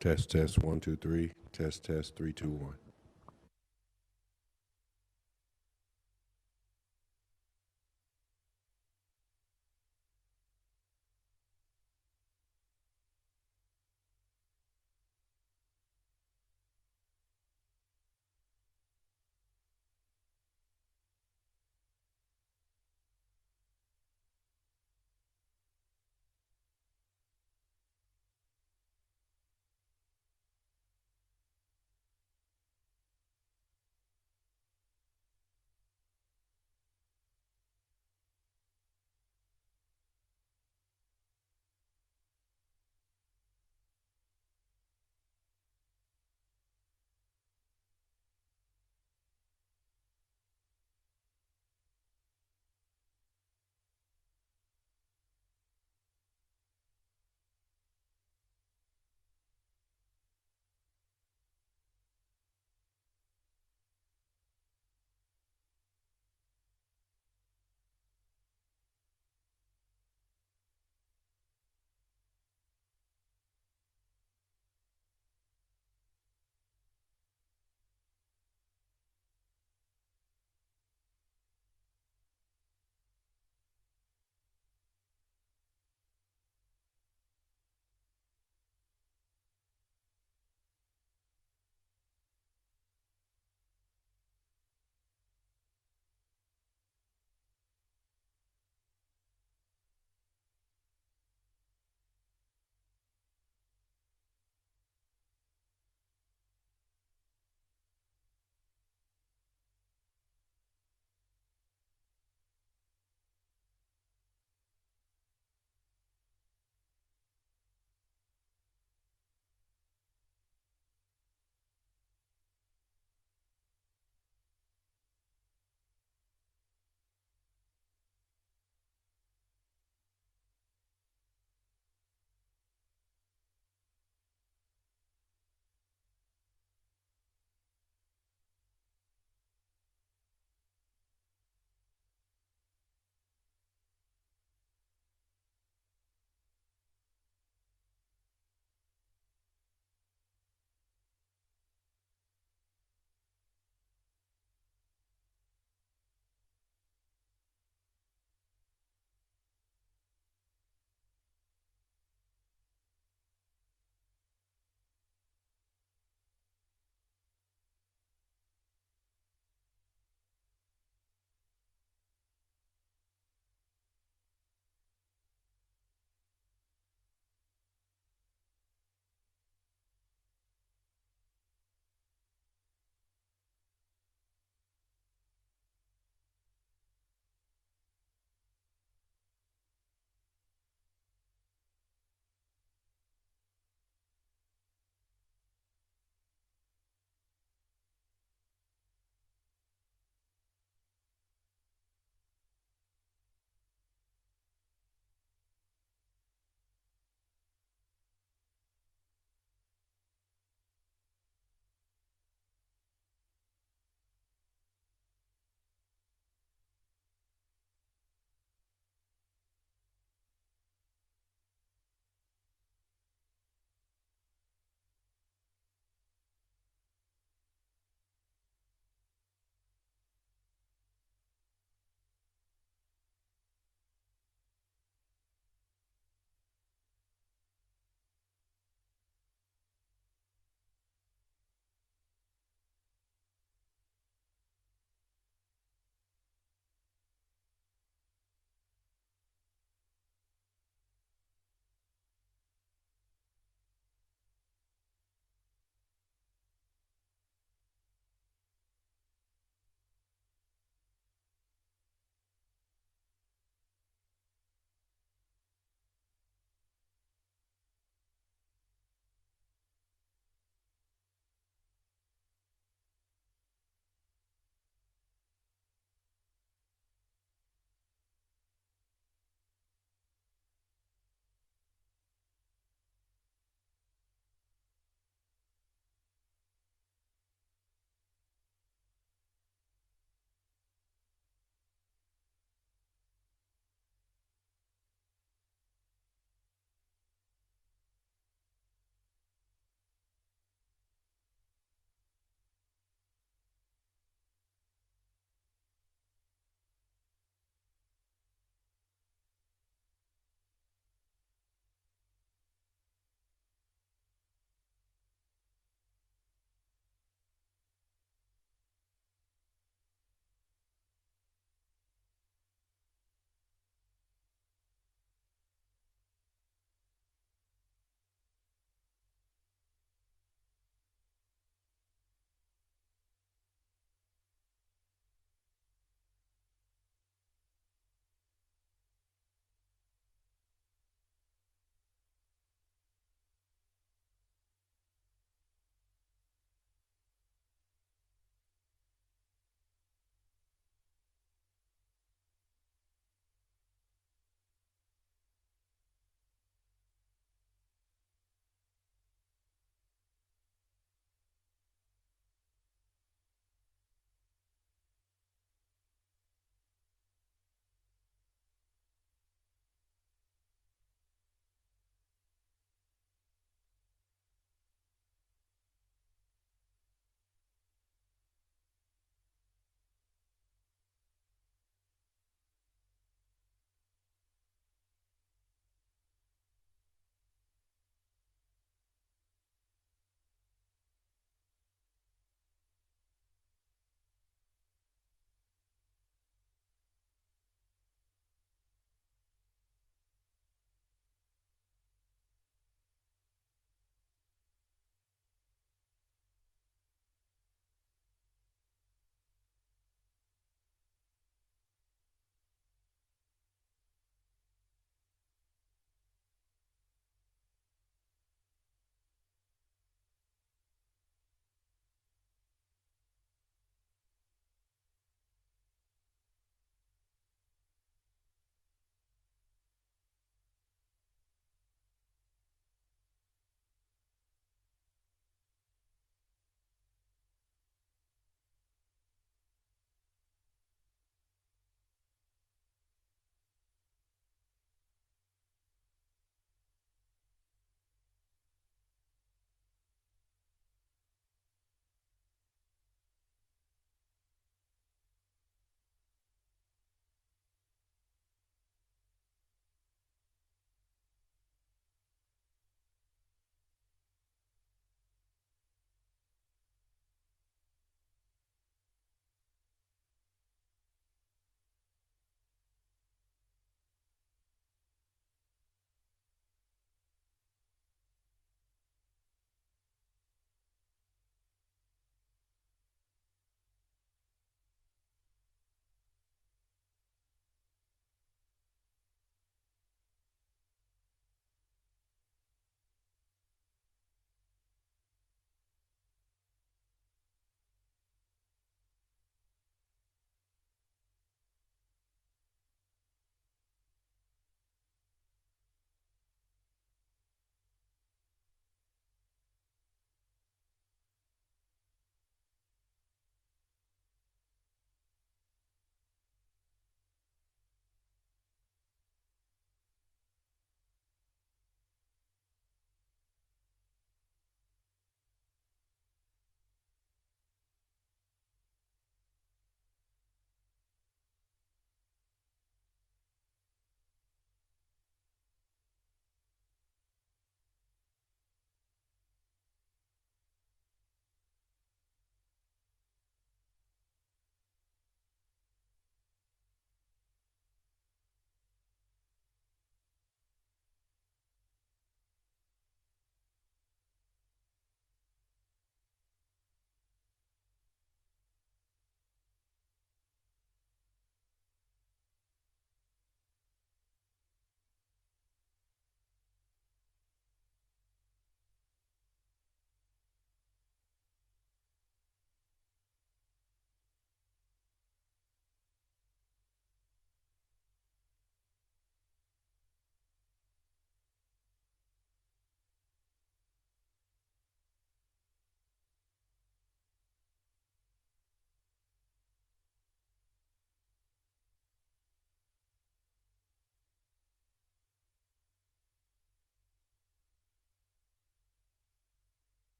Test, test, one, two, three. Test, test, three, two, one.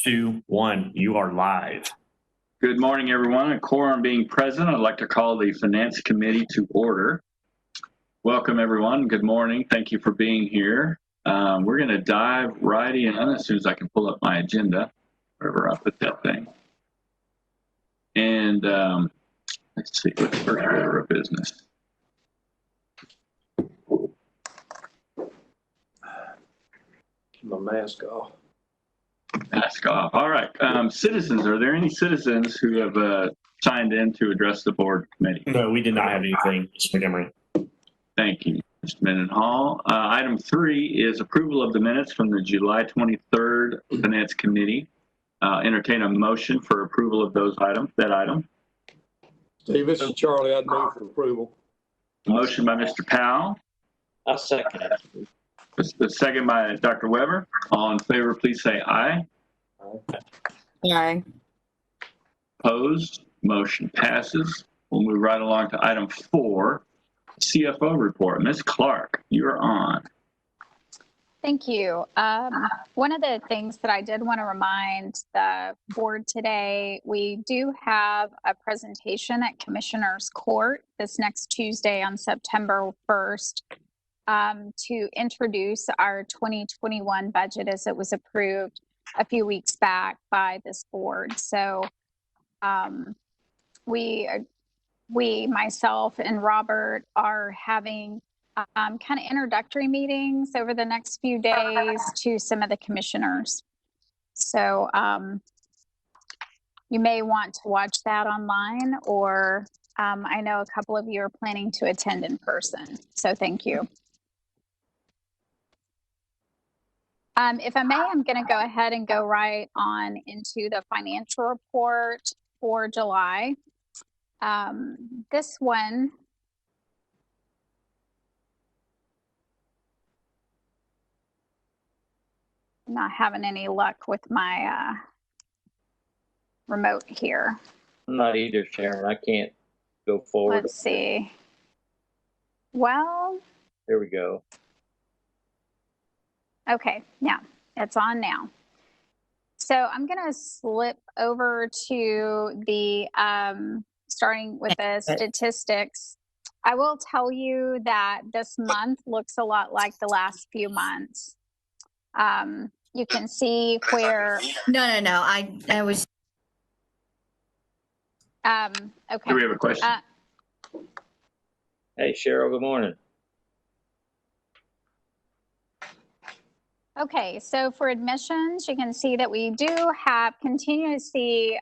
2, 1. You are live. Good morning, everyone. A quorum being present, I'd like to call the Finance Committee to order. Welcome, everyone. Good morning. Thank you for being here. We're going to dive right in as soon as I can pull up my agenda, wherever I put that thing. And let's see, what's the first order of business? My mask off. Mask off. All right. Citizens, are there any citizens who have signed in to address the board committee? No, we did not have anything, Mr. Montgomery. Thank you, Mr. Mendenhall. Item 3 is approval of the minutes from the July 23rd Finance Committee. Entertain a motion for approval of that item. Steve, this is Charlie. I'd move for approval. Motion by Mr. Powell. I'll second it. A second by Dr. Weber. All in favor, please say aye. Aye. Opposed? Motion passes. We'll move right along to item 4, CFO report. Ms. Clark, you're on. Thank you. One of the things that I did want to remind the board today, we do have a presentation at Commissioner's Court this next Tuesday on September 1st to introduce our 2021 budget as it was approved a few weeks back by this board. So we, myself and Robert, are having kind of introductory meetings over the next few days to some of the commissioners. So you may want to watch that online, or I know a couple of you are planning to attend in person. So thank you. If I may, I'm going to go ahead and go right on into the financial report for July. This one, I'm not having any luck with my remote here. I'm not either, Sharon. I can't go forward. Let's see. Well, There we go. okay, yeah, it's on now. So I'm going to slip over to the, starting with the statistics. I will tell you that this month looks a lot like the last few months. You can see where. No. I was. Okay. Do we have a question? Hey, Cheryl, good morning. Okay, so for admissions, you can see that we do continue to see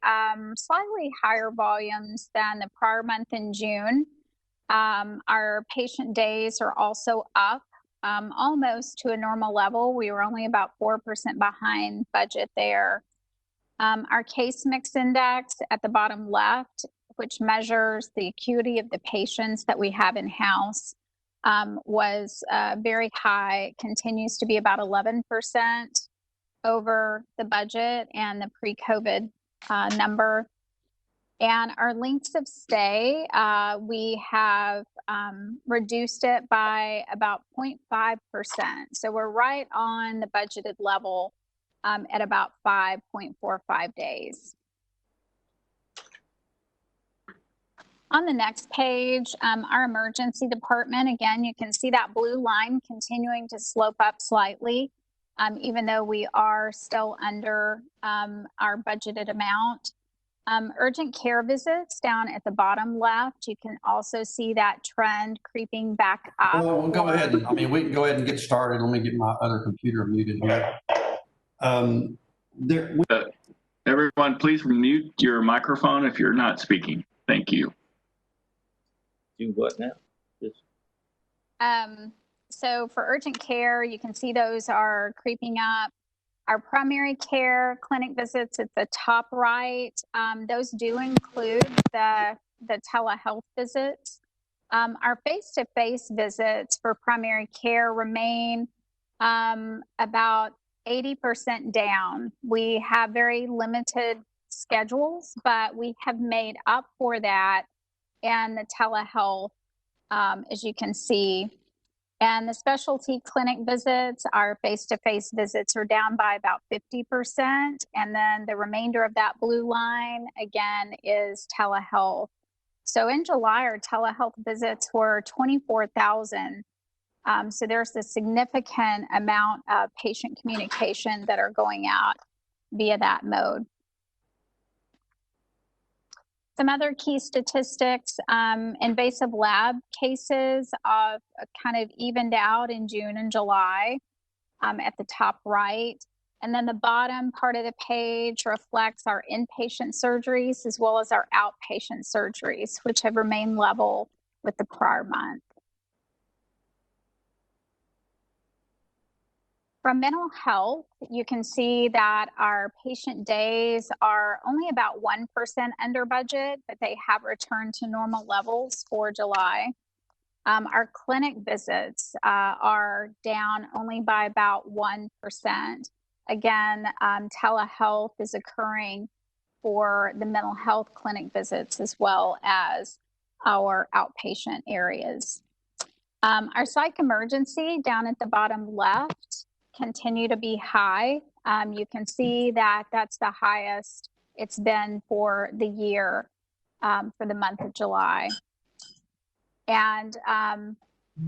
slightly higher volumes than the prior month in June. Our patient days are also up almost to a normal level. We were only about 4% behind budget there. Our case mix index at the bottom left, which measures the acuity of the patients that we have in-house, was very high. It continues to be about 11% over the budget and the pre-COVID number. And our lengths of stay, we have reduced it by about 0.5%. So we're right on the budgeted level at about 5.45 days. On the next page, our emergency department, again, you can see that blue line continuing to slope up slightly, even though we are still under our budgeted amount. Urgent care visits down at the bottom left, you can also see that trend creeping back up. Well, we'll go ahead. We can go ahead and get started. Let me get my other computer muted here. Everyone, please mute your microphone if you're not speaking. Thank you. Do what now? So for urgent care, you can see those are creeping up. Our primary care clinic visits at the top right, those do include the telehealth visits. Our face-to-face visits for primary care remain about 80% down. We have very limited schedules, but we have made up for that. And the telehealth, as you can see, And the specialty clinic visits, our face-to-face visits are down by about 50%. And then the remainder of that blue line, again, is telehealth. So in July, our telehealth visits were 24,000. So there's a significant amount of patient communication that are going out via that mode. Some other key statistics, invasive lab cases of kind of evened out in June and July at the top right. And then the bottom part of the page reflects our inpatient surgeries as well as our outpatient surgeries, which have remained level with the prior month. From mental health, you can see that our patient days are only about 1% under budget, but they have returned to normal levels for July. Our clinic visits are down only by about 1%. Again, telehealth is occurring for the mental health clinic visits as well as our outpatient areas. Our psych emergency down at the bottom left continue to be high. You can see that that's the highest it's been for the year for the month of July. And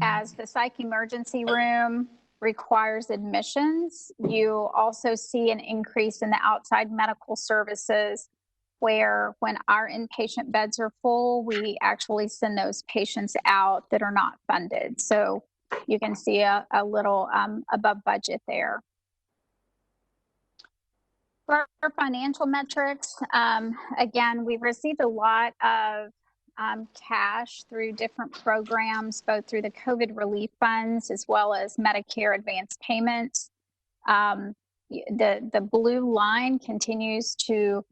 as the psych emergency room requires admissions, you also see an increase in the outside medical services where when our inpatient beds are full, we actually send those patients out that are not funded. So you can see a little above budget there. For our financial metrics, again, we've received a lot of cash through different programs, both through the COVID relief funds as well as Medicare advance payments. The blue line continues to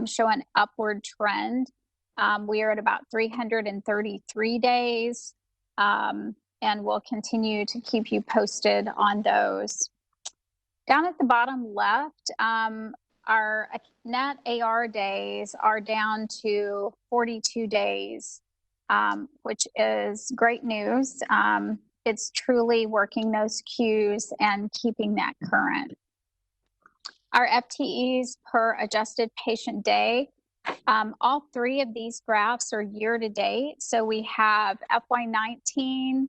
show an upward trend. We are at about 333 days. And we'll continue to keep you posted on those. Down at the bottom left, our net AR days are down to 42 days, which is great news. It's truly working those queues and keeping that current. Our FTEs per adjusted patient day, all three of these graphs are year to date. So we have FY19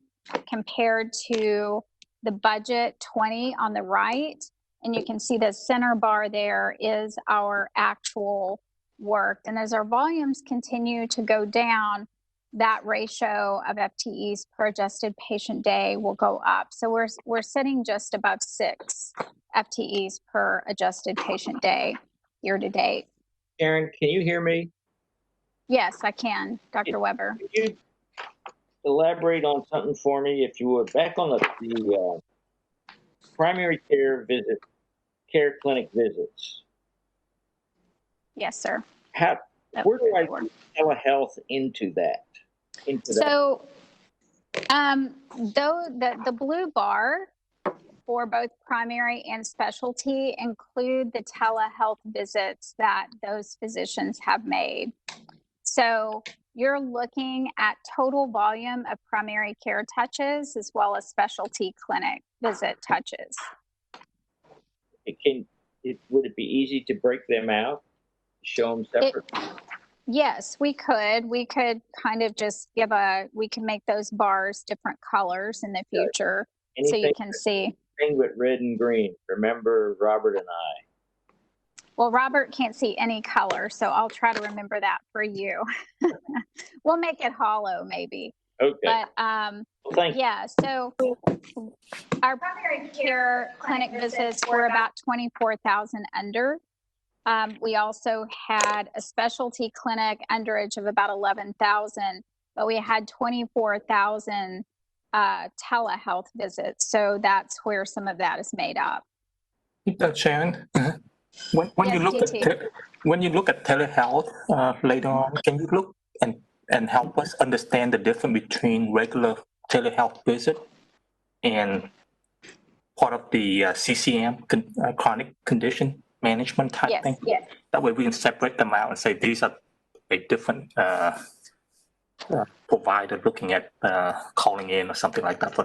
compared to the budget 20 on the right. And you can see the center bar there is our actual work. And as our volumes continue to go down, that ratio of FTEs per adjusted patient day will go up. So we're sitting just above 6 FTEs per adjusted patient day year to date. Sharon, can you hear me? Yes, I can, Dr. Weber. Could you elaborate on something for me, if you would? Back on the primary care clinic visits. Yes, sir. Where do I put telehealth into that? So, though the blue bar for both primary and specialty include the telehealth visits that those physicians have made. So you're looking at total volume of primary care touches as well as specialty clinic visit touches. Would it be easy to break them out, show them separately? Yes, we could. We could kind of just we can make those bars different colors in the future so you can see. Anything with red and green. Remember Robert and I. Well, Robert can't see any color, so I'll try to remember that for you. We'll make it hollow maybe. Okay. But thank you. yeah, so our primary care clinic visits were about 24,000 under. We also had a specialty clinic underage of about 11,000, but we had 24,000 telehealth visits. So that's where some of that is made up. Sharon, when Yes, you look DT. when you look at telehealth later on, can you look and help us understand the difference between regular telehealth visit and part of the CCM, chronic condition management type Yes, thing? yes. That way we can separate them out and say these are a different provider looking at calling in or something like that for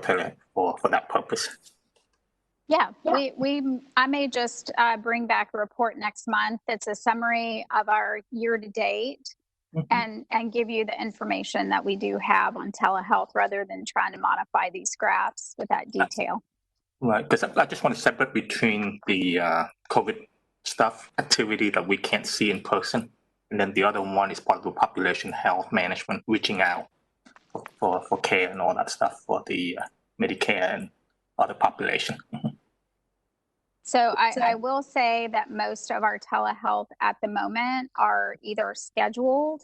that purpose. Yeah, I may just bring back a report next month. It's a summary of our year to date and give you the information that we do have on telehealth rather than trying to modify these graphs with that detail. Right, because I just want to separate between the COVID stuff activity that we can't see in person, and then the other one is part of the population health management, reaching out for care and all that stuff for the Medicare and other population. So I will say that most of our telehealth at the moment are either scheduled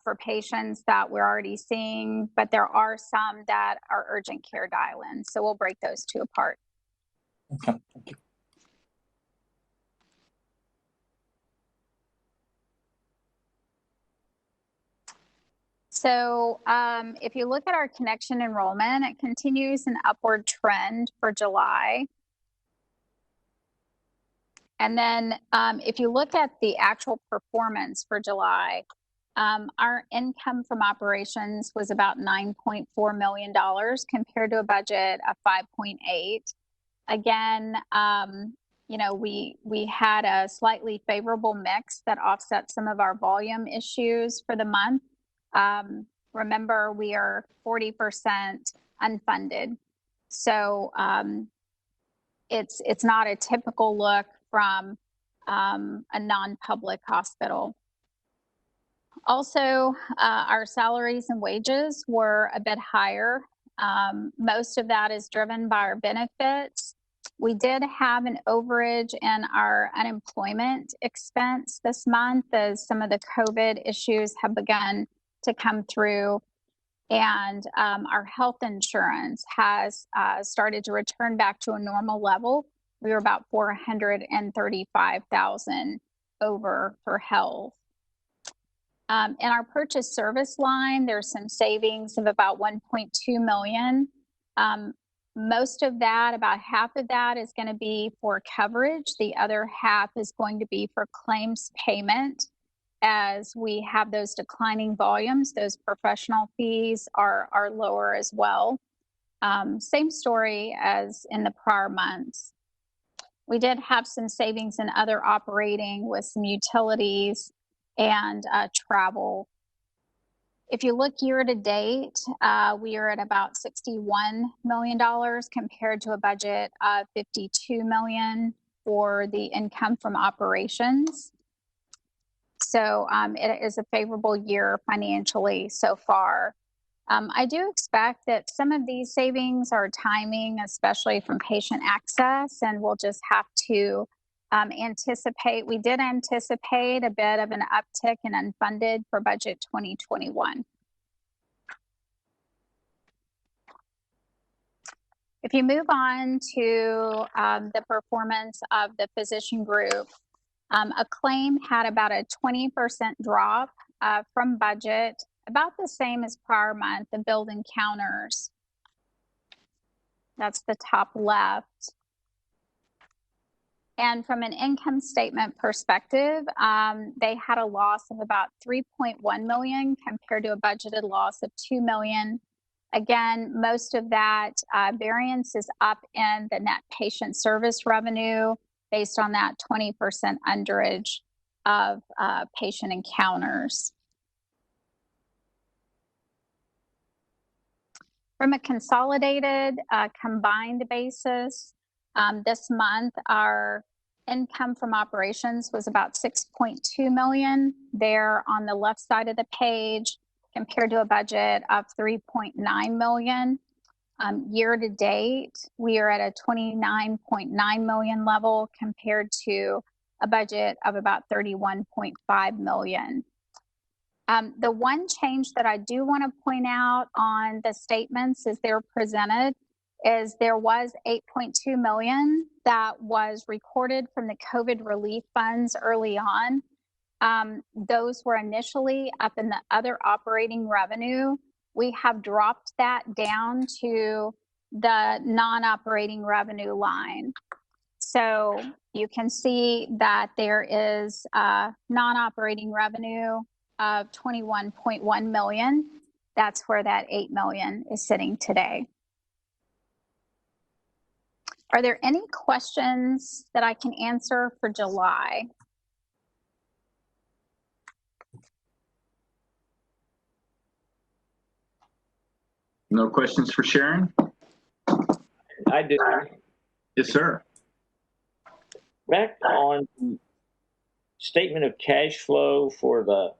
for patients that we're already seeing, but there are some that are urgent care dial-ins. So we'll break those two apart. Okay, thank you. So if you look at our connection enrollment, it continues an upward trend for July. And then if you look at the actual performance for July, our income from operations was about $9.4 million compared to a budget of 5.8. Again, you know, we had a slightly favorable mix that offset some of our volume issues for the month. Remember, we are 40% unfunded. So it's not a typical look from a non-public hospital. Also, our salaries and wages were a bit higher. Most of that is driven by our benefits. We did have an overage in our unemployment expense this month as some of the COVID issues have begun to come through. And our health insurance has started to return back to a normal level. We were about $435,000 over for health. In our purchase service line, there's some savings of about $1.2 million. Most of that, about half of that, is going to be for coverage. The other half is going to be for claims payment. As we have those declining volumes, those professional fees are lower as well. Same story as in the prior months. We did have some savings in other operating with some utilities and travel. If you look year to date, we are at about $61 million compared to a budget of $52 million for the income from operations. So it is a favorable year financially so far. I do expect that some of these savings are timing, especially from patient access, and we'll just have to anticipate. We did anticipate a bit of an uptick in unfunded for budget 2021. If you move on to the performance of the physician group, Acclaim had about a 20% drop from budget, about the same as prior month, the billed encounters. That's the top left. And from an income statement perspective, they had a loss of about $3.1 million compared to a budgeted loss of $2 million. Again, most of that variance is up in the net patient service revenue based on that 20% underage of patient encounters. From a consolidated combined basis, this month our income from operations was about $6.2 million there on the left side of the page compared to a budget of $3.9 million. Year to date, we are at a $29.9 million level compared to a budget of about $31.5 million. The one change that I do want to point out on the statements as they're presented is there was $8.2 million that was recorded from the COVID relief funds early on. Those were initially up in the other operating revenue. We have dropped that down to the non-operating revenue line. So you can see that there is non-operating revenue of 21.1 million. That's where that 8 million is sitting today. Are there any questions that I can answer for July? No questions for Sharon? I do. Yes, sir. Back on the statement of cash flow for the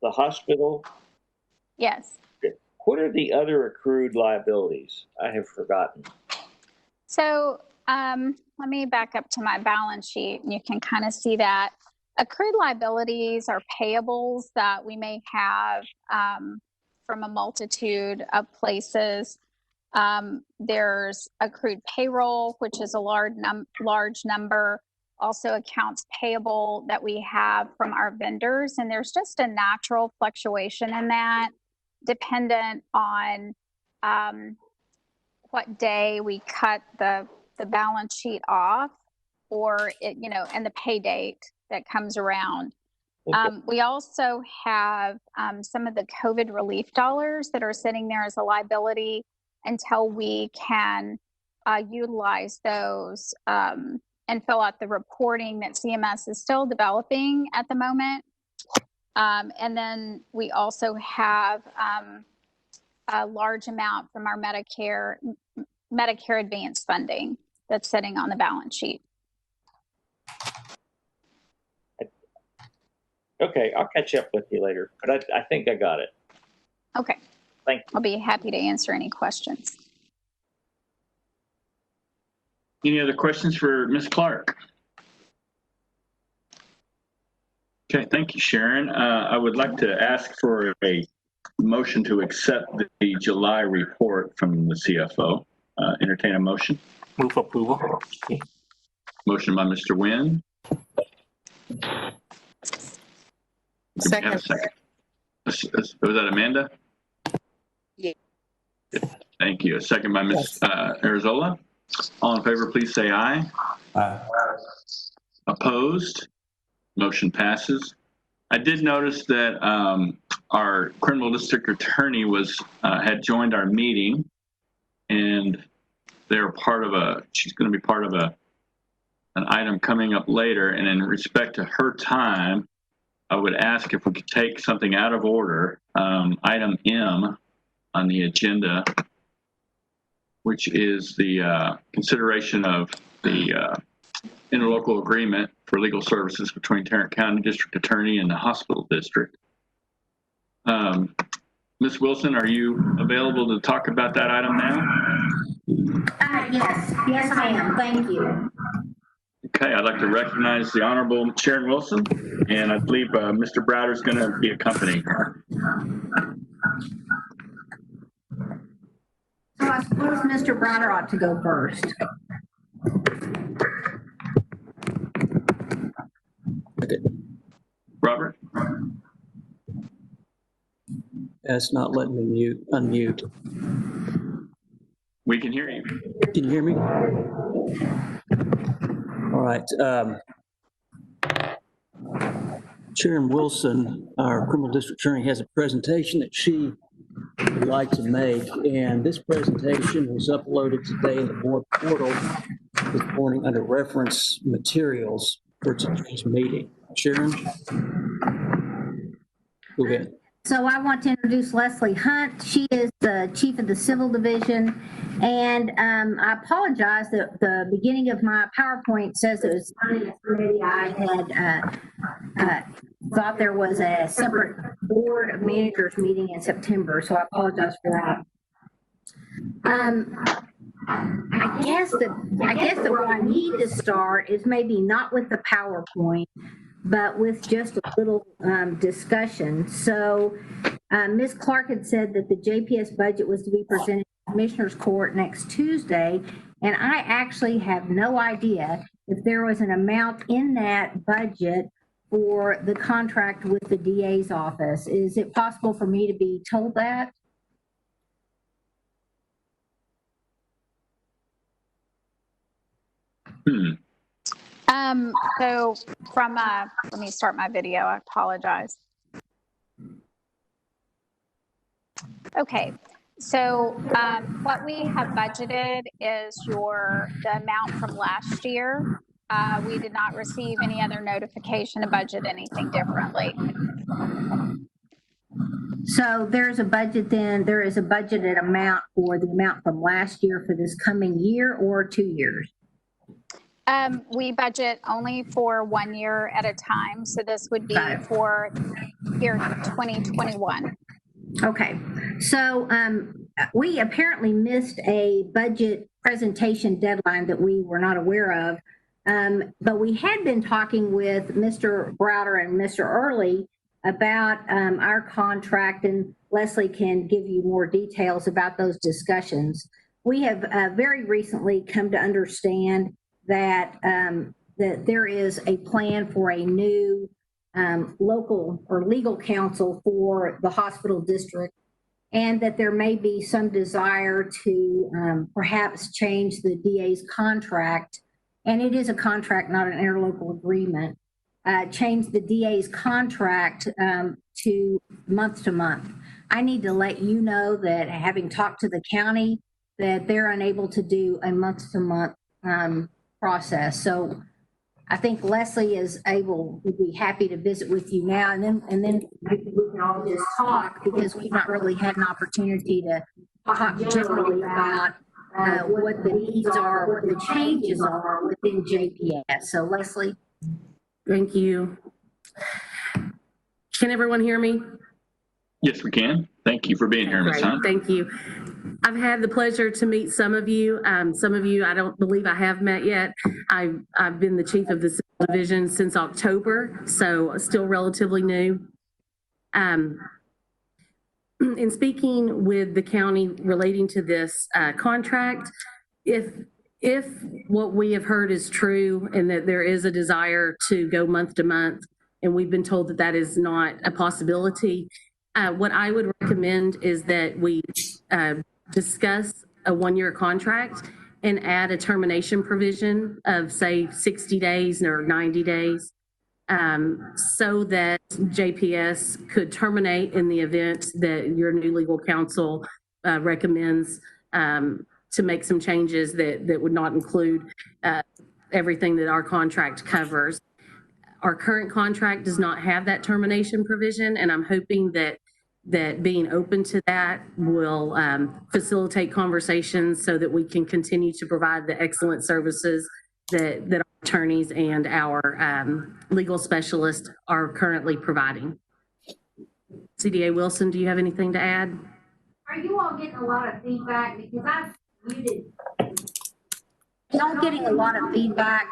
hospital, Yes. what are the other accrued liabilities? I have forgotten. So let me back up to my balance sheet and you can kind of see that. Accrued liabilities are payables that we may have from a multitude of places. There's accrued payroll, which is a large number. Also accounts payable that we have from our vendors. And there's just a natural fluctuation in that dependent on what day we cut the balance sheet off or it, you know, and the pay date that comes around. Okay. We also have some of the COVID relief dollars that are sitting there as a liability until we can utilize those and fill out the reporting that CMS is still developing at the moment. And then we also have a large amount from our Medicare advance funding that's sitting on the balance sheet. Okay, I'll catch up with you later, but I think I got it. Okay. Thank you. I'll be happy to answer any questions. Any other questions for Ms. Clark? Okay, thank you, Sharon. I would like to ask for a motion to accept the July report from the CFO. Entertain a motion. Move approval. Motion by Mr. Nguyen. Second. Have a second. Was that Amanda? Yeah. Thank you. A second by Ms. Arizola. All in favor, please say aye. Aye. Opposed? Motion passes. I did notice that our criminal district attorney had joined our meeting, and they're part of she's going to be part of an item coming up later. And in respect to her time, I would ask if we could take something out of order, item M on the agenda, which is the consideration of the interlocal agreement for legal services between Tarrant County District Attorney and the hospital district. Ms. Wilson, are you available to talk about that item now? Yes, I am. Thank you. Okay, I'd like to recognize the Honorable Sharon Wilson, and I believe Mr. Browder is going to be accompanying her. So I suppose Mr. Browder ought to go first. Robert? That's not letting me unmute. We can hear you. Can you hear me? All right. Sharon Wilson, our criminal district attorney, has a presentation that she would like to make, and this presentation was uploaded today in the board portal this morning under reference materials for today's meeting. Sharon? Go ahead. So I want to introduce Leslie Hunt. She is the chief of the civil division. And I apologize that the beginning of my PowerPoint says it was finance committee. I had thought there was a separate board of managers meeting in September, so I apologize for that. I guess that where I need to start is maybe not with the PowerPoint, but with just a little discussion. So Ms. Clark had said that the JPS budget was to be presented to Commissioners Court next Tuesday, and I actually have no idea if there was an amount in that budget for the contract with the DA's office. Is it possible for me to be told that? So from, let me start my video. I apologize. Okay, so what we have budgeted is the amount from last year. We did not receive any other notification to budget anything differently. So there's a budget then, there is a budgeted amount for the amount from last year for this coming year or 2 years? We budget only for 1 year at a time. So this would be for year 2021. Okay, so we apparently missed a budget presentation deadline that we were not aware of. But we had been talking with Mr. Browder and Mr. Early about our contract, and Leslie can give you more details about those discussions. We have very recently come to understand that that there is a plan for a new local or legal counsel for the hospital district, and that there may be some desire to perhaps change the DA's contract, and it is a contract, not an interlocal agreement, change the DA's contract to month. I need to let you know that, having talked to the county, that they're unable to do a month-to-month process. So I think Leslie would be happy to visit with you now, and then we can all just talk, because we've not really had an opportunity to talk generally about what the needs are, what the changes are within JPS. So Leslie. Thank you. Can everyone hear me? Yes, we can. Thank you for being here, Ms. Hunt. Thank you. I've had the pleasure to meet some of you. Some of you I don't believe I have met yet. I've been the chief of the civil division since October, so still relatively new. In speaking with the county relating to this contract, if what we have heard is true and that there is a desire to go month to month, and we've been told that that is not a possibility, what I would recommend is that we discuss a 1-year contract and add a termination provision of, say, 60 days or 90 days, so that JPS could terminate in the event that your new legal counsel recommends to make some changes that would not include everything that our contract covers. Our current contract does not have that termination provision, and I'm hoping that being open to that will facilitate conversations so that we can continue to provide the excellent services that our attorneys and our legal specialists are currently providing. CDA Wilson, do you have anything to add? Are you all getting a lot of feedback? Because I've muted. Y'all getting a lot of feedback?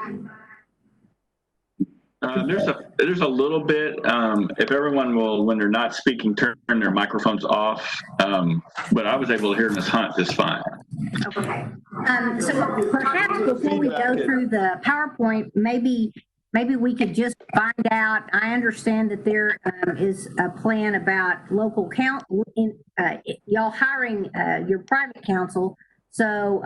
There's a little bit. If everyone will, when they're not speaking, turn their microphones off. But I was able to hear Ms. Hunt just fine. Okay. So perhaps before we go through the PowerPoint, maybe we could just find out. I understand that there is a plan about local counsel, y'all hiring your private counsel. So,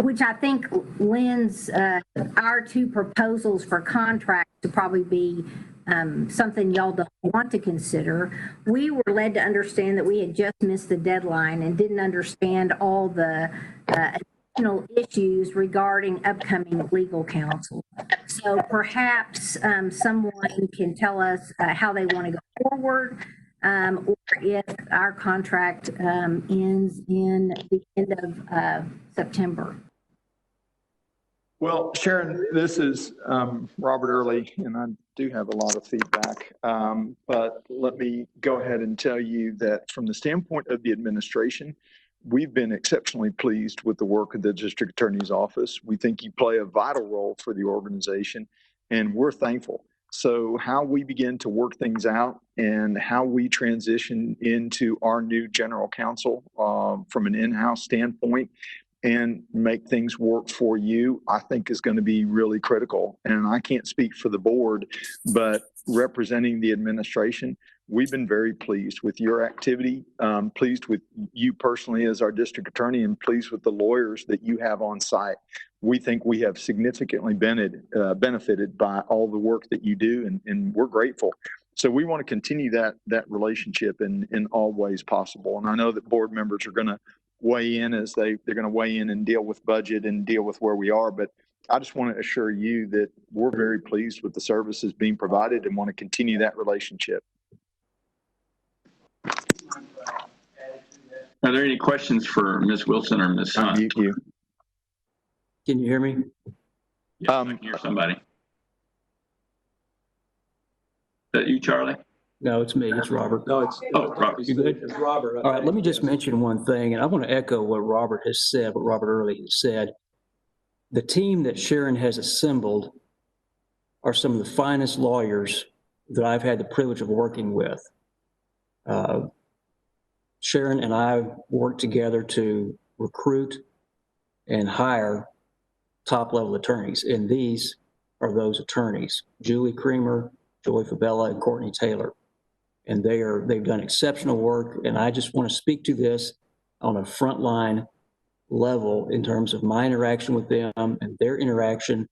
which I think lends our two proposals for contracts to probably be something y'all don't want to consider. We were led to understand that we had just missed the deadline and didn't understand all the additional issues regarding upcoming legal counsel. So perhaps someone can tell us how they want to go forward, or if our contract ends in the end of September. Well, Sharon, this is Robert Early, and I do have a lot of feedback. But let me go ahead and tell you that from the standpoint of the administration, we've been exceptionally pleased with the work of the district attorney's office. We think you play a vital role for the organization, and we're thankful. So how we begin to work things out and how we transition into our new general counsel from an in-house standpoint and make things work for you, I think is going to be really critical. And I can't speak for the board, but representing the administration, we've been very pleased with your activity, pleased with you personally as our district attorney, and pleased with the lawyers that you have on site. We think we have significantly benefited by all the work that you do, and we're grateful. So we want to continue that relationship in all ways possible. And I know that board members are going to weigh in as they're going to weigh in and deal with budget and deal with where we are. But I just want to assure you that we're very pleased with the services being provided and want to continue that relationship. Are there any questions for Ms. Wilson or Ms. Hunt? Thank you. Can you hear me? Yes, I can hear somebody. Is that you, Charlie? No, it's me. It's Robert. No, it's Robert. You good? It's Robert. All right, let me just mention one thing, and I want to echo what Robert has said, what Robert Early has said. The team that Sharon has assembled are some of the finest lawyers that I've had the privilege of working with. Sharon and I worked together to recruit and hire top-level attorneys, and these are those attorneys: Julie Creamer, Joy Fabella, and Courtney Taylor. And they've done exceptional work, and I just want to speak to this on a frontline level in terms of my interaction with them and their interaction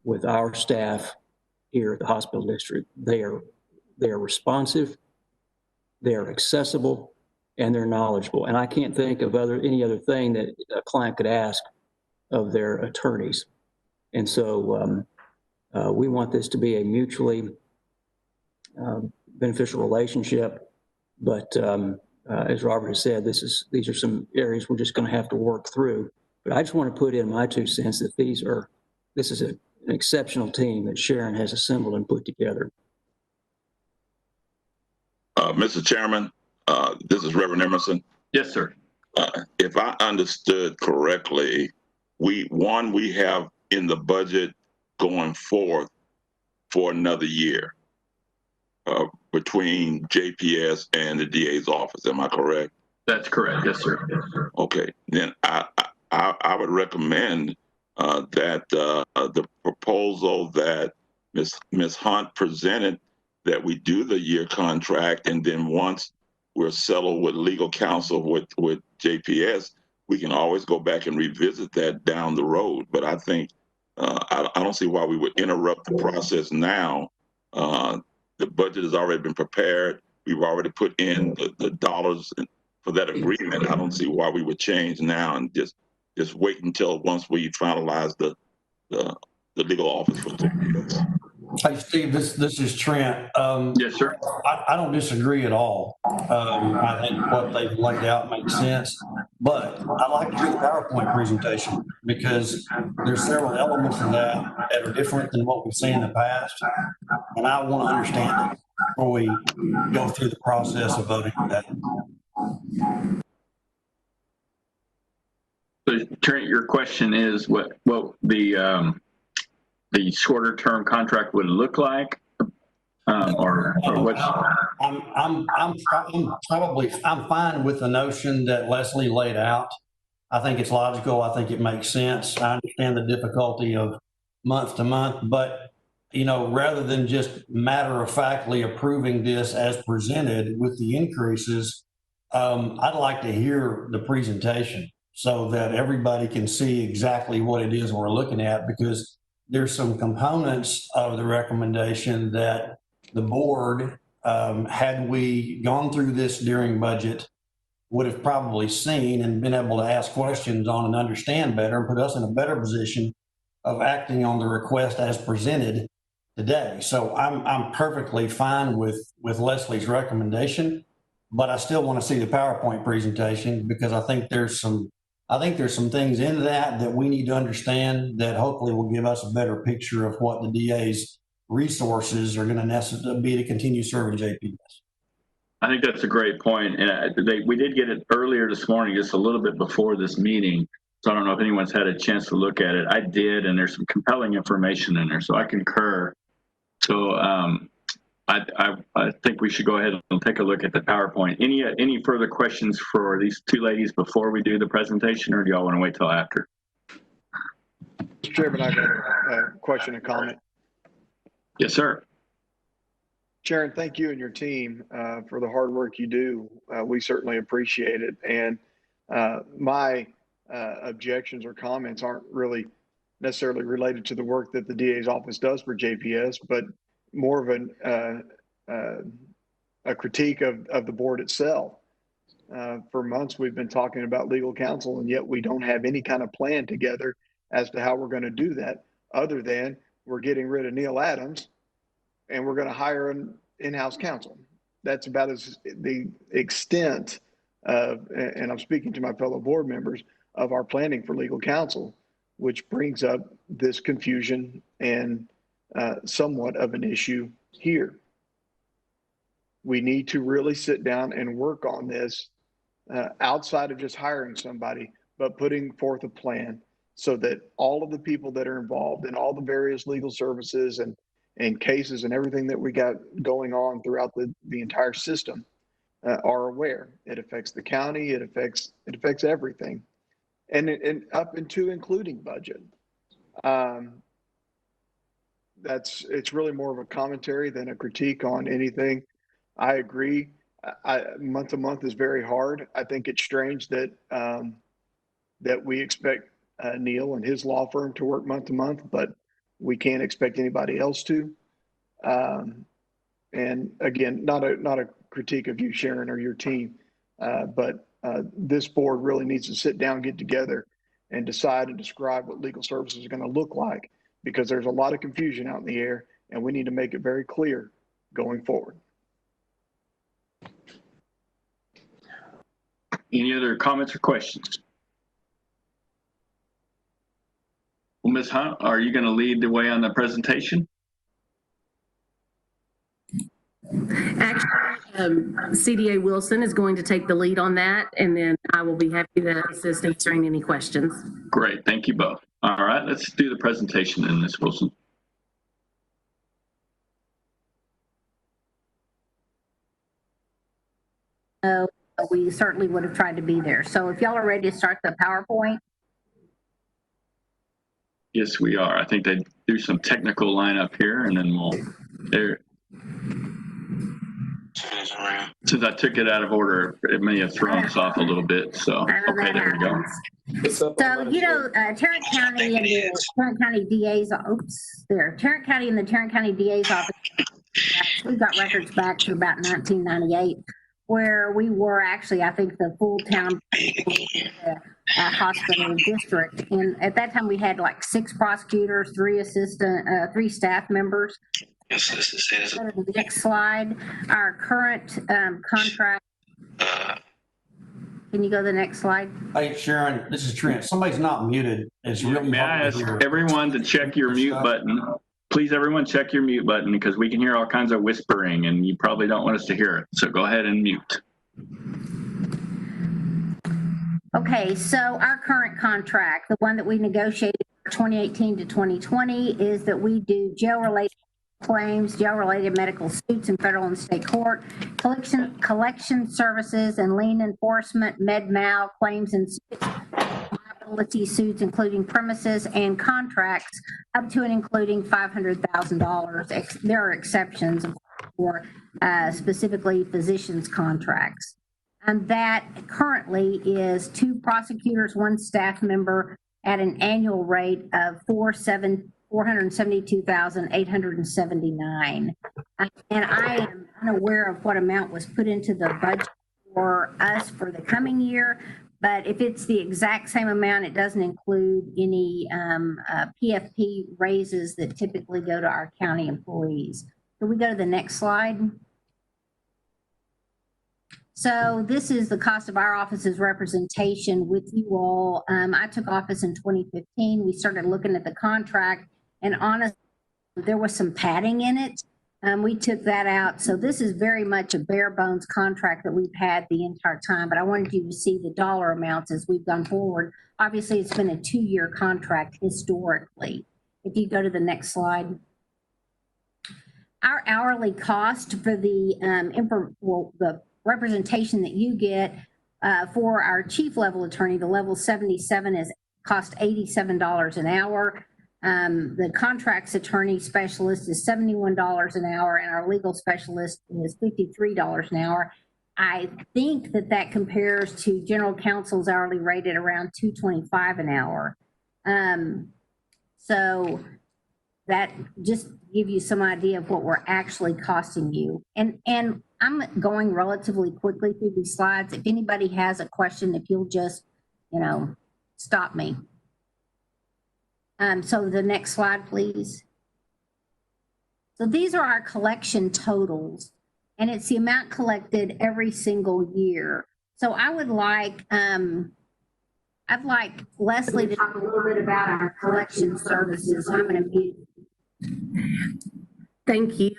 with our staff here at the hospital district. They are responsive, they are accessible, and they're knowledgeable. And I can't think of any other thing that a client could ask of their attorneys. And so we want this to be a mutually beneficial relationship. But as Robert has said, these are some areas we're just going to have to work through. But I just want to put in my 2 cents that this is an exceptional team that Sharon has assembled and put together. Mr. Chairman, this is Reverend Emerson. Yes, sir. If I understood correctly, we have in the budget going forth for another year between JPS and the DA's office. Am I correct? That's correct. Yes, sir. Yes, sir. Okay. Then I would recommend that the proposal that Ms. Hunt presented, that we do the year contract, and then once we're settled with legal counsel with JPS, we can always go back and revisit that down the road. But I think I don't see why we would interrupt the process now. The budget has already been prepared. We've already put in the dollars for that agreement. I don't see why we would change now and just wait until once we finalize the legal office for JPS. Hey, Steve, this is Trent. Yes, sir. I don't disagree at all. I think what they've laid out makes sense, but I like to do the PowerPoint presentation because there's several elements of that are different than what we've seen in the past, and I want to understand it before we go through the process of voting today. So, Trent, your question is what the shorter term contract would look like, or what's? I'm fine with the notion that Leslie laid out. I think it's logical. I think it makes sense. I understand the difficulty of month to month, but rather than just matter of factly approving this as presented with the increases, I'd like to hear the presentation so that everybody can see exactly what it is we're looking at, because there's some components of the recommendation that the board, had we gone through this during budget, would have probably seen and been able to ask questions on and understand better and put us in a better position of acting on the request as presented today. So I'm perfectly fine with Leslie's recommendation, but I still want to see the PowerPoint presentation because I think there's some things in that we need to understand that hopefully will give us a better picture of what the DA's resources are going to necessarily be to continue serving JPS. I think that's a great point. And we did get it earlier this morning, just a little bit before this meeting. So I don't know if anyone's had a chance to look at it. I did, and there's some compelling information in there, so I concur. So I think we should go ahead and take a look at the PowerPoint. Any further questions for these two ladies before we do the presentation, or do y'all want to wait till after? Mr. Chairman, I got a question and comment. Yes, sir. Sharon, thank you and your team for the hard work you do. We certainly appreciate it. And my objections or comments aren't really necessarily related to the work that the DA's office does for JPS, but more of a critique of the board itself. For months, we've been talking about legal counsel, and yet we don't have any kind of plan together as to how we're going to do that, other than we're getting rid of Neil Adams and we're going to hire an in-house counsel. That's about as the extent of, and I'm speaking to my fellow board members, of our planning for legal counsel, which brings up this confusion and somewhat of an issue here. We need to really sit down and work on this outside of just hiring somebody, but putting forth a plan so that all of the people that are involved in all the various legal services and cases and everything that we got going on throughout the entire system are aware. It affects the county, it affects everything, and up into including budget. It's really more of a commentary than a critique on anything. I agree. Month to month is very hard. I think it's strange that that we expect Neil and his law firm to work month to month, but we can't expect anybody else to. And again, not a critique of you, Sharon, or your team, but this board really needs to sit down, get together, and decide and describe what legal services are going to look like, because there's a lot of confusion out in the air, and we need to make it very clear going forward. Any other comments or questions? Well, Ms. Hunt, are you going to lead the way on the presentation? Actually, CDA Wilson is going to take the lead on that, and then I will be happy to assist answering any questions. Great, thank you both. All right, let's do the presentation then, Ms. Wilson. We certainly would have tried to be there. So if y'all are ready to start the PowerPoint. Yes, we are. I think they do some technical lineup here, and then we'll there. Since I took it out of order, it may have thrown us off a little bit. So okay, there we go. So Tarrant County and the Tarrant County DA's Tarrant County and the Tarrant County DA's office. We've got records back to about 1998, where we were actually, I think, the full town hospital district. And at that time, we had like 6 prosecutors, 3 staff members. Go to the next slide. Our current contract. Can you go to the next slide? Hey, Sharon, this is Trent. Somebody's not muted. It's really May I ask everyone to check your mute button? Please, everyone, check your mute button, because we can hear all kinds of whispering, and you probably don't want us to hear it. So go ahead and mute. Okay, so our current contract, the one that we negotiated for 2018 to 2020, is that we do jail-related claims, jail-related medical suits in federal and state court, collection services and lien enforcement, med-mal claims and liability suits, including premises and contracts up to and including $500,000. There are exceptions for specifically physicians' contracts. And that currently is 2 prosecutors, 1 staff member at an annual rate of $472,879. And I am unaware of what amount was put into the budget for us for the coming year, but if it's the exact same amount, it doesn't include any PFP raises that typically go to our county employees. Can we go to the next slide? So this is the cost of our office's representation with you all. I took office in 2015. We started looking at the contract, and honestly, there was some padding in it. We took that out. So this is very much a bare bones contract that we've had the entire time, but I wanted you to see the dollar amounts as we've gone forward. Obviously, it's been a 2-year contract historically. If you go to the next slide. Our hourly cost for the representation that you get for our chief level attorney, the level 77 is cost $87 an hour. The contracts attorney specialist is $71 an hour, and our legal specialist is $53 an hour. I think that that compares to general counsel's hourly rate at around $225 an hour. So that just give you some idea of what we're actually costing you. And I'm going relatively quickly through these slides. If anybody has a question, if you'll just, stop me. So the next slide, please. So these are our collection totals, and it's the amount collected every single year. So I would like, I'd like Leslie to talk a little bit about our collection services. I'm going to mute. Thank you.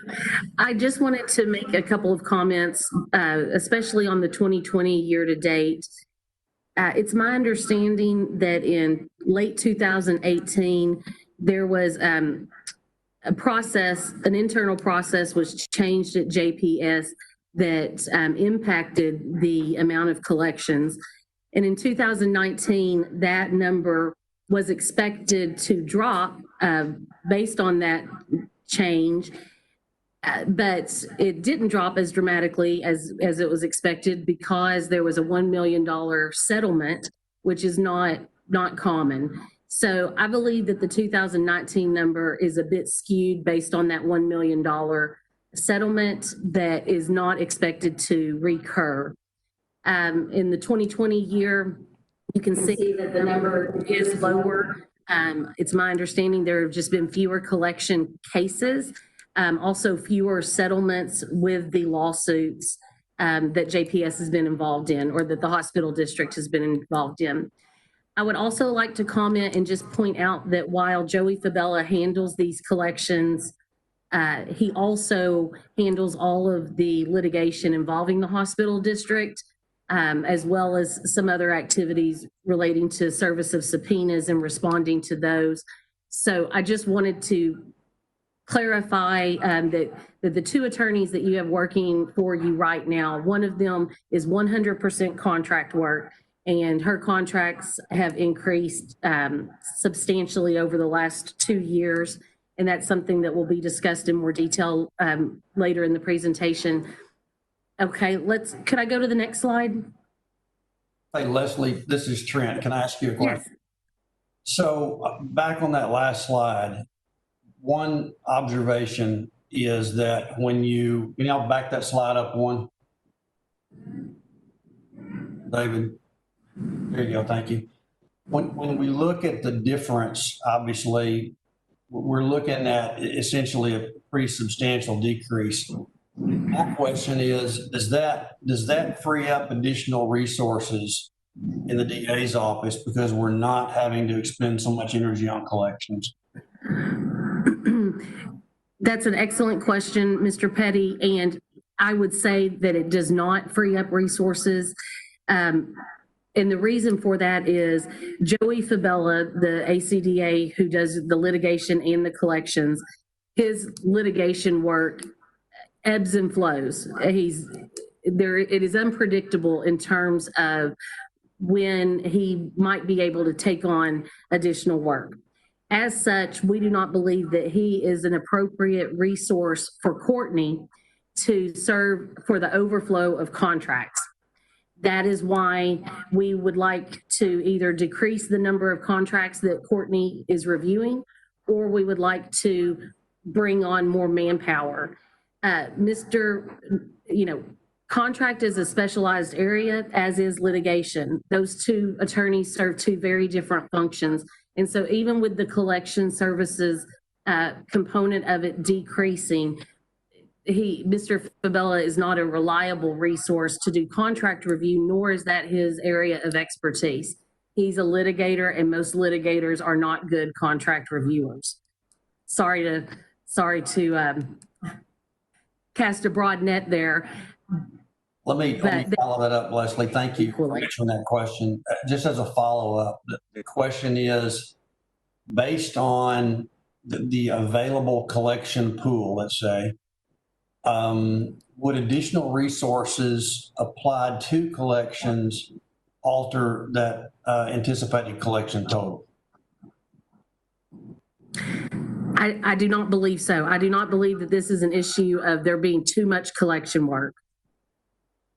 I just wanted to make a couple of comments, especially on the 2020 year to date. It's my understanding that in late 2018, there was a process, an internal process was changed at JPS that impacted the amount of collections. And in 2019, that number was expected to drop based on that change, but it didn't drop as dramatically as it was expected because there was a $1 million settlement, which is not common. So I believe that the 2019 number is a bit skewed based on that $1 million settlement that is not expected to recur. In the 2020 year, you can see that the number is lower. It's my understanding there have just been fewer collection cases, also fewer settlements with the lawsuits that JPS has been involved in, or that the hospital district has been involved in. I would also like to comment and just point out that while Joey Fabella handles these collections, he also handles all of the litigation involving the hospital district, as well as some other activities relating to service of subpoenas and responding to those. So I just wanted to clarify that the two attorneys that you have working for you right now, one of them is 100% contract work, and her contracts have increased substantially over the last 2 years. And that's something that will be discussed in more detail later in the presentation. Okay, could I go to the next slide? Hey, Leslie, this is Trent. Can I ask you a question? Yes. So back on that last slide, one observation is that when you back that slide up one, David, there you go, thank you. When we look at the difference, obviously, we're looking at essentially a pretty substantial decrease. My question is, does that free up additional resources in the DA's office because we're not having to expend so much energy on collections? That's an excellent question, Mr. Petty, and I would say that it does not free up resources. And the reason for that is Joey Fabella, the ACDA who does the litigation and the collections, his litigation work ebbs and flows. It is unpredictable in terms of when he might be able to take on additional work. As such, we do not believe that he is an appropriate resource for Courtney to serve for the overflow of contracts. That is why we would like to either decrease the number of contracts that Courtney is reviewing, or we would like to bring on more manpower. Contract is a specialized area, as is litigation. Those two attorneys serve two very different functions. And so even with the collection services component of it decreasing, Mr. Fabella is not a reliable resource to do contract review, nor is that his area of expertise. He's a litigator, and most litigators are not good contract reviewers. Sorry to cast a broad net there. Let me follow that up, Leslie. Thank you for answering that question. Just as a follow-up, the question is, based on the available collection pool, let's say, would additional resources applied to collections alter that anticipated collection total? I do not believe so. I do not believe that this is an issue of there being too much collection work.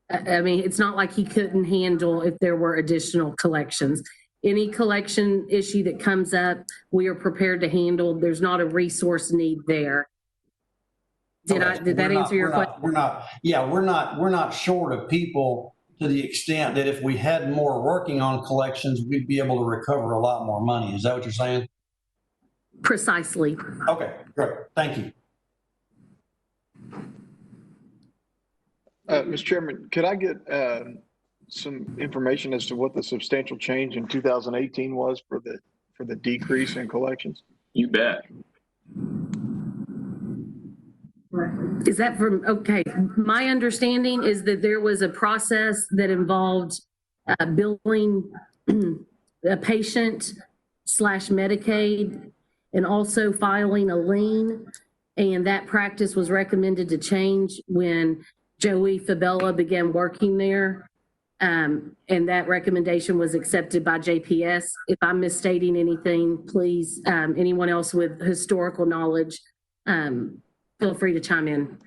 I mean, it's not like he couldn't handle if there were additional collections. Any collection issue that comes up, we are prepared to handle. There's not a resource need there. Did that answer your question? We're not short of people to the extent that if we had more working on collections, we'd be able to recover a lot more money. Is that what you're saying? Precisely. Okay, great. Thank you. Mr. Chairman, could I get some information as to what the substantial change in 2018 was for the decrease in collections? You bet. Is that from, okay, my understanding is that there was a process that involved billing a patient / Medicaid and also filing a lien. And that practice was recommended to change when Joey Fabella began working there. And that recommendation was accepted by JPS. If I'm misstating anything, please, anyone else with historical knowledge, feel free to chime in.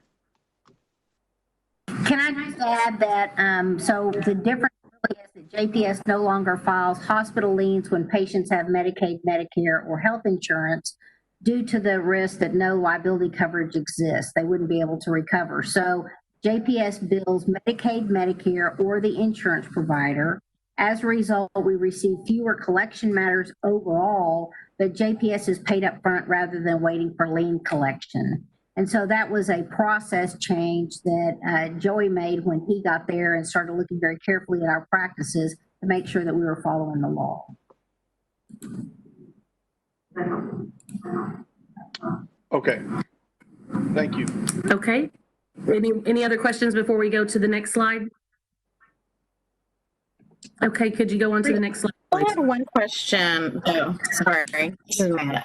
Can I just add that, so the difference really is that JPS no longer files hospital liens when patients have Medicaid, Medicare, or health insurance due to the risk that no liability coverage exists. They wouldn't be able to recover. So JPS bills Medicaid, Medicare, or the insurance provider. As a result, we receive fewer collection matters overall, but JPS is paid up front rather than waiting for lien collection. And so that was a process change that Joey made when he got there and started looking very carefully at our practices to make sure that we were following the law. Okay, thank you. Okay. Any other questions before we go to the next slide? Okay, could you go on to the next slide, please? I had one question. Oh, sorry.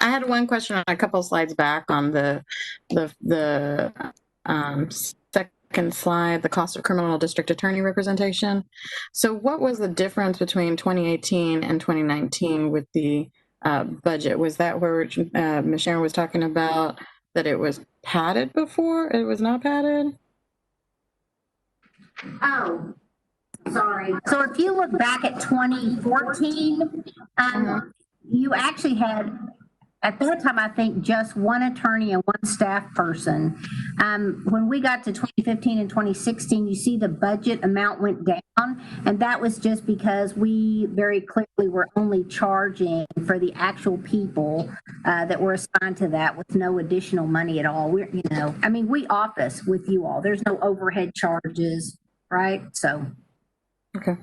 I had one question on a couple slides back on the second slide, the cost of criminal district attorney representation. So what was the difference between 2018 and 2019 with the budget? Was that where Ms. Sharon was talking about that it was padded before? It was not padded? Oh, sorry. So if you look back at 2014, you actually had, at that time, I think just one attorney and one staff person. When we got to 2015 and 2016, you see the budget amount went down, and that was just because we very clearly were only charging for the actual people that were assigned to that with no additional money at all. We're, I mean, we office with you all. There's no overhead charges, right? So. Okay.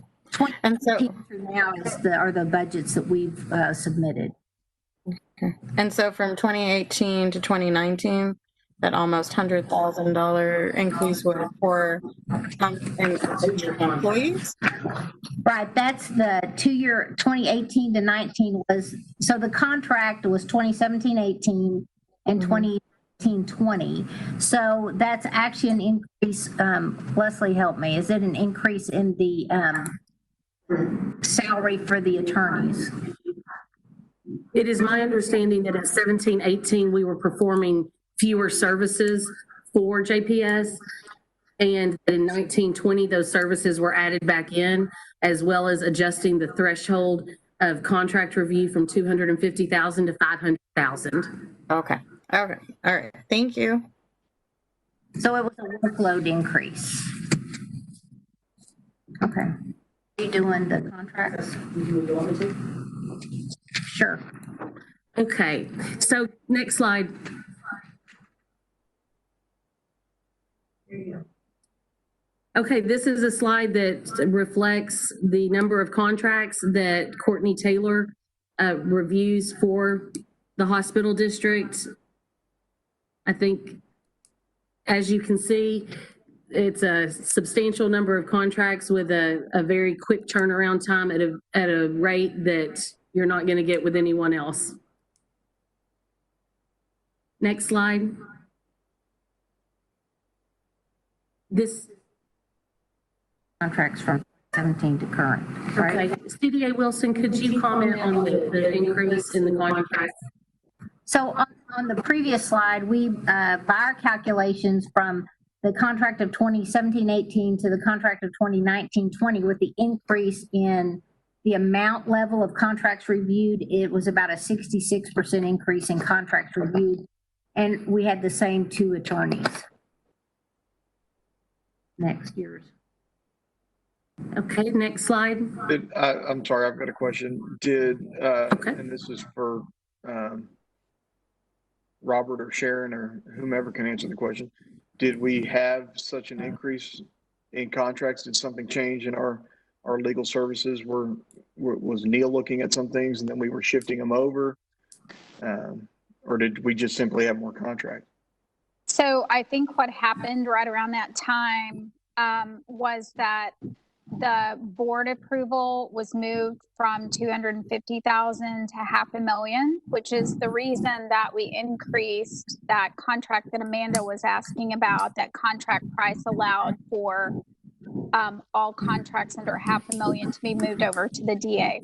And so through now are the budgets that we've submitted. Okay. And so from 2018 to 2019, that almost $100,000 increase was for employees? Right. That's the 2-year, 2018 to 19 was, so the contract was 2017-18 and 2019-20. So that's actually an increase. Leslie, help me. Is it an increase in the salary for the attorneys? It is my understanding that in 17-18, we were performing fewer services for JPS. And in 19-20, those services were added back in, as well as adjusting the threshold of contract review from $250,000 to $500,000. Okay. Okay. All right. Thank you. So it was a workload increase. Okay. Are you doing the contracts? Sure. Okay. So next slide. Okay, this is a slide that reflects the number of contracts that Courtney Taylor reviews for the hospital district. I think, as you can see, it's a substantial number of contracts with a very quick turnaround time at a rate that you're not going to get with anyone else. Next slide. This contracts from 17 to current, right? Okay. CDA Wilson, could you comment on the increase in the contracts? So on the previous slide, we, by our calculations from the contract of 2017-18 to the contract of 2019-20, with the increase in the amount level of contracts reviewed, it was about a 66% increase in contracts reviewed. And we had the same 2 attorneys. Next year's. Okay, next slide. I'm sorry, I've got a question. And this is for Robert or Sharon or whomever can answer the question. Did we have such an increase in contracts? Did something change in our legal services? Was Neil looking at some things and then we were shifting them over? Or did we just simply have more contracts? So I think what happened right around that time was that the board approval was moved from 250,000 to $500,000, which is the reason that we increased that contract that Amanda was asking about. That contract price allowed for all contracts under $500,000 to be moved over to the DA.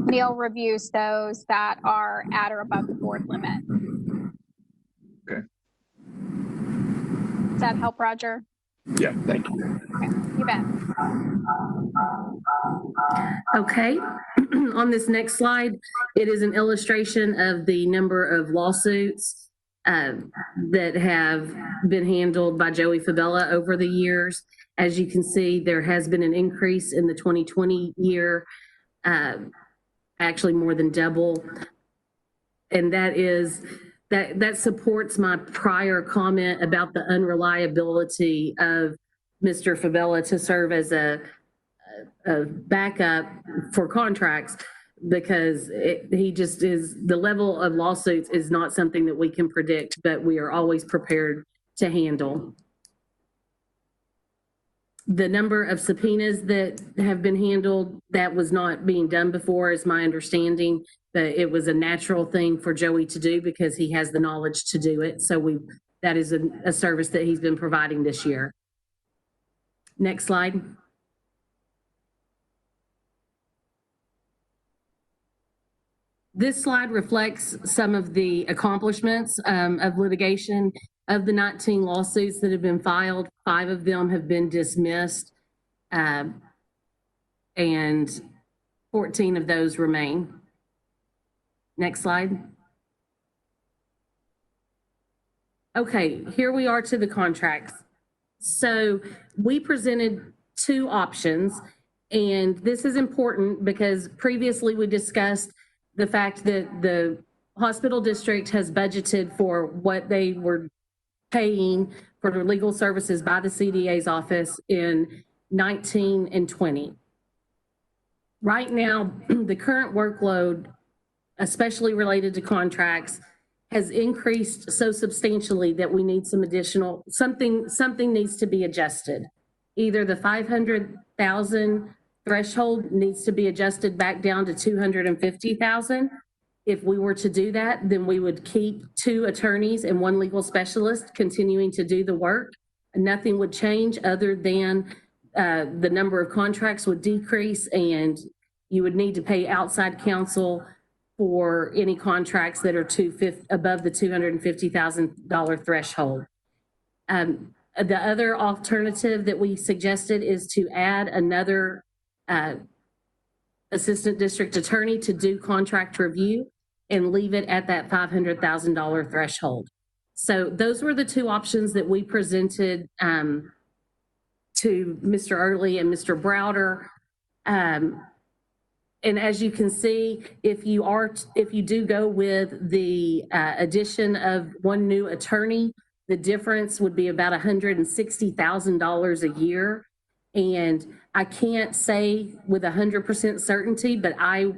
Neil reviews those that are at or above the board limit. Okay. Does that help, Roger? Yeah, thank you. Okay, you bet. Okay, on this next slide, it is an illustration of the number of lawsuits that have been handled by Joey Fabella over the years. As you can see, there has been an increase in the 2020 year, actually more than double. And that supports my prior comment about the unreliability of Mr. Fabella to serve as a backup for contracts, because he just is, the level of lawsuits is not something that we can predict, but we are always prepared to handle. The number of subpoenas that have been handled, that was not being done before, is my understanding. That it was a natural thing for Joey to do because he has the knowledge to do it. So that is a service that he's been providing this year. Next slide. This slide reflects some of the accomplishments of litigation. Of the 19 lawsuits that have been filed, 5 of them have been dismissed, and 14 of those remain. Next slide. Okay, here we are to the contracts. So we presented 2 options, and this is important because previously we discussed the fact that the hospital district has budgeted for what they were paying for their legal services by the CDA's office in 19 and 20. Right now, the current workload, especially related to contracts, has increased so substantially that we need some additional, something needs to be adjusted. Either the 500,000 threshold needs to be adjusted back down to 250,000. If we were to do that, then we would keep 2 attorneys and 1 legal specialist continuing to do the work. Nothing would change other than the number of contracts would decrease, and you would need to pay outside counsel for any contracts that are above the $250,000 threshold. The other alternative that we suggested is to add another assistant district attorney to do contract review and leave it at that $500,000 threshold. So those were the 2 options that we presented to Mr. Early and Mr. Browder. And as you can see, if you do go with the addition of 1 new attorney, the difference would be about $160,000 a year. And I can't say with 100% certainty, but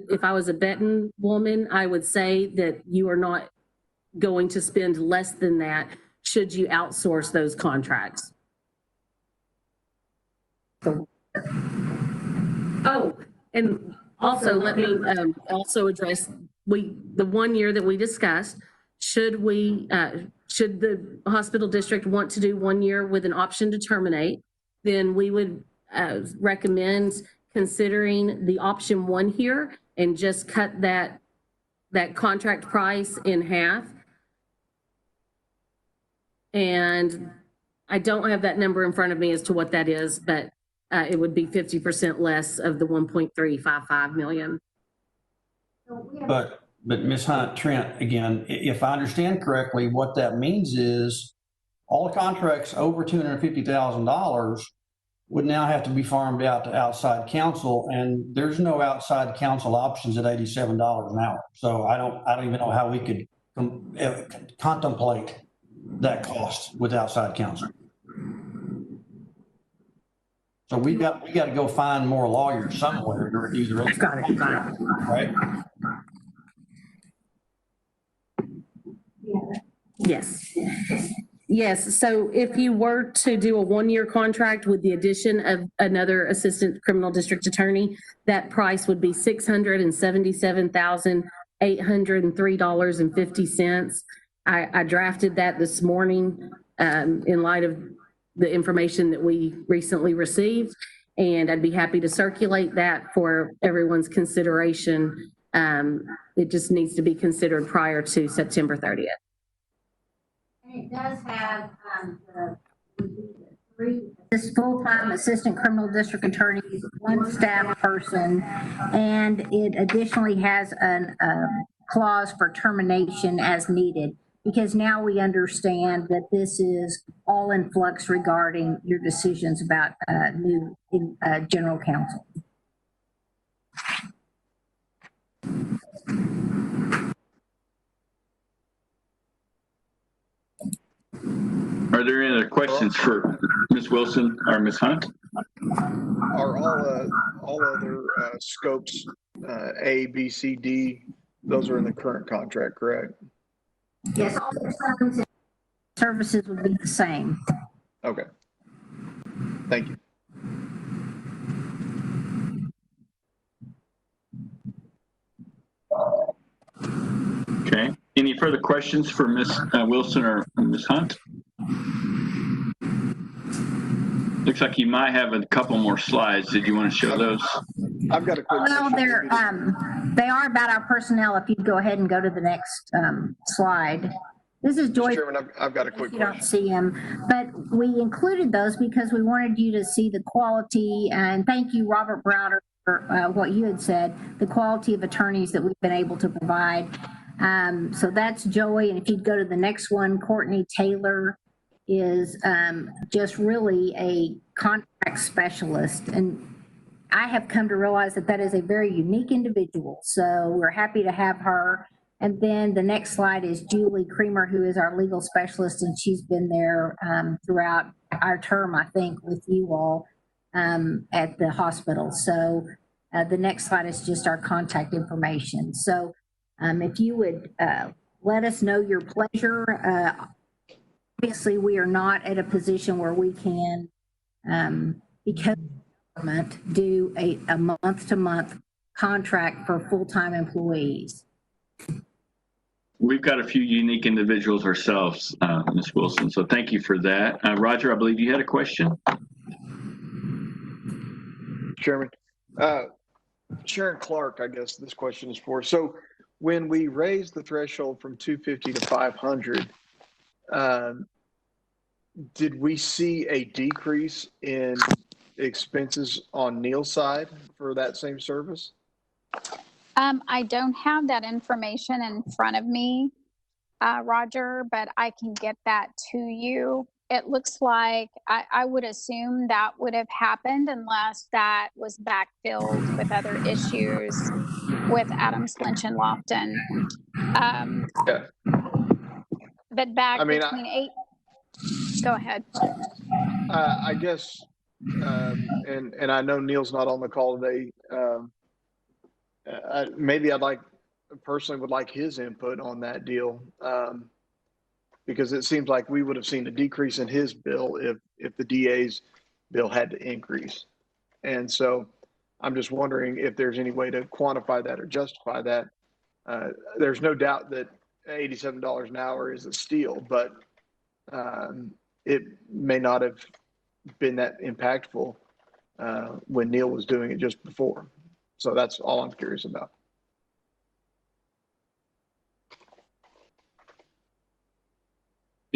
if I was a betting woman, I would say that you are not going to spend less than that should you outsource those contracts. Oh, and also let me also address the 1 year that we discussed. Should the hospital district want to do 1 year with an option to terminate, then we would recommend considering the option 1 here and just cut that that contract price in half. And I don't have that number in front of me as to what that is, but it would be 50% less of the 1.355 million. But Ms. Hunt, Trent, again, if I understand correctly, what that means is all contracts over $250,000 would now have to be farmed out to outside counsel, and there's no outside counsel options at $87 an hour. So I don't even know how we could contemplate that cost with outside counsel. So we got to go find more lawyers somewhere to review the rest. Got it. Right? Yes. So if you were to do a 1-year contract with the addition of another assistant criminal district attorney, that price would be $677,803.50. I drafted that this morning in light of the information that we recently received, and I'd be happy to circulate that for everyone's consideration. It just needs to be considered prior to September 30th. And it does have this full-time assistant criminal district attorneys, 1 staff person, and it additionally has a clause for termination as needed, because now we understand that this is all in flux regarding your decisions about new general counsel. Are there any other questions for Ms. Wilson or Ms. Hunt? Are all other scopes, A, B, C, D, those are in the current contract, correct? Yes, all the services would be the same. Okay. Thank you. Okay. Any further questions for Ms. Wilson or Ms. Hunt? Looks like you might have a couple more slides. Did you want to show those? I've got a quick Well, question. they are about our personnel. If you'd go ahead and go to the next slide. This is Joy. Mr. Chairman, I've got a quick You question. don't see them, but we included those because we wanted you to see the quality, and thank you, Robert Browder, for what you had said, the quality of attorneys that we've been able to provide. So that's Joey, and if you'd go to the next one, Courtney Taylor is just really a contract specialist, and I have come to realize that that is a very unique individual, so we're happy to have her. And then the next slide is Julie Creamer, who is our legal specialist, and she's been there throughout our term, I think, with you all at the hospital. So the next slide is just our contact information. So if you would let us know your pleasure. Obviously, we are not at a position where we can, because of government, do a month-to-month contract for full-time employees. We've got a few unique individuals ourselves, Ms. Wilson, so thank you for that. Roger, I believe you had a question? Chairman, Sharon Clark, I guess this question is for. So when we raised the threshold from 250 to 500, did we see a decrease in expenses on Neil's side for that same service? I don't have that information in front of me, Roger, but I can get that to you. It looks like I would assume that would have happened unless that was backfilled with other issues with Adams, Lynch, and Lofton. Yeah. But back between go ahead. I guess, and I know Neil's not on the call today. Maybe personally would like his input on that deal, because it seems like we would have seen a decrease in his bill if the DA's bill had to increase. And so I'm just wondering if there's any way to quantify that or justify that. There's no doubt that $87 an hour is a steal, but it may not have been that impactful when Neil was doing it just before. So that's all I'm curious about.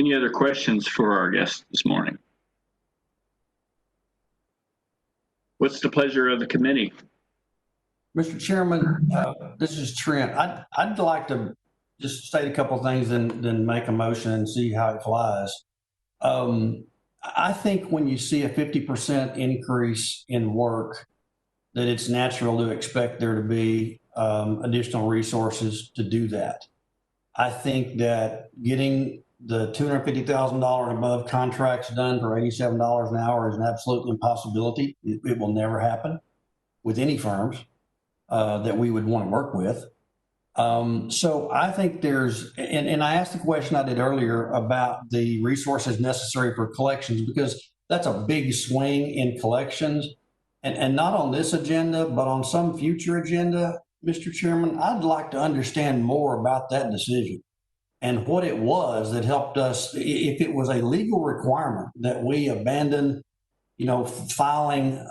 Any other questions for our guest this morning? What's the pleasure of the committee? Mr. Chairman, this is Trent. I'd like to just state a couple of things and then make a motion and see how it flies. I think when you see a 50% increase in work, that it's natural to expect there to be additional resources to do that. I think that getting the $250,000 and above contracts done for $87 an hour is an absolute impossibility. It will never happen with any firms that we would want to work with. So I think there's, and I asked the question I did earlier about the resources necessary for collections, because that's a big swing in collections, and not on this agenda, but on some future agenda, Mr. Chairman. I'd like to understand more about that decision and what it was that helped us. If it was a legal requirement that we abandon, filing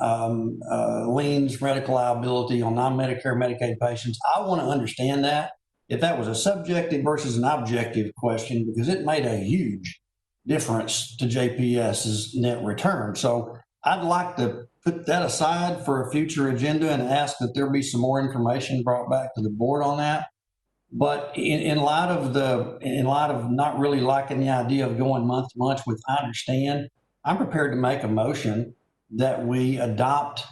liens, medical liability on non-Medicare, Medicaid patients, I want to understand that. If that was a subjective versus an objective question, because it made a huge difference to JPS's net return. So I'd like to put that aside for a future agenda and ask that there be some more information brought back to the board on that. But in light of not really liking the idea of going month to month, which I understand, I'm prepared to make a motion that we adopt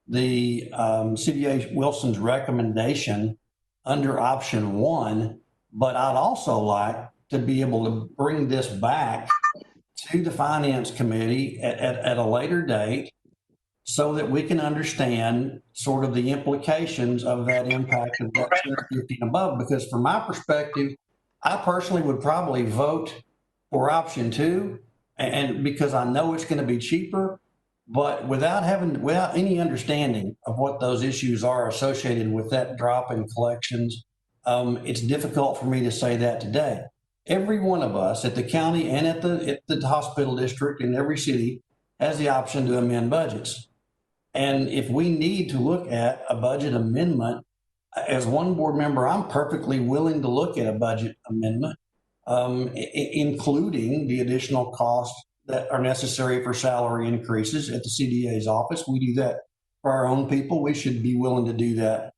the CBA Wilson's recommendation under option 1, but I'd also like to be able to bring this back to the Finance Committee at a later date so that we can understand sort of the implications of that impact of that 250 and above. Because from my perspective, I personally would probably vote for option 2, and because I know it's going to be cheaper, but without any understanding of what those issues are associated with that drop in collections, it's difficult for me to say that today. Every one of us at the county and at the hospital district in every city has the option to amend budgets. And if we need to look at a budget amendment, as one board member, I'm perfectly willing to look at a budget amendment, including the additional costs that are necessary for salary increases at the CDA's office. We do that for our own people. We should be willing to do that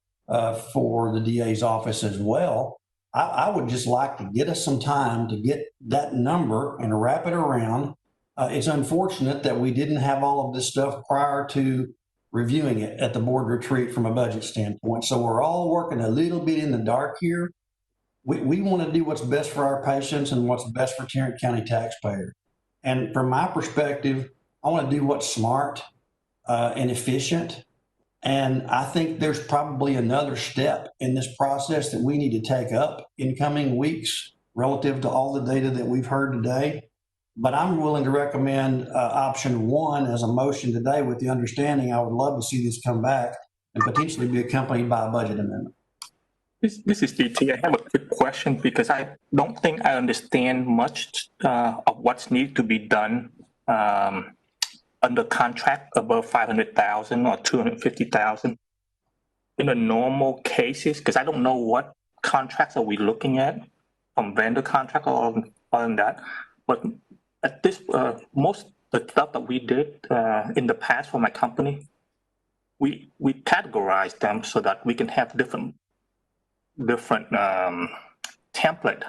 for the DA's office as well. I would just like to get us some time to get that number and wrap it around. It's unfortunate that we didn't have all of this stuff prior to reviewing it at the board retreat from a budget standpoint. So we're all working a little bit in the dark here. We want to do what's best for our patients and what's best for Tarrant County taxpayers. And from my perspective, I want to do what's smart and efficient. And I think there's probably another step in this process that we need to take up in coming weeks relative to all the data that we've heard today. But I'm willing to recommend option 1 as a motion today, with the understanding I would love to see this come back and potentially be accompanied by a budget amendment. This is DT. I have a quick question because I don't think I understand much of what's needed to be done under contract above 500,000 or 250,000 in the normal cases, because I don't know what contracts are we looking at from vendor contract or on that. But at this, most of the stuff that we did in the past for my company, we categorize them so that we can have different template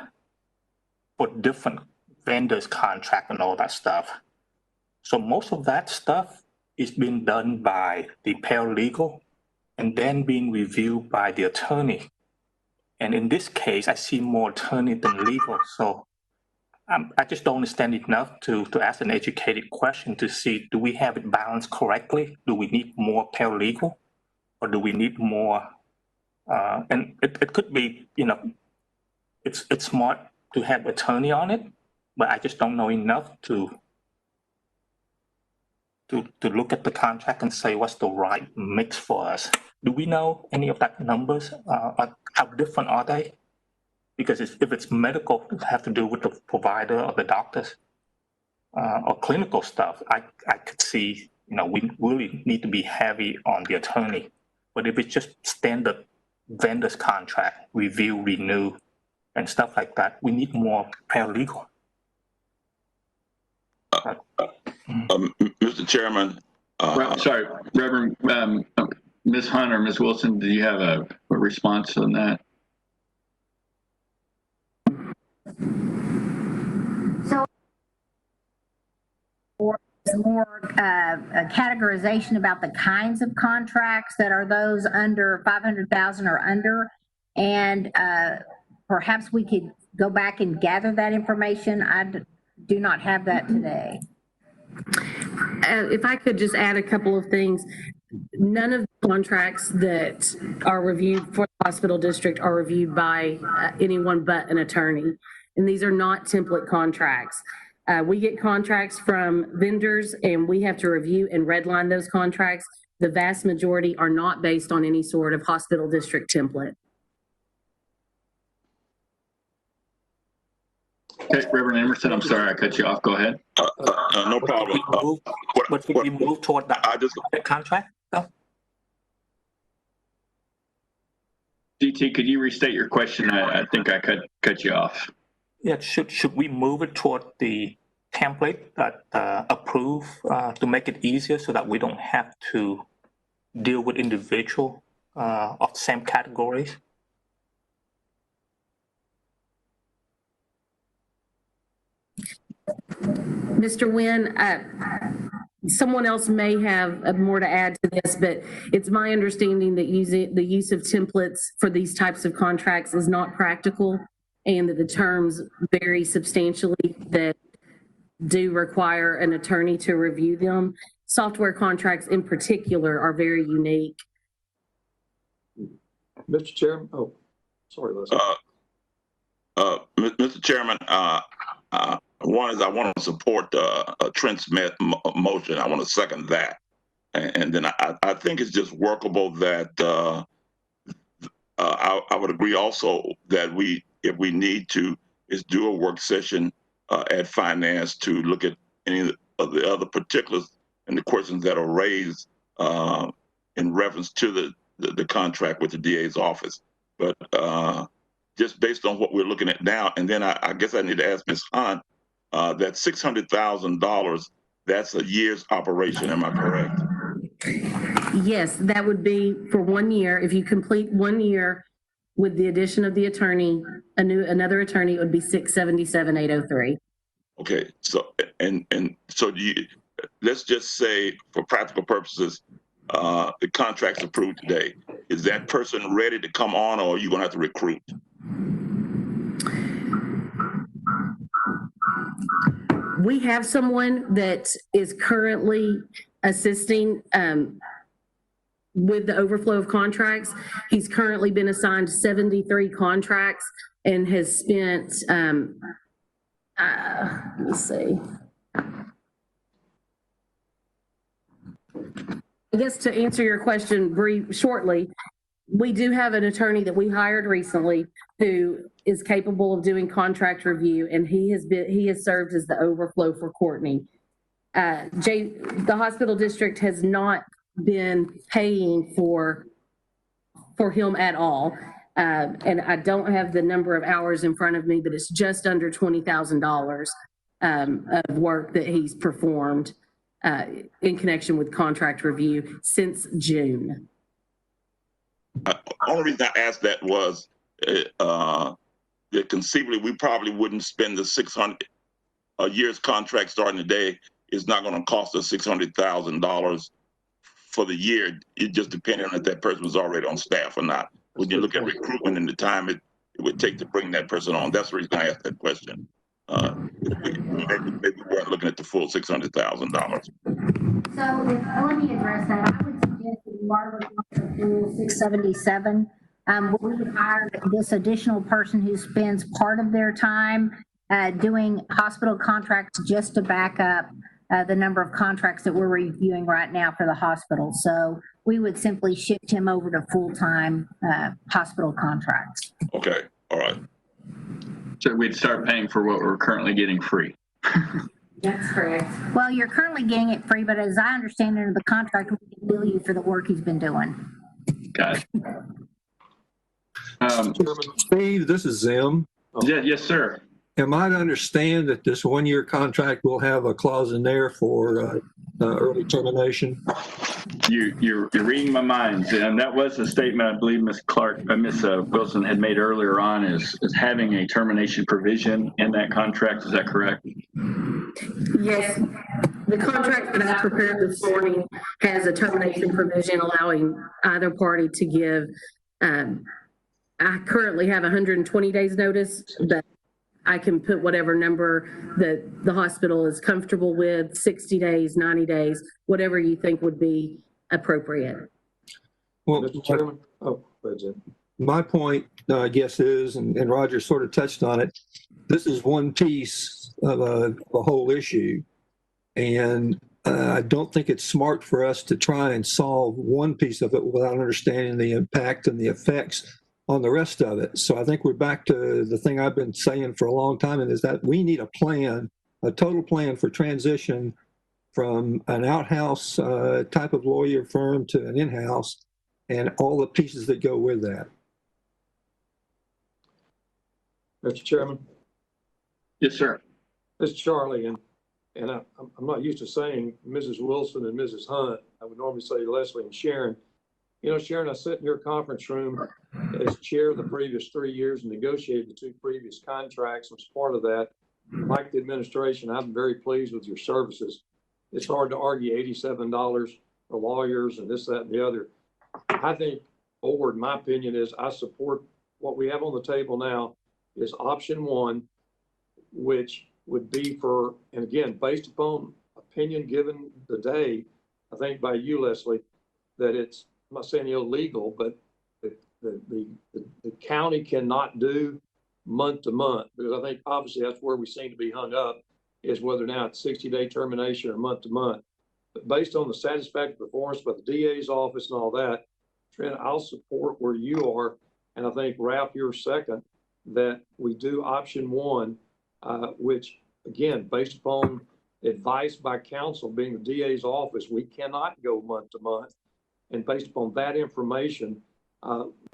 for different vendors contract and all that stuff. So most of that stuff is being done by the paralegal and then being reviewed by the attorney. And in this case, I see more attorney than legal. So I just don't understand enough to ask an educated question to see, do we have it balanced correctly? Do we need more paralegal, or do we need more? And it could be, it's smart to have attorney on it, but I just don't know enough to look at the contract and say what's the right mix for us. Do we know any of that numbers? How different are they? Because if it's medical, it have to do with the provider or the doctors, or clinical stuff, I could see, we really need to be heavy on the attorney. But if it's just standard vendors contract, review, renew, and stuff like that, we need more paralegal. Mr. Chairman. Sorry, Reverend, Ms. Hunt or Ms. Wilson, do you have a response on that? So, or more a categorization about the kinds of contracts that are those under 500,000 or under, and perhaps we could go back and gather that information. I do not have that today. If I could just add a couple of things. None of the contracts that are reviewed for the hospital district are reviewed by anyone but an attorney. And these are not template contracts. We get contracts from vendors and we have to review and redline those contracts. The vast majority are not based on any sort of hospital district template. Okay, Reverend Emerson, I'm sorry I cut you off. Go ahead. No problem. But could we move toward that contract? DT, could you restate your question? I think I cut you off. Yeah, should we move it toward the template that approve to make it easier so that we don't have to deal with individual of same categories? Mr. Nguyen, someone else may have more to add to this, but it's my understanding that the use of templates for these types of contracts is not practical and that the terms vary substantially that do require an attorney to review them. Software contracts in particular are very unique. Mr. Chairman, oh, sorry, Leslie. Mr. Chairman, one is I want to support Trent's motion. I want to second that. And then I think it's just workable that I would agree also that if we need to, is do a work session at finance to look at any of the other particulars and the questions that are raised in reference to the contract with the DA's office. But just based on what we're looking at now, and then I guess I need to ask Ms. Hunt, that $600,000, that's a year's operation, am I correct? Yes, that would be for 1 year. If you complete 1 year with the addition of the attorney, another attorney, it would be $677,803. Okay, so and so let's just say for practical purposes, the contract's approved today. Is that person ready to come on, or are you gonna have to recruit? We have someone that is currently assisting with the overflow of contracts. He's currently been assigned 73 contracts and has spent, let's see. I guess to answer your question shortly, we do have an attorney that we hired recently who is capable of doing contract review, and he has served as the overflow for Courtney. The hospital district has not been paying for him at all. And I don't have the number of hours in front of me, but it's just under $20,000 of work that he's performed in connection with contract review since June. The only reason I asked that was that conceivably we probably wouldn't spend the $600 a year's contract starting today. Is not going to cost us $600,000 for the year. It just depended on if that person was already on staff or not. When you look at recruitment and the time it would take to bring that person on, that's the reason I asked that question. Maybe we weren't looking at the full $600,000. So let me address that. I would suggest that you are looking at the full 677. We hired this additional person who spends part of their time doing hospital contracts just to back up the number of contracts that we're reviewing right now for the hospital. So we would simply shift him over to full-time hospital contracts. Okay, all right. So we'd start paying for what we're currently getting free. That's correct. Well, you're currently getting it free, but as I understand under the contract, we can bill you for the work he's been doing. Got it. Steve, this is Zim. Yeah, yes, sir. am I to understand that this one-year contract will have a clause in there for early termination? You're reading my mind, and that was a statement I believe Ms. Wilson had made earlier on, is having a termination provision in that contract. Is that correct? Yes, the contract that I prepared this morning has a termination provision allowing either party to give, I currently have 120 days notice, but I can put whatever number that the hospital is comfortable with, 60 days, 90 days, whatever you think would be appropriate. Well, Mr. Chairman? My point, I guess, is, and Roger sort of touched on it, this is one piece of a whole issue. And I don't think it's smart for us to try and solve one piece of it without understanding the impact and the effects on the rest of it. So I think we're back to the thing I've been saying for a long time, and is that we need a plan, a total plan for transition from an outhouse type of lawyer firm to an in-house, and all the pieces that go with that. Mr. Chairman? Yes, sir. This is Charlie, and I'm not used to saying Mrs. Wilson and Mrs. Hunt. I would normally say Leslie and Sharon. You know, Sharon, I sat in your conference room as chair the previous 3 years and negotiated the 2 previous contracts. As part of that, like the administration, I'm very pleased with your services. It's hard to argue $87 for lawyers and this, that, and the other. I think, board, my opinion is I support what we have on the table now is option 1, which would be for, and again, based upon opinion given today, I think by you, Leslie, that it's, I'm not saying illegal, but the county cannot do month to month, because I think obviously that's where we seem to be hung up, is whether now it's 60-day termination or month to month. But based on the satisfactory performance by the DA's office and all that, Trent, I'll support where you are, and I think Ralph, you're second, that we do option 1, which again, based upon advice by counsel being the DA's office, we cannot go month to month. And based upon that information,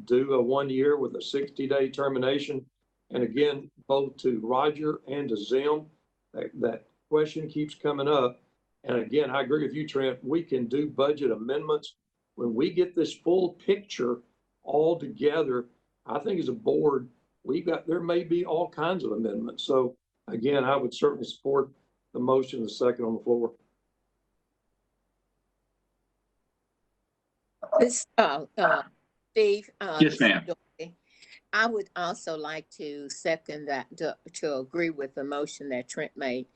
do a 1 year with a 60-day termination. And again, both to Roger and to Zim, that question keeps coming up. And again, I agree with you, Trent, we can do budget amendments. When we get this full picture all together, I think as a board, there may be all kinds of amendments. So again, I would certainly support the motion, the second on the floor. Steve. Yes, ma'am. I would also like to second that, to agree with the motion that Trent made,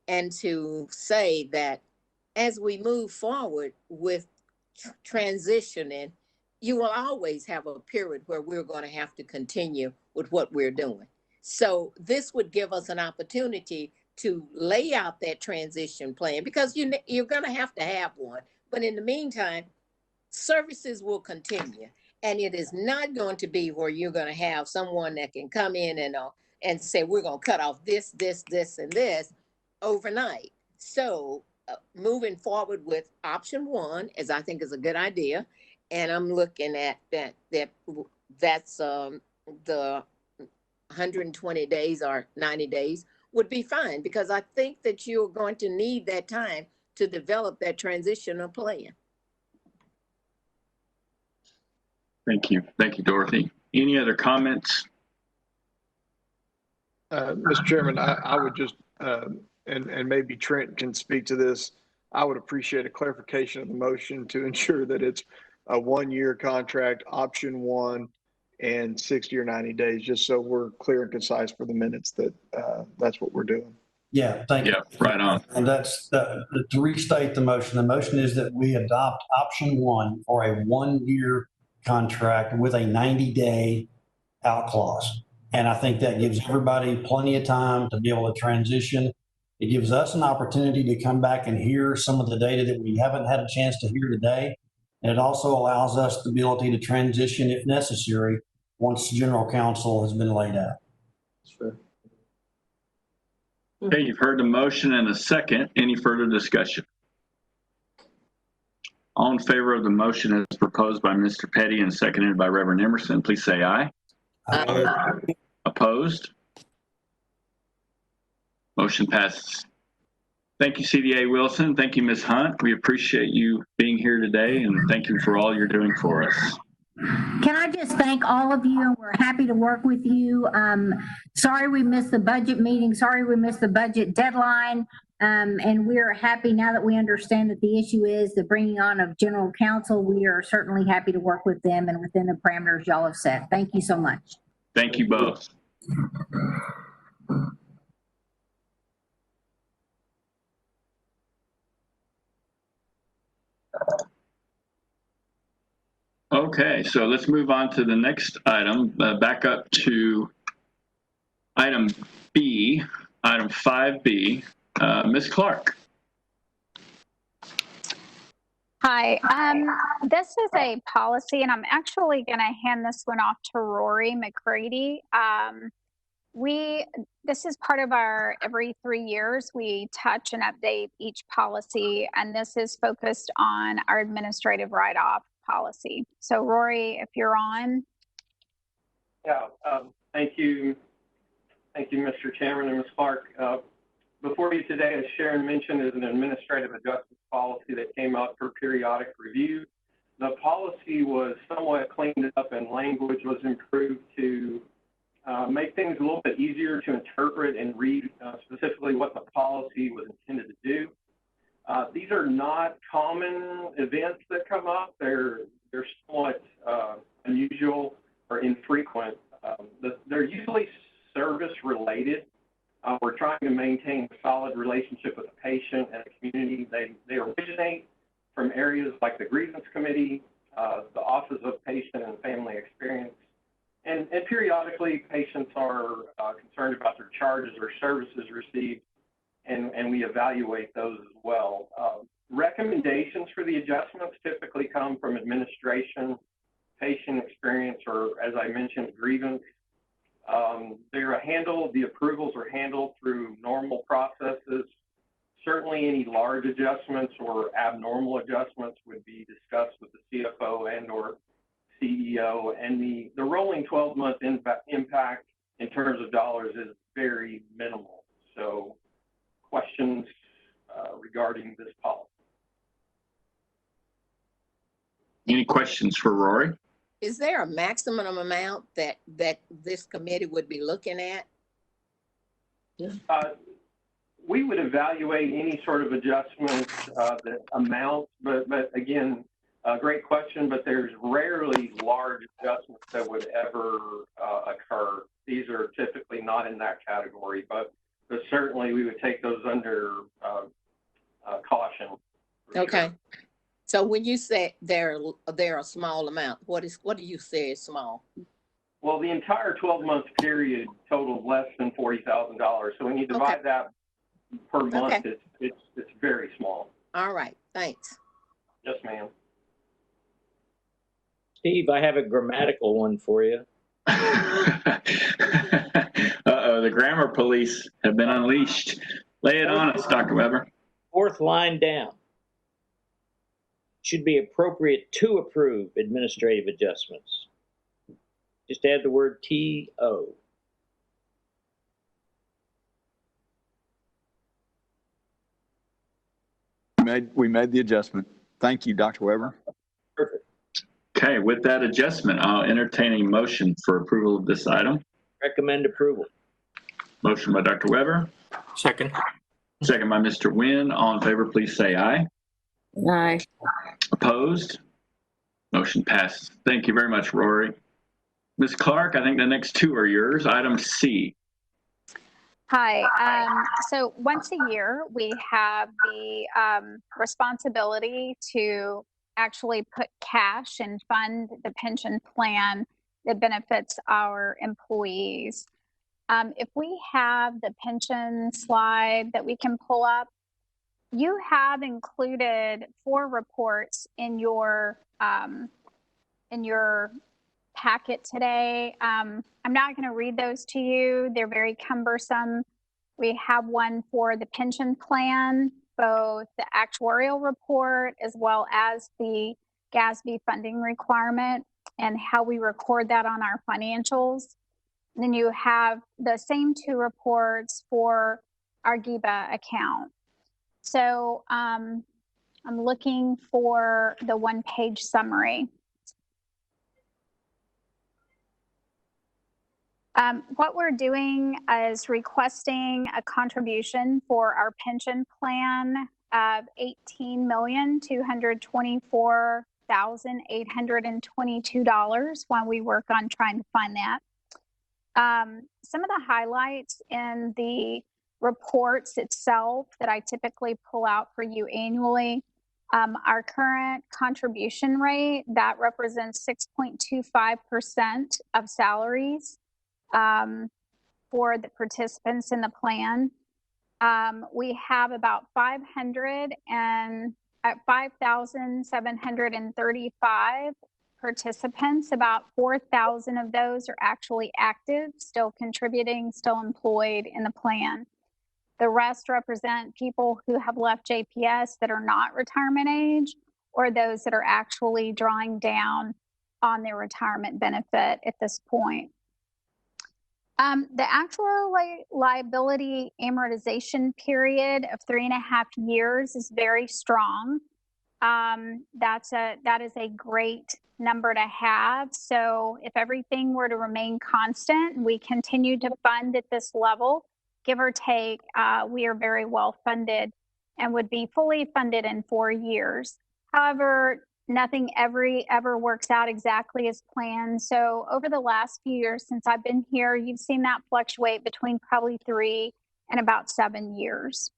and to say that as we move forward with transitioning, you will always have a period where we're going to have to continue with what we're doing. So this would give us an opportunity to lay out that transition plan, because you're going to have one. But in the meantime, services will continue. And it is not going to be where you're going to have someone that can come in and say, we're going to cut off this, and this overnight. So moving forward with option 1, as I think is a good idea. And I'm looking at that's the 120 days or 90 days would be fine, because I think that you're going to need that time to develop that transitional plan. Thank you. Thank you, Dorothy. Any other comments? Mr. Chairman, I would just, and maybe Trent can speak to this, I would appreciate a clarification of the motion to ensure that it's a 1-year contract, option 1, and 60 or 90 days, just so we're clear and concise for the minutes that that's what we're doing. Yeah, thank you. Yeah, right on. And that's to restate the motion is that we adopt option 1 for a 1-year contract with a 90-day out clause. And I think that gives everybody plenty of time to be able to transition. It gives us an opportunity to come back and hear some of the data that we haven't had a chance to hear today. And it also allows us the ability to transition if necessary once general counsel has been laid out. That's fair. Okay, you've heard the motion and a second. Any further discussion? All in favor of the motion as proposed by Mr. Petty and seconded by Reverend Emerson, please say aye. Aye. Opposed? Motion passes. Thank you, CDA Wilson. Thank you, Ms. Hunt. We appreciate you being here today, and thank you for all you're doing for us. Can I just thank all of you, and we're happy to work with you. Sorry we missed the budget meeting. Sorry we missed the budget deadline. And we're happy now that we understand that the issue is the bringing on of general counsel. We are certainly happy to work with them and within the parameters y'all have set. Thank you so much. Thank you both. Okay, so let's move on to the next item. Back up to item B, item 5B. Ms. Clark. Hi, this is a policy, and I'm actually going to hand this one off to Rory McCready. This is part of our every 3 years, we touch and update each policy, and this is focused on our administrative write-off policy. So Rory, if you're on. Yeah, thank you. Thank you, Mr. Chairman and Ms. Clark. Before you today, as Sharon mentioned, is an administrative adjustments policy that came out for periodic review. The policy was somewhat cleaned up and language was improved to make things a little bit easier to interpret and read specifically what the policy was intended to do. These are not common events that come up. They're somewhat unusual or infrequent. They're usually service related. We're trying to maintain a solid relationship with the patient and the community. They originate from areas like the grievance committee, the Office of Patient and Family Experience, and periodically patients are concerned about their charges or services received, and we evaluate those as well. Recommendations for the adjustments typically come from administration, patient experience, or as I mentioned, grievance. The approvals are handled through normal processes. Certainly any large adjustments or abnormal adjustments would be discussed with the CFO and or CEO, and the rolling 12-month impact in terms of dollars is very minimal. So questions regarding this policy? Any questions for Rory? Is there a maximum amount that this committee would be looking at? We would evaluate any sort of adjustment, the amount, but again, great question, but there's rarely large adjustments that would ever occur. These are typically not in that category, but certainly we would take those under caution. Okay. Sure. So when you say they're a small amount, what do you say is small? Well, the entire 12-month period totaled less than $40,000. So when you divide that per month, it's very small. All right. Thanks. Yes, ma'am. Steve, I have a grammatical one for you. Uh-oh, the grammar police have been unleashed. Lay it on us, Dr. Weber. Fourth line down. Should be appropriate to approve administrative adjustments. Just add the word TO. We made the adjustment. Thank you, Dr. Weber. Perfect. Okay, with that adjustment, I'll entertain a motion for approval of this item. Recommend approval. Motion by Dr. Weber. Second. Second by Mr. Nguyen. All in favor, please say aye. Aye. Opposed? Motion passes. Thank you very much, Rory. Ms. Clark, I think the next two are yours. Item C. Hi. So once a year, we have the responsibility to actually put cash and fund the pension plan that benefits our employees. If we have the pension slide that we can pull up, you have included 4 reports in your packet today. I'm not going to read those to you. They're very cumbersome. We have one for the pension plan, both the actuarial report as well as the GASB funding requirement and how we record that on our financials. And then you have the same 2 reports for our GIBA account. So I'm looking for the one-page summary. What we're doing is requesting a contribution for our pension plan of $18,224,822 while we work on trying to find that. Some of the highlights in the reports itself that I typically pull out for you annually, our current contribution rate, that represents 6.25% of salaries for the participants in the plan. We have about 5,735 participants. About 4,000 of those are actually active, still contributing, still employed in the plan. The rest represent people who have left JPS that are not retirement age, or those that are actually drawing down on their retirement benefit at this point. The actual liability amortization period of 3.5 years is very strong. That is a great number to have. So if everything were to remain constant, we continue to fund at this level, give or take, we are very well funded and would be fully funded in 4 years. However, nothing ever works out exactly as planned. So over the last few years since I've been here, you've seen that fluctuate between probably 3 and about 7 years.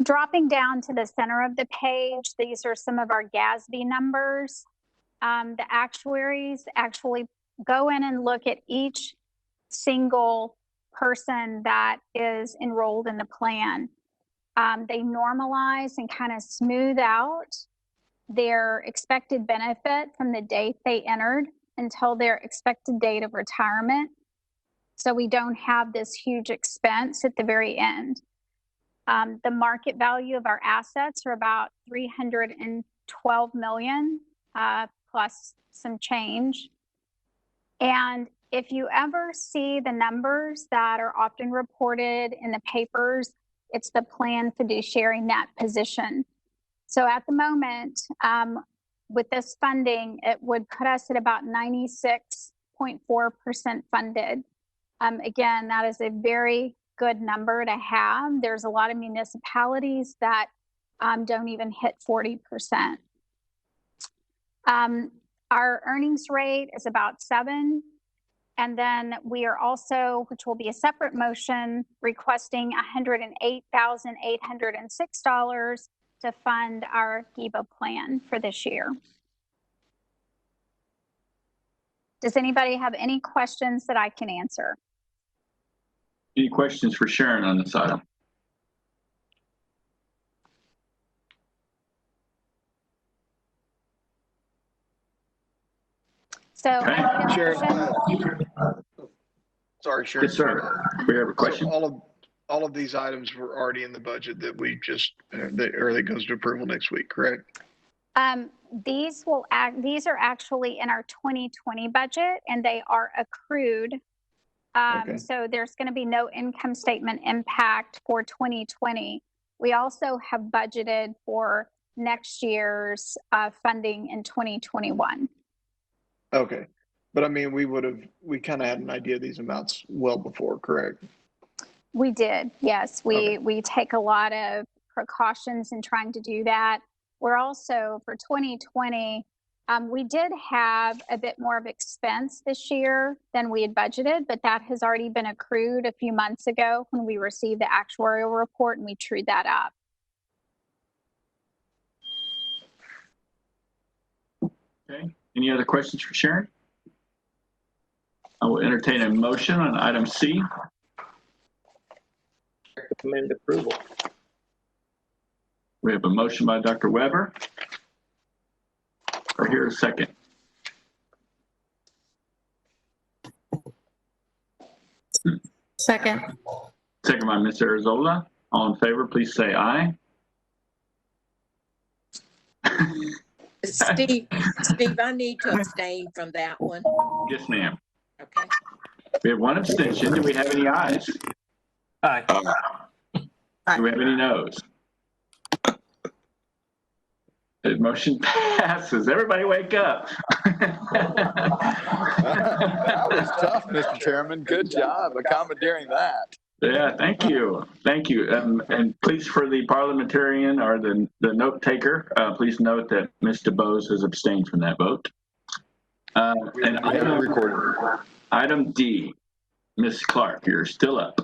Dropping down to the center of the page, these are some of our GASB numbers. The actuaries actually go in and look at each single person that is enrolled in the plan. They normalize and kind of smooth out their expected benefit from the date they entered until their expected date of retirement. So we don't have this huge expense at the very end. The market value of our assets are about $312 million plus some change. And if you ever see the numbers that are often reported in the papers, it's the plan fiduciary net position. So at the moment, with this funding, it would put us at about 96.4% funded. Again, that is a very good number to have. There's a lot of municipalities that don't even hit 40%. Our earnings rate is about 7%. And then we are also, which will be a separate motion, requesting $108,806 to fund our GIBA plan for this year. Does anybody have any questions that I can answer? Any questions for Sharon on this item? So, okay. Sharon, sorry, Sharon. Yes, sir. We have a question. So all of these items were already in the budget that we just, that goes to approval next week, correct? These are actually in our 2020 budget, and they are accrued. Okay. So there's going to be no income statement impact for 2020. We also have budgeted for next year's funding in 2021. Okay. But I mean, we kind of had an idea of these amounts well before, correct? We did, yes. We take a lot of precautions in trying to do that. We're also, for 2020, we did have a bit more of expense this year than we had budgeted, but that has already been accrued a few months ago when we received the actuarial report and we trued that up. Okay. Any other questions for Sharon? I will entertain a motion on item C. Recommend approval. We have a motion by Dr. Weber. Or here a second. Second. Second by Ms. Arizola. All in favor, please say aye. Steve, I need to abstain from that one. Yes, ma'am. Okay. We have one abstention. Do we have any ayes? Aye. Do we have any no's? The motion passes. Everybody wake up. That was tough, Mr. Chairman. Good job accommodating that. Yeah, thank you. Thank you. And please, for the parliamentarian or the note taker, please note that Mr. Bose has abstained from that vote. And item D, Ms. Clark, you're still up.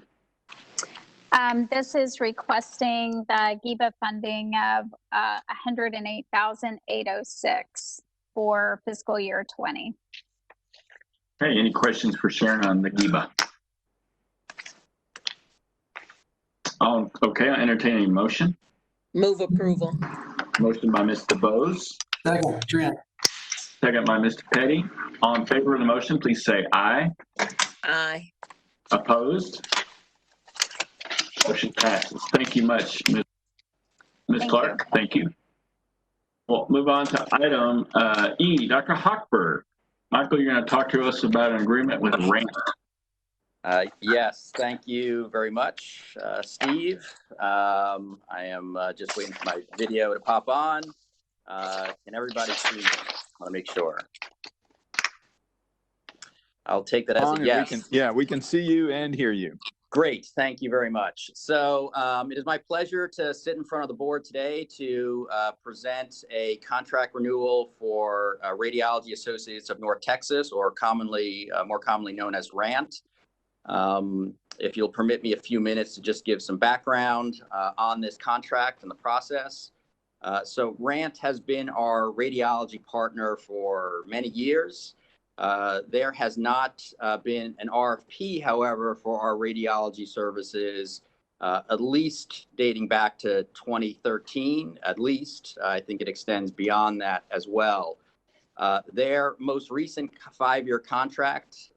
This is requesting the GIBA funding of $108,806 for fiscal year 20. Hey, any questions for Sharon on the GIBA? Okay, I'll entertain a motion. Move approval. Motion by Mr. Bose. Second, Trent. Second by Mr. Petty. All in favor of the motion, please say aye. Aye. Opposed? Motion passes. Thank you much, Ms. Clark. Thank you. We'll move on to item E, Dr. Hochberg. Michael, you're going to talk to us about an agreement with RANT. Yes, thank you very much, Steve. I am just waiting for my video to pop on. Can everybody see me? I want to make sure. I'll take that as a yes. We can see you and hear you. Great, thank you very much. So it is my pleasure to sit in front of the board today to present a contract renewal for Radiology Associates of North Texas, or more commonly known as RANT. If you'll permit me a few minutes to just give some background on this contract and the process. So RANT has been our radiology partner for many years. There has not been an RFP, however, for our radiology services, at least dating back to 2013, at least. I think it extends beyond that as well. Their most recent 5-year contract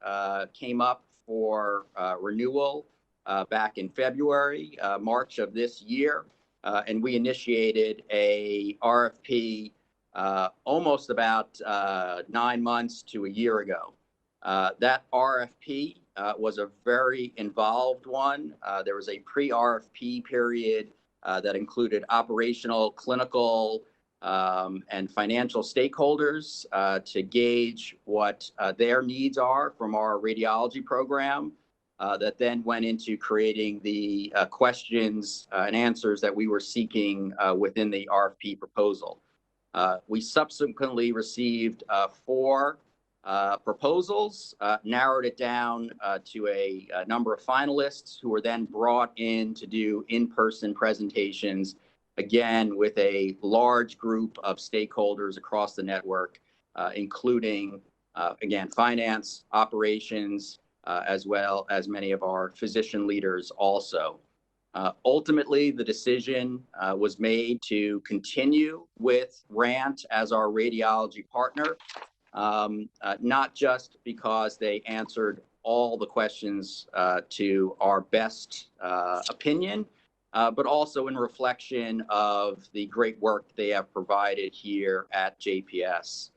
came up for renewal back in February, March of this year, and we initiated a RFP almost about 9 months to a year ago. That RFP was a very involved one. There was a pre-RFP period that included operational, clinical, and financial stakeholders to gauge what their needs are from our radiology program. That then went into creating the questions and answers that we were seeking within the RFP proposal. We subsequently received 4 proposals, narrowed it down to a number of finalists who were then brought in to do in-person presentations, again, with a large group of stakeholders across the network, including, again, finance, operations, as well as many of our physician leaders also. Ultimately, the decision was made to continue with RANT as our radiology partner, not just because they answered all the questions to our best opinion, but also in reflection of the great work they have provided here at JPS.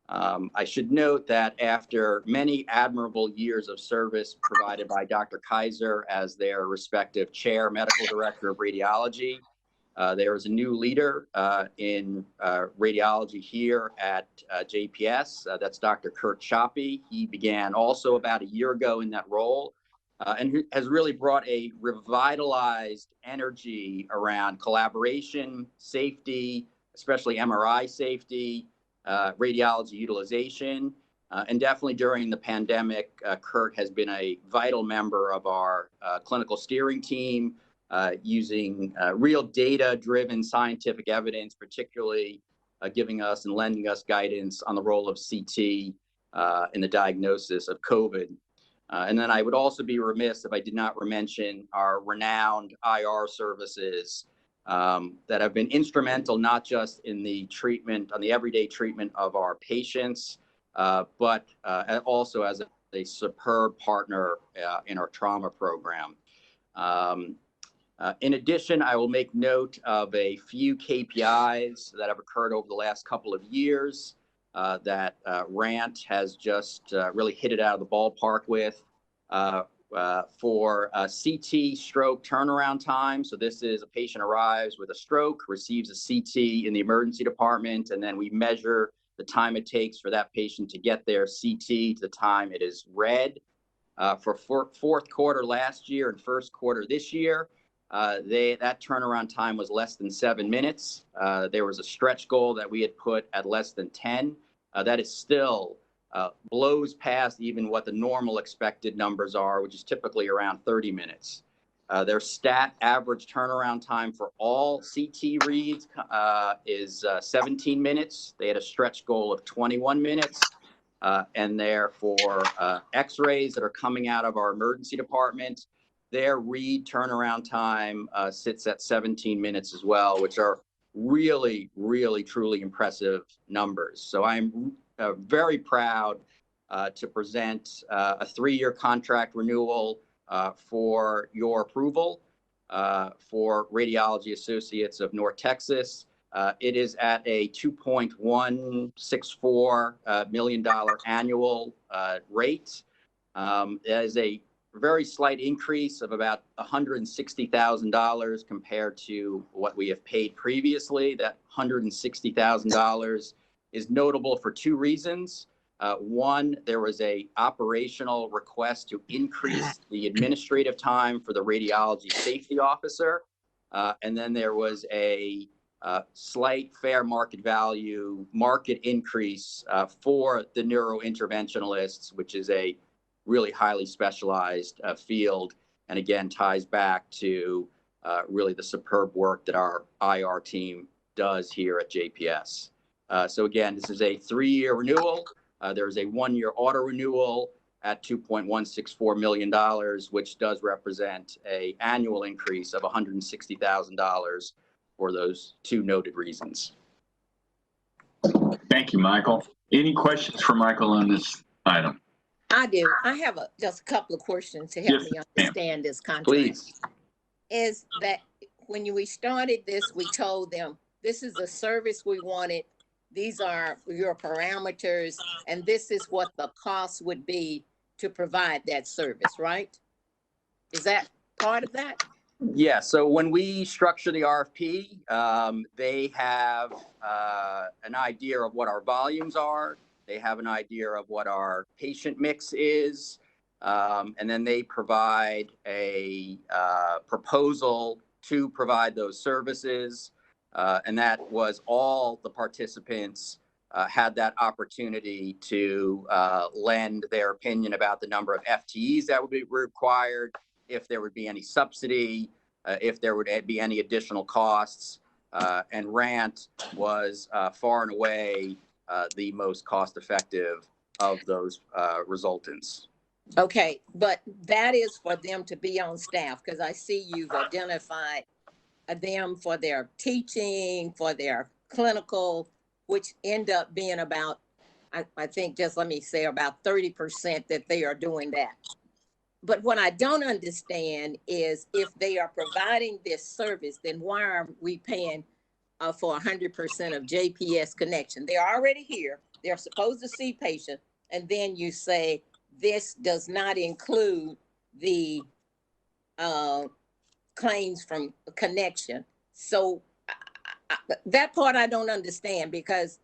I should note that after many admirable years of service provided by Dr. Kaiser as their respective chair, medical director of radiology, there is a new leader in radiology here at JPS. That's Dr. Kurt Shoppe. He began also about a year ago in that role and has really brought a revitalized energy around collaboration, safety, especially MRI safety, radiology utilization, and definitely during the pandemic, Kurt has been a vital member of our clinical steering team, using real data-driven scientific evidence, particularly giving us and lending us guidance on the role of CT in the diagnosis of COVID. And then I would also be remiss if I did not mention our renowned IR services that have been instrumental not just in the treatment, on the everyday treatment of our patients, but also as a superb partner in our trauma program. In addition, I will make note of a few KPIs that have occurred over the last couple of years that RANT has just really hit it out of the ballpark with. For CT stroke turnaround time, so this is a patient arrives with a stroke, receives a CT in the emergency department, and then we measure the time it takes for that patient to get their CT to the time it is read. For fourth quarter last year and first quarter this year, that turnaround time was less than 7 minutes. There was a stretch goal that we had put at less than 10. That is still blows past even what the normal expected numbers are, which is typically around 30 minutes. Their stat average turnaround time for all CT reads is 17 minutes. They had a stretch goal of 21 minutes. And therefore, x-rays that are coming out of our emergency department, their read turnaround time sits at 17 minutes as well, which are really, really, truly impressive numbers. So I'm very proud to present a 3-year contract renewal for your approval for Radiology Associates of North Texas. It is at a $2.164 million annual rate. That is a very slight increase of about $160,000 compared to what we have paid previously. That $160,000 is notable for 2 reasons. One, there was a operational request to increase the administrative time for the radiology safety officer. And then there was a slight fair market value market increase for the neurointerventionalists, which is a really highly specialized field, and again ties back to really the superb work that our IR team does here at JPS. So again, this is a 3-year renewal. There's a 1-year auto renewal at $2.164 million, which does represent an annual increase of $160,000 for those 2 noted reasons. Thank you, Michael. Any questions for Michael on this item? I do. I have just a couple of questions to help me understand this contract. Please. Is that when we started this, we told them, this is the service we wanted, these are your parameters, and this is what the cost would be to provide that service, right? Is that part of that? Yeah, so when we structure the RFP, they have an idea of what our volumes are. They have an idea of what our patient mix is. And then they provide a proposal to provide those services. And that was all the participants had that opportunity to lend their opinion about the number of FTEs that would be required, if there would be any subsidy, if there would be any additional costs. And RANT was far and away the most cost-effective of those resultants. Okay, but that is for them to be on staff, because I see you've identified them for their teaching, for their clinical, which end up being about, I think, just let me say about 30% that they are doing that. But what I don't understand is if they are providing this service, then why are we paying for 100% of JPS connection? They're already here. They're supposed to see patients. And then you say, this does not include the claims from connection. So that part I don't understand, because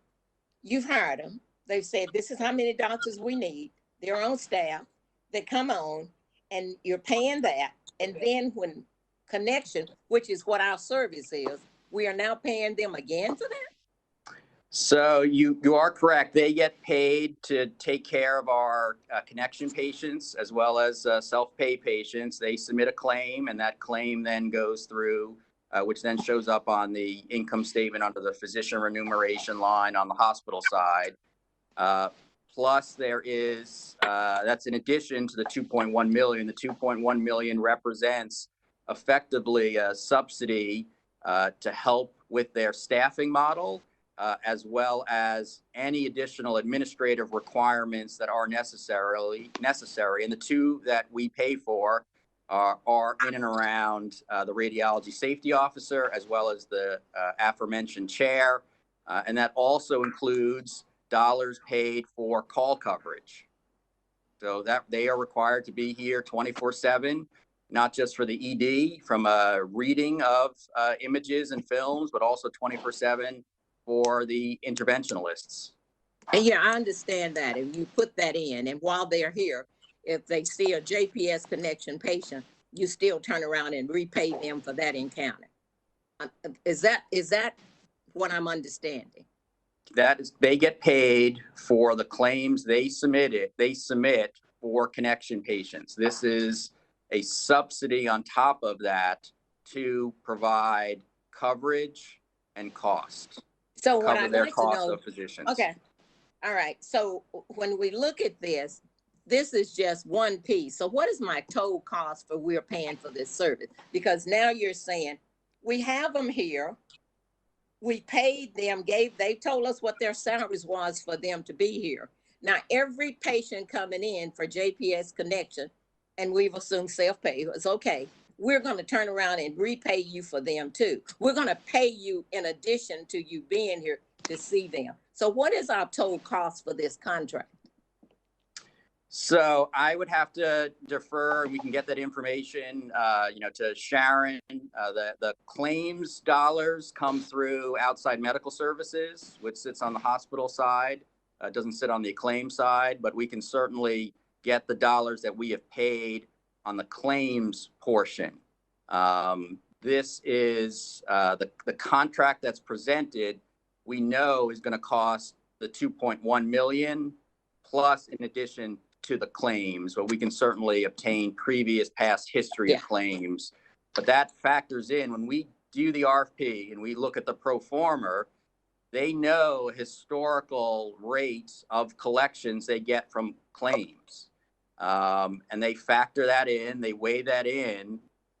you've hired them. They've said, this is how many doctors we need. They're on staff. They come on and you're paying that. And then when connection, which is what our service is, we are now paying them again for that? So you are correct. They get paid to take care of our connection patients as well as self-pay patients. They submit a claim, and that claim then goes through, which then shows up on the income statement under the physician remuneration line on the hospital side. Plus there is, that's in addition to the 2.1 million. The 2.1 million represents effectively a subsidy to help with their staffing model, as well as any additional administrative requirements that are necessary. And the 2 that we pay for are in and around the radiology safety officer, as well as the aforementioned chair. And that also includes dollars paid for call coverage. So that they are required to be here 24/7, not just for the ED from a reading of images and films, but also 24/7 for the interventionalists. And yeah, I understand that. If you put that in, and while they're here, if they see a JPS connection patient, you still turn around and repay them for that encounter. Is that what I'm understanding? That is, they get paid for the claims they submit for connection patients. This is a subsidy on top of that to provide coverage and cost. So what I'd their like cost to know, of physicians. okay, all right. So when we look at this, this is just one piece. So what is my total cost for we're paying for this service? Because now you're saying we have them here. We paid them, they told us what their salaries was for them to be here. Now, every patient coming in for JPS connection, and we've assumed self-pay, it's okay. We're going to turn around and repay you for them too. We're going to pay you in addition to you being here to see them. So what is our total cost for this contract? So I would have to defer, and we can get that information, to Sharon. The claims dollars come through outside medical services, which sits on the hospital side. It doesn't sit on the claim side, but we can certainly get the dollars that we have paid on the claims portion. This is the contract that's presented. We know is going to cost the 2.1 million plus, in addition to the claims, but we can certainly obtain past history of claims. But that factors in when we do the RFP and we look at the pro forma, they know historical rates of collections they get from claims. And they factor that in, they weigh that in,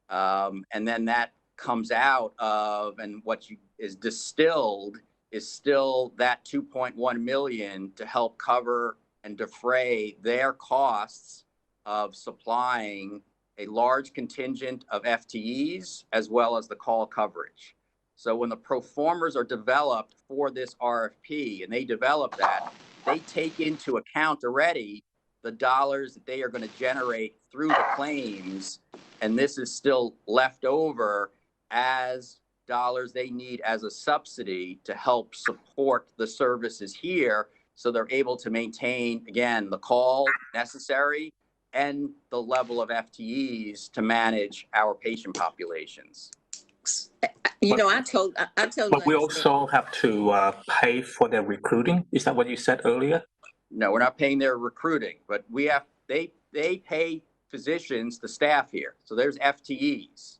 and then that comes out of, and what is distilled is still that 2.1 million to help cover and defray their costs of supplying a large contingent of FTEs as well as the call coverage. So when the pro formas are developed for this RFP and they develop that, they take into account already the dollars that they are going to generate through the claims, and this is still left over as dollars they need as a subsidy to help support the services here. So they're able to maintain, again, the call necessary and the level of FTEs to manage our patient populations. But we also have to pay for their recruiting. Is that what you said earlier? No, we're not paying their recruiting, but they pay physicians, the staff here. So there's FTEs.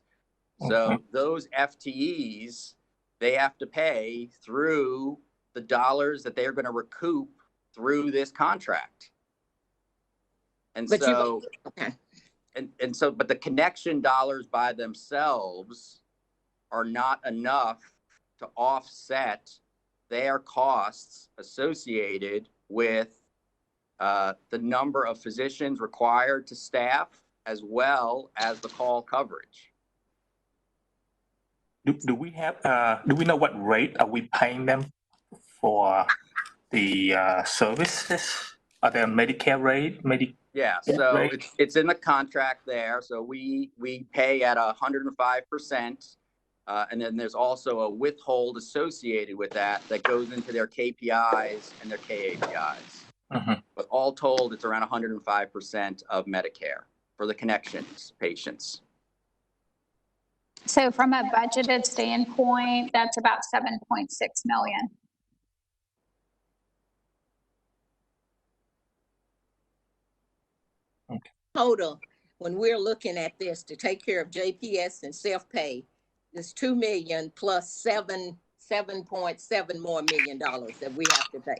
So those FTEs, they have to pay through the dollars that they're going to recoup through this contract. And but the connection dollars by themselves are not enough to offset their costs associated with the number of physicians required to staff as well as the call coverage. Do we know what rate are we paying them for the services? Are there Medicare rate? Yeah, so it's in the contract there. So we pay at 105%, and then there's also a withhold associated with that goes into their KPIs and their KAPIs. But all told, it's around 105% of Medicare for the connections patients. So from a budgeted standpoint, that's about 7.6 million. Total, when we're looking at this to take care of JPS and self-pay, it's 2 million plus $7.7 more million that we have to pay.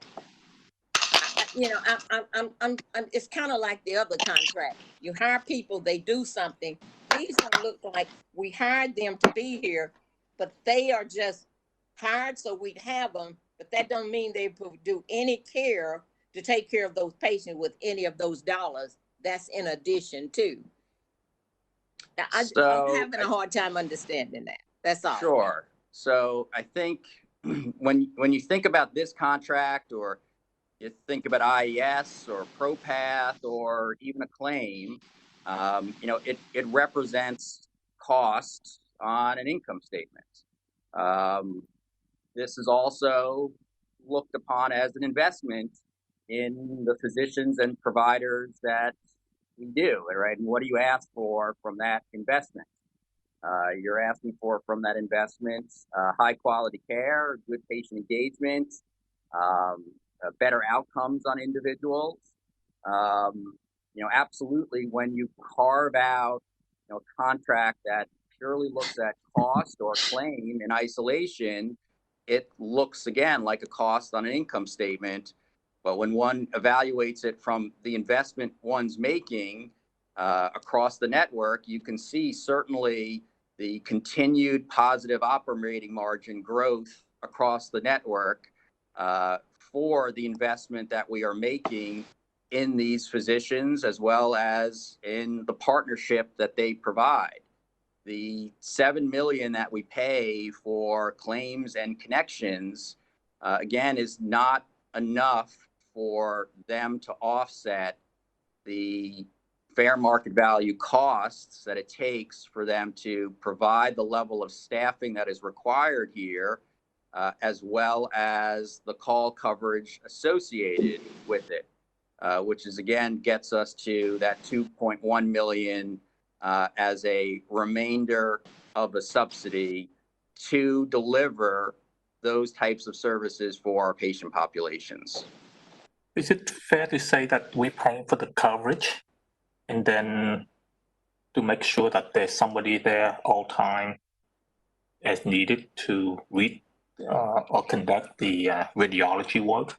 It's kind of like the other contract. You hire people, they do something. These don't look like we hired them to be here, but they are just hired so we'd have them, but that don't mean they do any care to take care of those patients with any of those dollars. That's in addition to. Now, I'm having a hard time understanding that. That's all. Sure. So I think when you think about this contract, or you think about IES or ProPath or even a claim, it represents costs on an income statement. This is also looked upon as an investment in the physicians and providers that we do, right? And what do you ask for from that investment? You're asking for from that investment high quality care, good patient engagement, better outcomes on individuals. Absolutely, when you carve out a contract that purely looks at cost or claim in isolation, it looks again like a cost on an income statement. But when one evaluates it from the investment one's making across the network, you can see certainly the continued positive operating margin growth across the network for the investment that we are making in these physicians, as well as in the partnership that they provide. The $7 million that we pay for claims and connections, again, is not enough for them to offset the fair market value costs that it takes for them to provide the level of staffing that is required here, as well as the call coverage associated with it, which is again gets us to that 2.1 million as a remainder of a subsidy to deliver those types of services for our patient populations. Is it fair to say that we're paying for the coverage and then to make sure that there's somebody there all time as needed to read or conduct the radiology work?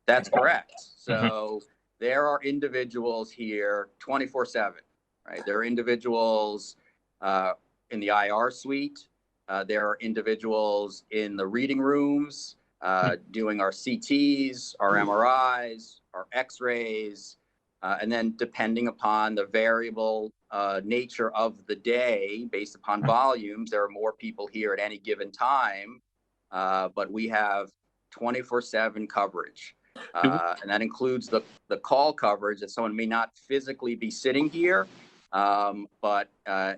That's correct. So there are individuals here 24/7, right? There are individuals in the IR suite. There are individuals in the reading rooms doing our CTs, our MRIs, our X-rays, and then depending upon the variable nature of the day, based upon volumes, there are more people here at any given time, but we have 24/7 coverage. And that includes the call coverage that someone may not physically be sitting here, but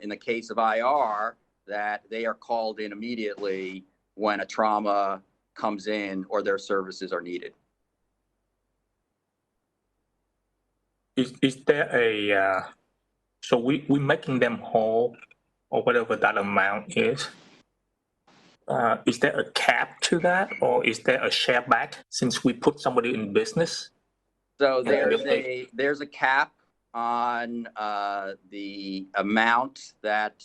in the case of IR, that they are called in immediately when a trauma comes in or their services are needed. Is there a, so we're making them whole or whatever that amount is? Is there a cap to that, or is there a share back since we put somebody in business? So there's a cap on the amount that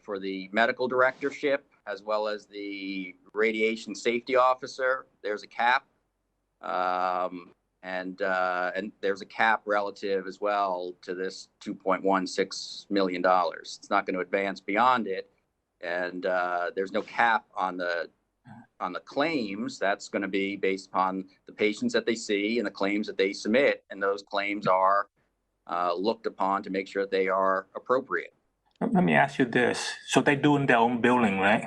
for the medical directorship, as well as the radiation safety officer, there's a cap. And there's a cap relative as well to this $2.16 million. It's not going to advance beyond it. And there's no cap on the claims. That's going to be based upon the patients that they see and the claims that they submit. And those claims are looked upon to make sure that they are appropriate. Let me ask you this. So they're doing their own billing, right?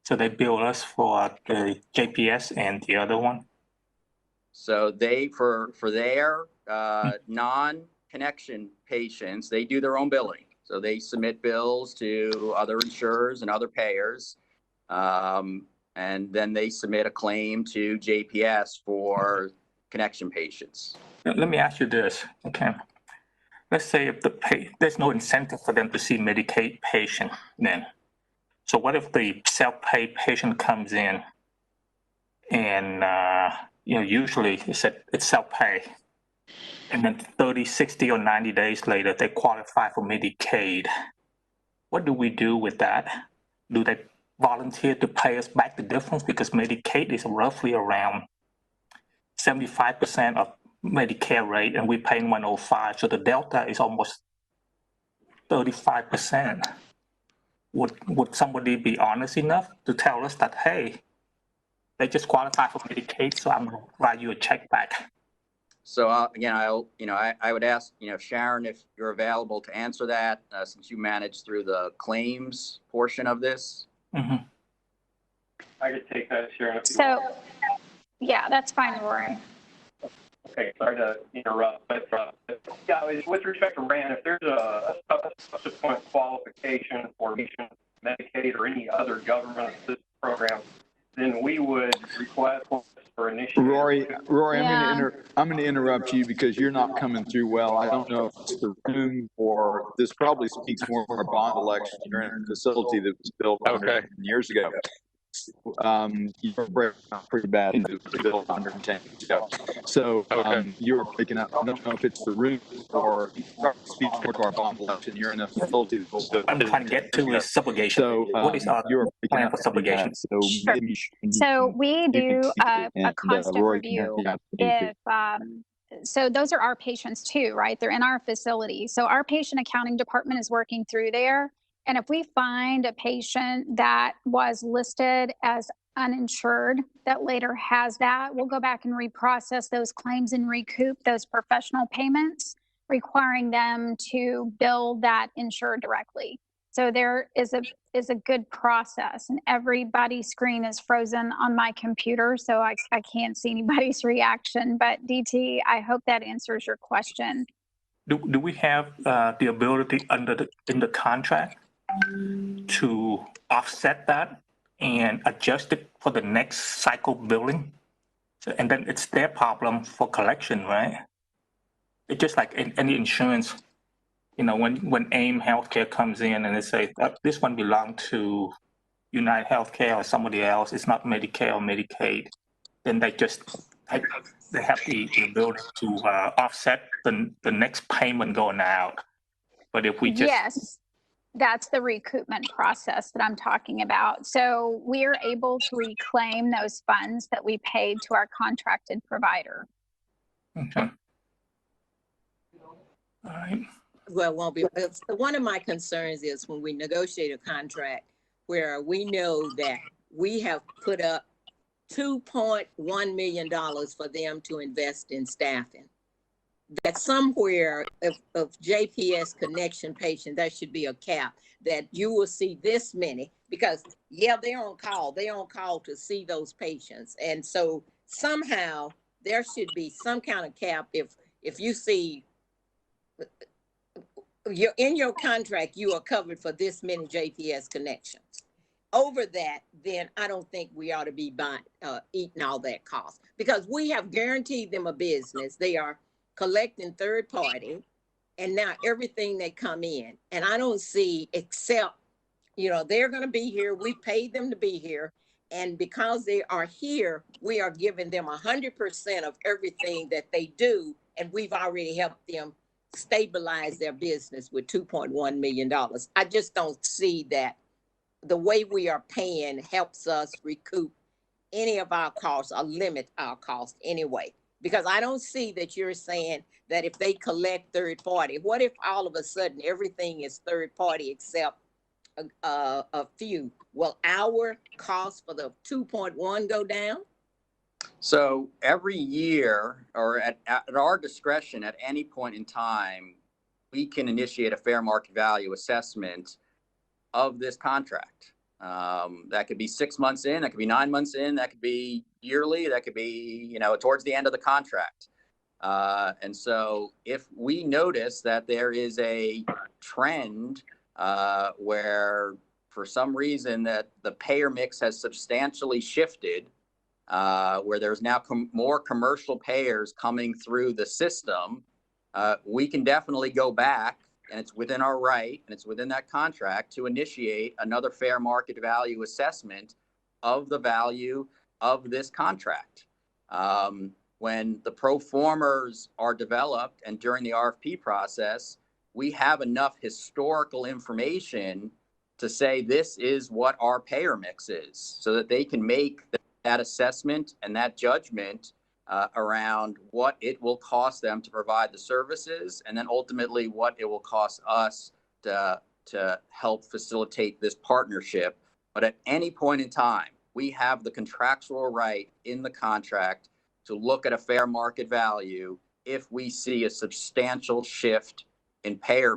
So they bill us for the JPS and the other one? So they, for their non-connection patients, they do their own billing. So they submit bills to other insurers and other payers. And then they submit a claim to JPS for connection patients. Let me ask you this, okay? Let's say if there's no incentive for them to see Medicaid patient then. So what if the self-pay patient comes in and usually it's self-pay, and then 30, 60, or 90 days later, they qualify for Medicaid. What do we do with that? Do they volunteer to pay us back the difference? Because Medicaid is roughly around 75% of Medicare rate, and we're paying 105, so the delta is almost 35%. Would somebody be honest enough to tell us that, hey, they just qualify for Medicaid, so I'm going to write you a check back? So again, I would ask, Sharon, if you're available to answer that, since you manage through the claims portion of this. I could take that, Sharon. So, yeah, that's fine, Rory. Okay, sorry to interrupt, but yeah, with respect to RAN, if there's a subsequent qualification for Medicaid or any other government assistance program, then we would request for initiative. Rory, Yeah. I'm going to interrupt you because you're not coming through well. I don't know if it's the room or this probably speaks more of our bond election. You're in a facility that was built 110 years ago. You're breaking up pretty bad. It was built 110 years ago. So you're picking up. I don't know if it's the room or speaks more to our bond election. You're in a facility that was built. I'm trying to get to is subrogation. So What is our you're picking plan up for subrogation? So Sure. maybe So we do a and, constant Rory can help review. you out if If so those are our patients too, right? They're in our facility. So our patient accounting department is working through there. And if we find a patient that was listed as uninsured that later has that, we'll go back and reprocess those claims and recoup those professional payments, requiring them to bill that insured directly. So there is a good process, and everybody's screen is frozen on my computer, so I can't see anybody's reaction. But DT, I hope that answers your question. Do we have the ability in the contract to offset that and adjust it for the next cycle billing? So, and then it's their problem for collection, right? It's just like any insurance. When AIM Healthcare comes in and they say this one belongs to United Healthcare or somebody else, it's not Medicare or Medicaid, then they have the ability to offset the next payment going out. But if we just Yes, that's the recoupment process that I'm talking about. So we're able to reclaim those funds that we paid to our contracted provider. Okay. All right. Well, it won't be. One of my concerns is when we negotiate a contract where we know that we have put up $2.1 million for them to invest in staffing. That somewhere of JPS connection patient, that should be a cap that you will see this many, because yeah, they're on call. They're on call to see those patients. And so somehow there should be some kind of cap if you see you're in your contract, you are covered for this many JPS connections. Over that, then I don't think we ought to be eating all that cost, because we have guaranteed them a business. They are collecting third party, and now everything they come in, and I don't see, except, they're going to be here. We paid them to be here. And because they are here, we are giving them 100% of everything that they do. And we've already helped them stabilize their business with $2.1 million. I just don't see that the way we are paying helps us recoup any of our costs or limit our costs anyway. Because I don't see that you're saying that if they collect third party, what if all of a sudden everything is third party except a few? Will our cost for the 2.1 go down? So every year, or at our discretion at any point in time, we can initiate a fair market value assessment of this contract. That could be 6 months in, that could be 9 months in, that could be yearly, that could be, towards the end of the contract. And so if we notice that there is a trend where for some reason that the payer mix has substantially shifted, where there's now more commercial payers coming through the system, we can definitely go back, and it's within our right, and it's within that contract, to initiate another fair market value assessment of the value of this contract. When the pro formers are developed and during the RFP process, we have enough historical information to say this is what our payer mix is, so that they can make that assessment and that judgment around what it will cost them to provide the services, and then ultimately what it will cost us to help facilitate this partnership. But at any point in time, we have the contractual right in the contract to look at a fair market value if we see a substantial shift in payer.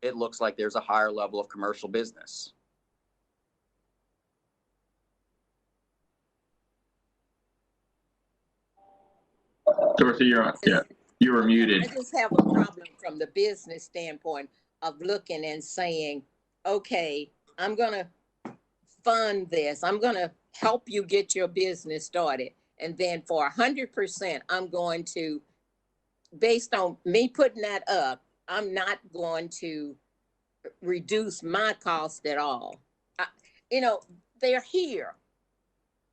It looks like there's a higher level of commercial business. Dorothy, you're on. Yeah, you were muted. I just have a problem from the business standpoint of looking and saying, okay, I'm going to fund this. I'm going to help you get your business started. And then for 100%, I'm going to, based on me putting that up, I'm not going to reduce my cost at all. They're here.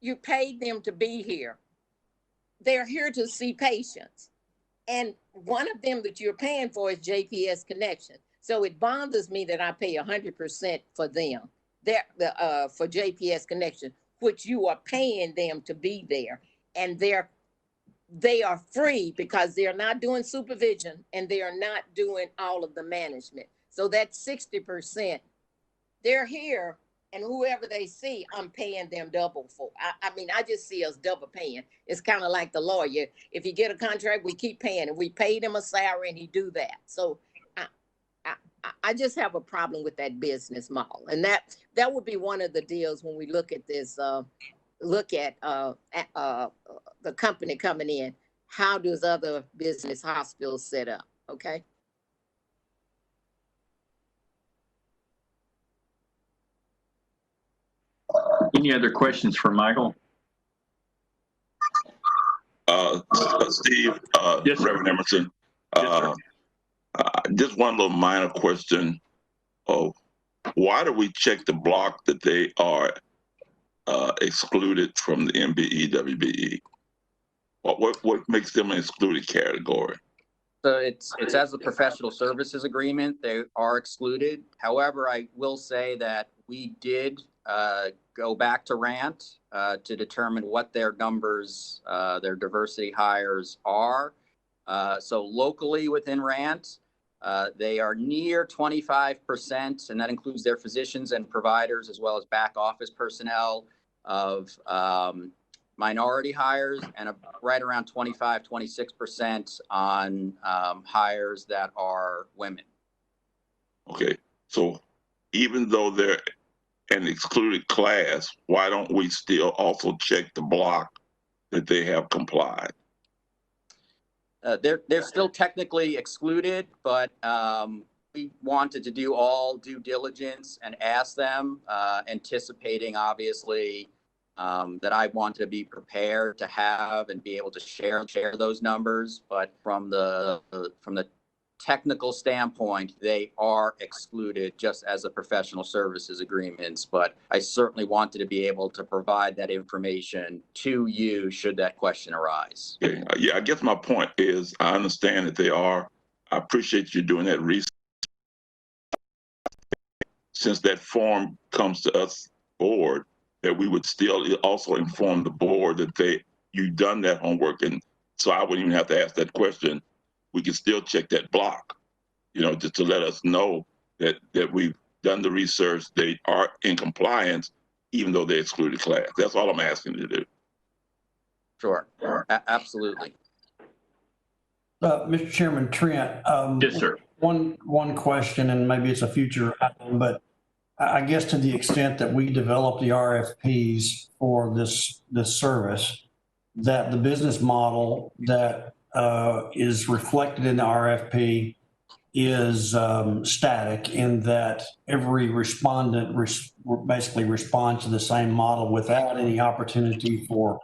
You paid them to be here. They're here to see patients. And one of them that you're paying for is JPS Connection. So it bothers me that I pay 100% for them, for JPS Connection, which you are paying them to be there. And they are free because they're not doing supervision and they are not doing all of the management. So that 60%, they're here, and whoever they see, I'm paying them double for. I mean, I just see us double paying. It's kind of like the lawyer. If you get a contract, we keep paying, and we paid him a salary, and he do that. So I just have a problem with that business model, and that would be one of the deals when we look at this. Look at the company coming in. How does other business hospitals set up? Okay. Any other questions for Michael? Steve, Yes, Reverend Emerson, Yes, just one little minor question. Why do we check the block that they are excluded from the MBE, WBE? What makes them an excluded category? So it's as a professional services agreement, they are excluded. However, I will say that we did go back to RANT to determine what their numbers, their diversity hires are. So locally within RANT, they are near 25%, and that includes their physicians and providers as well as back office personnel of minority hires, and right around 25, 26% on hires that are women. Okay, so even though they're an excluded class, why don't we still also check the block that they have complied? They're still technically excluded, but we wanted to do all due diligence and ask them, anticipating obviously that I want to be prepared to have and be able to share those numbers. But from the technical standpoint, they are excluded just as a professional services agreements. But I certainly wanted to be able to provide that information to you should that question arise. Yeah, I guess my point is I understand that they are. I appreciate you doing that research. Since that form comes to us board, that we would still also inform the board that you've done that homework, and so I wouldn't even have to ask that question. We can still check that block, just to let us know that we've done the research. They are in compliance, even though they're excluded class. That's all I'm asking you to do. Sure, absolutely. Mr. Chairman, Trent. Yes, sir. One question, and maybe it's a future item, but I guess to the extent that we develop the RFPs for this service, that the business model that is reflected in the RFP is static, in that every respondent basically responds to the same model without any opportunity for,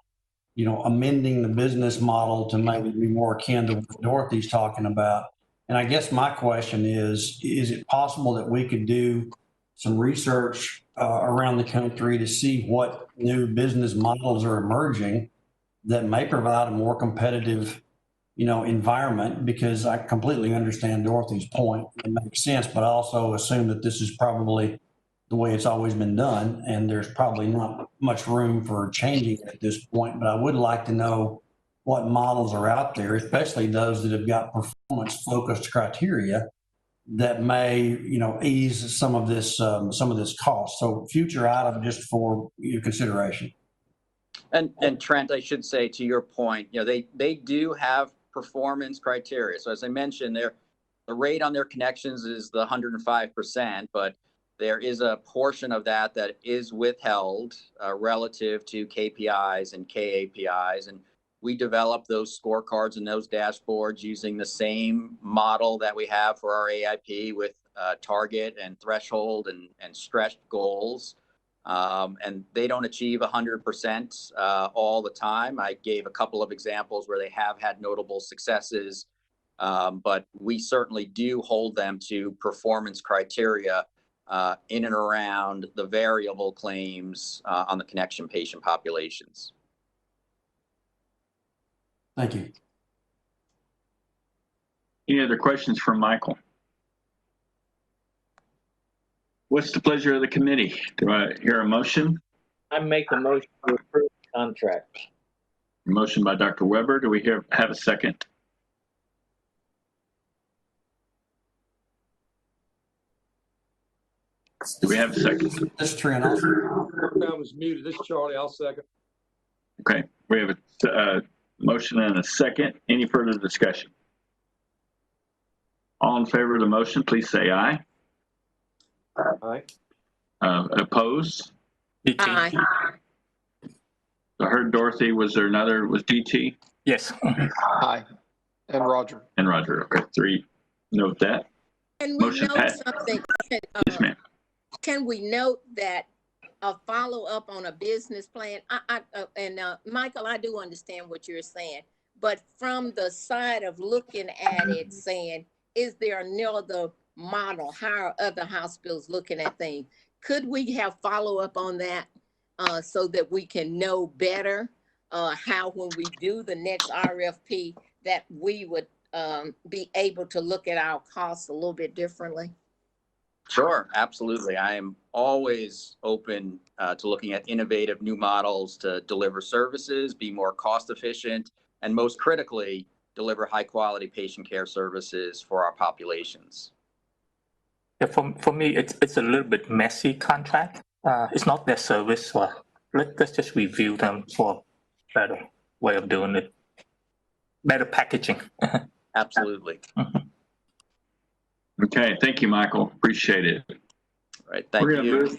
amending the business model to maybe be more akin to what Dorothy's talking about. And I guess my question is it possible that we could do some research around the country to see what new business models are emerging that may provide a more competitive, environment? Because I completely understand Dorothy's point. It makes sense, but I also assume that this is probably the way it's always been done, and there's probably not much room for changing at this point. But I would like to know what models are out there, especially those that have got performance-focused criteria that may, ease some of this cost. So future item just for your consideration. And Trent, I should say to your point, they do have performance criteria. So as I mentioned, the rate on their connections is the 105%, but there is a portion of that is withheld relative to KPIs and KAPIs. And we develop those scorecards and those dashboards using the same model that we have for our AIP with target and threshold and stretch goals. And they don't achieve 100% all the time. I gave a couple of examples where they have had notable successes, but we certainly do hold them to performance criteria in and around the variable claims on the connection patient populations. Thank you. Any other questions from Michael? What's the pleasure of the committee? Do I hear a motion? I make a motion to approve the contract. Motion by Dr. Weber. Do we have a second? Do we have a second? This is Trent. Program is muted. This is Charlie. I'll second. Okay, we have a motion and a second. Any further discussion? All in favor of the motion, please say aye. Aye. Opposed? Aye. I heard Dorothy. Was there another? Was DT? Yes. Aye. And Roger. And Roger. Okay, 3. Note that. Can we Motion note passed. something? Yes, ma'am. Can we note that a follow-up on a business plan? Michael, I do understand what you're saying, but from the side of looking at it, saying, is there another model? How are other hospitals looking at things? Could we have follow-up on that so that we can know better how, when we do the next RFP, that we would be able to look at our costs a little bit differently? Sure, absolutely. I am always open to looking at innovative new models to deliver services, be more cost efficient, and most critically, deliver high quality patient care services for our populations. Yeah, for me, it's a little bit messy contract. It's not their service, so let's just review them for a better way of doing it. Better packaging. Absolutely. Okay, thank you, Michael. Appreciate it. All right, thank you.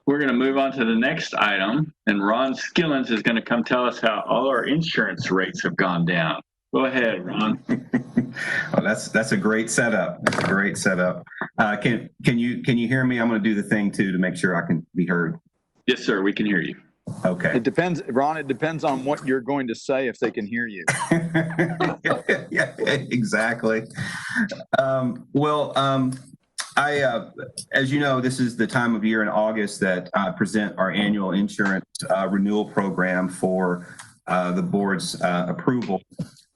We're going to move on to the next item, and Ron Skillens is going to come tell us how all our insurance rates have gone down. Go ahead, Ron. Well, that's a great setup. That's a great setup. Can you hear me? I'm going to do the thing too to make sure I can be heard. Yes, sir. We can hear you. Okay. It depends, Ron, it depends on what you're going to say if they can hear you. Yeah, exactly. As you know, this is the time of year in August that I present our annual insurance renewal program for the board's approval.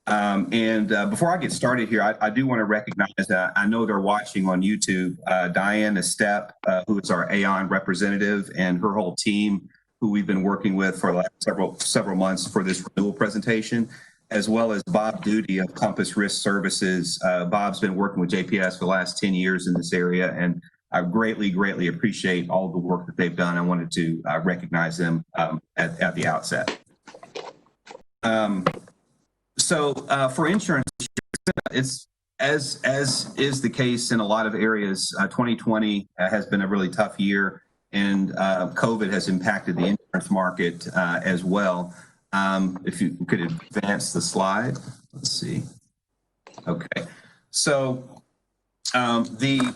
Before I get started here, I do want to recognize that I know they're watching on YouTube, Diane Estep, who is our Aon representative, and her whole team, who we've been working with for the last several months for this renewal presentation, as well as Bob Duty of Compass Risk Services. Bob's been working with JPS for the last 10 years in this area, and I greatly appreciate all the work that they've done. I wanted to recognize them at the outset. For insurance, it's as is the case in a lot of areas. 2020 has been a really tough year, and COVID has impacted the insurance market as well. If you could advance the slide, let's see. Okay, so the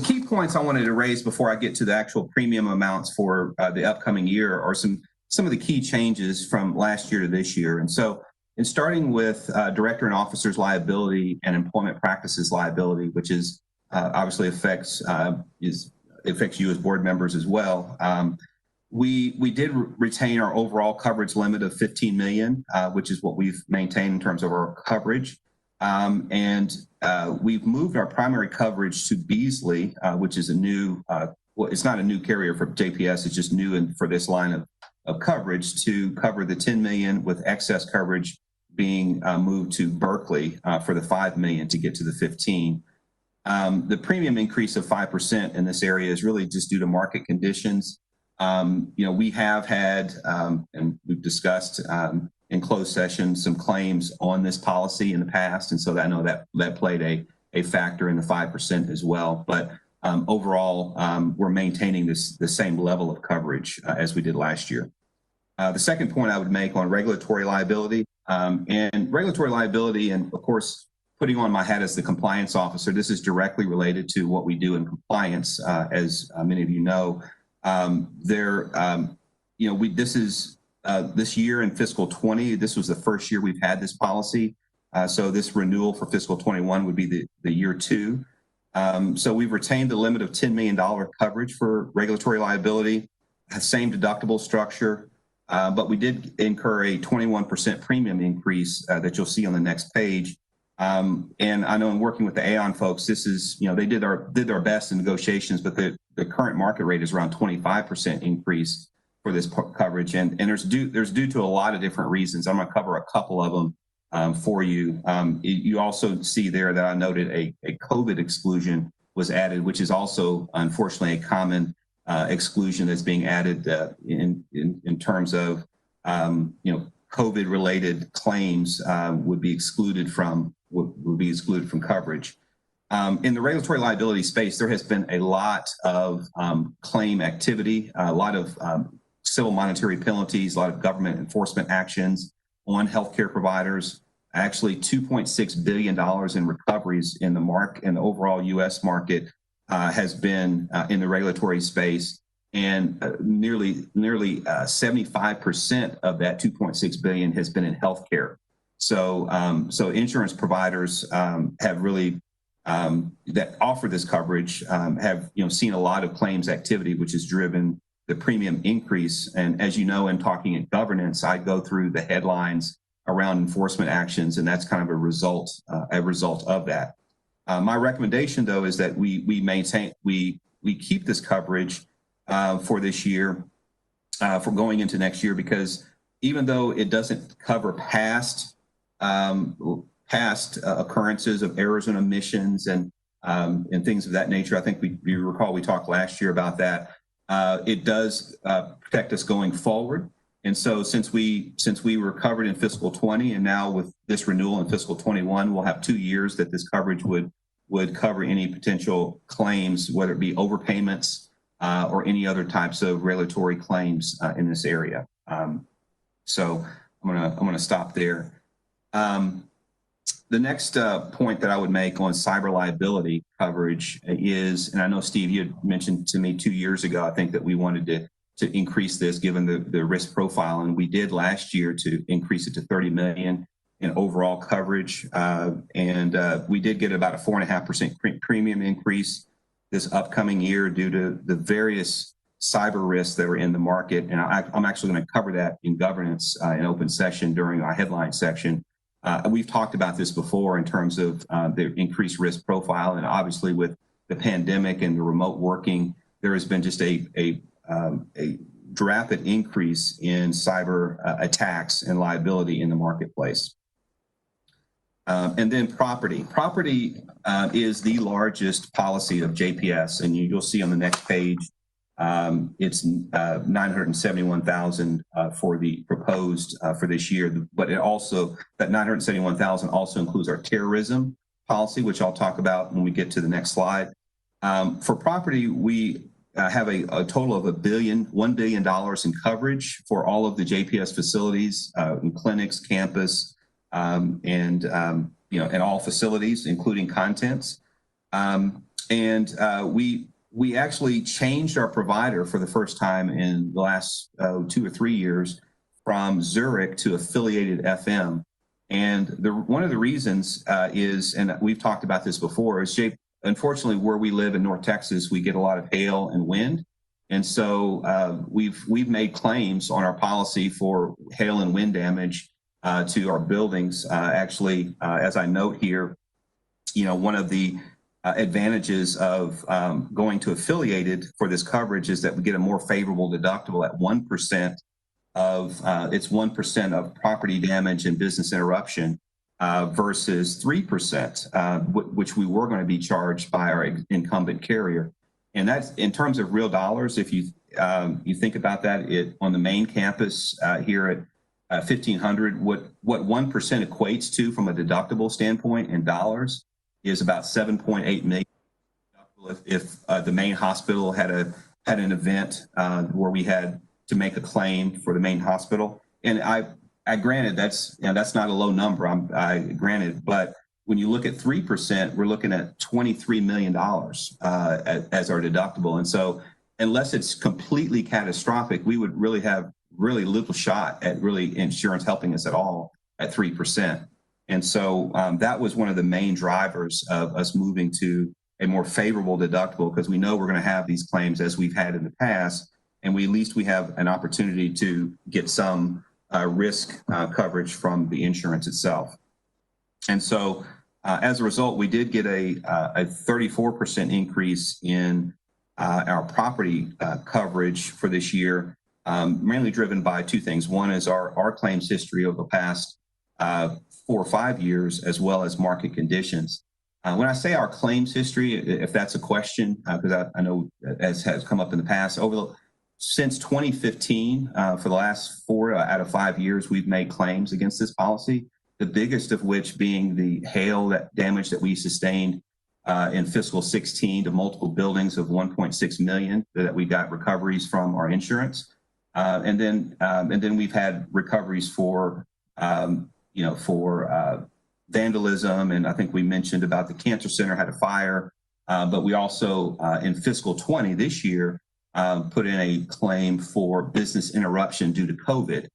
key points I wanted to raise before I get to the actual premium amounts for the upcoming year are some of the key changes from last year to this year. And so, in starting with director and officers liability and employment practices liability, which is obviously affects you as board members as well. We did retain our overall coverage limit of $15 million, which is what we've maintained in terms of our coverage. We've moved our primary coverage to Beasley, which is a new, well, it's not a new carrier for JPS, it's just new for this line of coverage, to cover the $10 million, with excess coverage being moved to Berkeley for the $5 million to get to the 15. The premium increase of 5% in this area is really just due to market conditions. We have had, and we've discussed in closed session, some claims on this policy in the past. And so I know that played a factor in the 5% as well. But overall, we're maintaining the same level of coverage as we did last year. The second point I would make on regulatory liability, and regulatory liability, and of course, putting on my hat as the compliance officer, this is directly related to what we do in compliance, as many of you know. This year in fiscal 20, this was the first year we've had this policy. So this renewal for fiscal 21 would be the year 2. So we've retained the limit of $10 million coverage for regulatory liability, same deductible structure, but we did incur a 21% premium increase that you'll see on the next page. And I know in working with the Aon folks, this is, they did their best in negotiations, but the current market rate is around 25% increase for this coverage. And there's due to a lot of different reasons. I'm going to cover a couple of them for you. You also see there that I noted a COVID exclusion was added, which is also unfortunately a common exclusion that's being added in terms of COVID related claims would be excluded from coverage. In the regulatory liability space, there has been a lot of claim activity, a lot of civil monetary penalties, a lot of government enforcement actions on healthcare providers. Actually, $2.6 billion in recoveries in the overall U.S. market has been in the regulatory space, and nearly 75% of that $2.6 billion has been in healthcare. So insurance providers have really that offer this coverage have seen a lot of claims activity, which has driven the premium increase. And as you know, in talking in governance, I go through the headlines around enforcement actions, and that's kind of a result of that. My recommendation, though, is that we keep this coverage for this year, for going into next year, because even though it doesn't cover past occurrences of errors and omissions and things of that nature, I think you recall we talked last year about that. It does protect us going forward. And so since we were covered in fiscal 20, and now with this renewal in fiscal 21, we'll have 2 years that this coverage would cover any potential claims, whether it be overpayments or any other types of regulatory claims in this area. So I'm gonna stop there. The next point that I would make on cyber liability coverage is, and I know, Steve, you had mentioned to me 2 years ago, I think, that we wanted to increase this given the risk profile, and we did last year to increase it to $30 million in overall coverage. We did get about a 4.5% premium increase this upcoming year due to the various cyber risks that are in the market. And I'm actually going to cover that in governance in open session during our headline section. We've talked about this before in terms of the increased risk profile, and obviously with the pandemic and the remote working, there has been just a rapid increase in cyber attacks and liability in the marketplace. And then property. Property is the largest policy of JPS, and you'll see on the next page, it's $971,000 for the proposed for this year, but it also, that $971,000 also includes our terrorism policy, which I'll talk about when we get to the next slide. For property, we have a total of $1 billion in coverage for all of the JPS facilities, in clinics, campus, and all facilities, including contents. We actually changed our provider for the first time in the last 2 or 3 years from Zurich to affiliated FM. And one of the reasons is, and we've talked about this before, is unfortunately where we live in North Texas, we get a lot of hail and wind. And so we've made claims on our policy for hail and wind damage to our buildings. Actually, as I note here, one of the advantages of going to affiliated for this coverage is that we get a more favorable deductible at 1% of it's 1% of property damage and business interruption versus 3%, which we were going to be charged by our incumbent carrier. And that's in terms of real dollars. If you think about that, on the main campus here at 1,500, what 1% equates to from a deductible standpoint in dollars is about $7.8 million. If the main hospital had an event where we had to make a claim for the main hospital. And I granted that's not a low number. I granted, but when you look at 3%, we're looking at $23 million as our deductible. And so unless it's completely catastrophic, we would really have really little shot at really insurance helping us at all at 3%. And so that was one of the main drivers of us moving to a more favorable deductible, because we know we're going to have these claims as we've had in the past, and at least we have an opportunity to get some risk coverage from the insurance itself. And so as a result, we did get a 34% increase in our property coverage for this year, mainly driven by two things. One is our claims history over the past 4 or 5 years, as well as market conditions. When I say our claims history, if that's a question, because I know as has come up in the past, since 2015, for the last 4 out of 5 years, we've made claims against this policy. The biggest of which being the hail damage that we sustained in fiscal 16 to multiple buildings of 1.6 million that we got recoveries from our insurance, and then we've had recoveries for vandalism, and I think we mentioned about the cancer center had a fire, but we also in fiscal 20 this year put in a claim for business interruption due to COVID.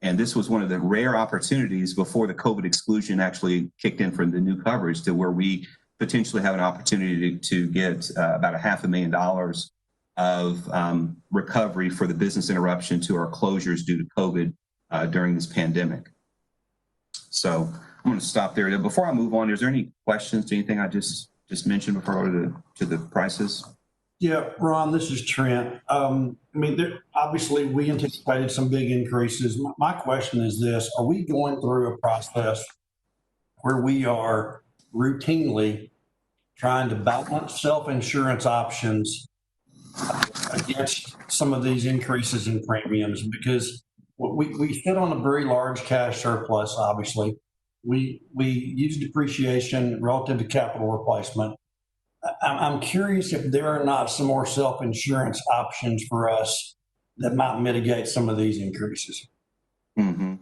And this was one of the rare opportunities before the COVID exclusion actually kicked in for the new coverage, to where we potentially have an opportunity to get about $500,000 of recovery for the business interruption to our closures due to COVID during this pandemic. So I'm going to stop there. Before I move on, is there any questions to anything I just mentioned before I go to the prices? Yeah, Ron, this is Trent. Obviously, we anticipated some big increases. My question is this: are we going through a process where we are routinely trying to balance self-insurance options against some of these increases in premiums? Because we sit on a very large cash surplus, obviously. We use depreciation relative to capital replacement. I'm curious if there are not some more self-insurance options for us that might mitigate some of these increases. Mm-hmm.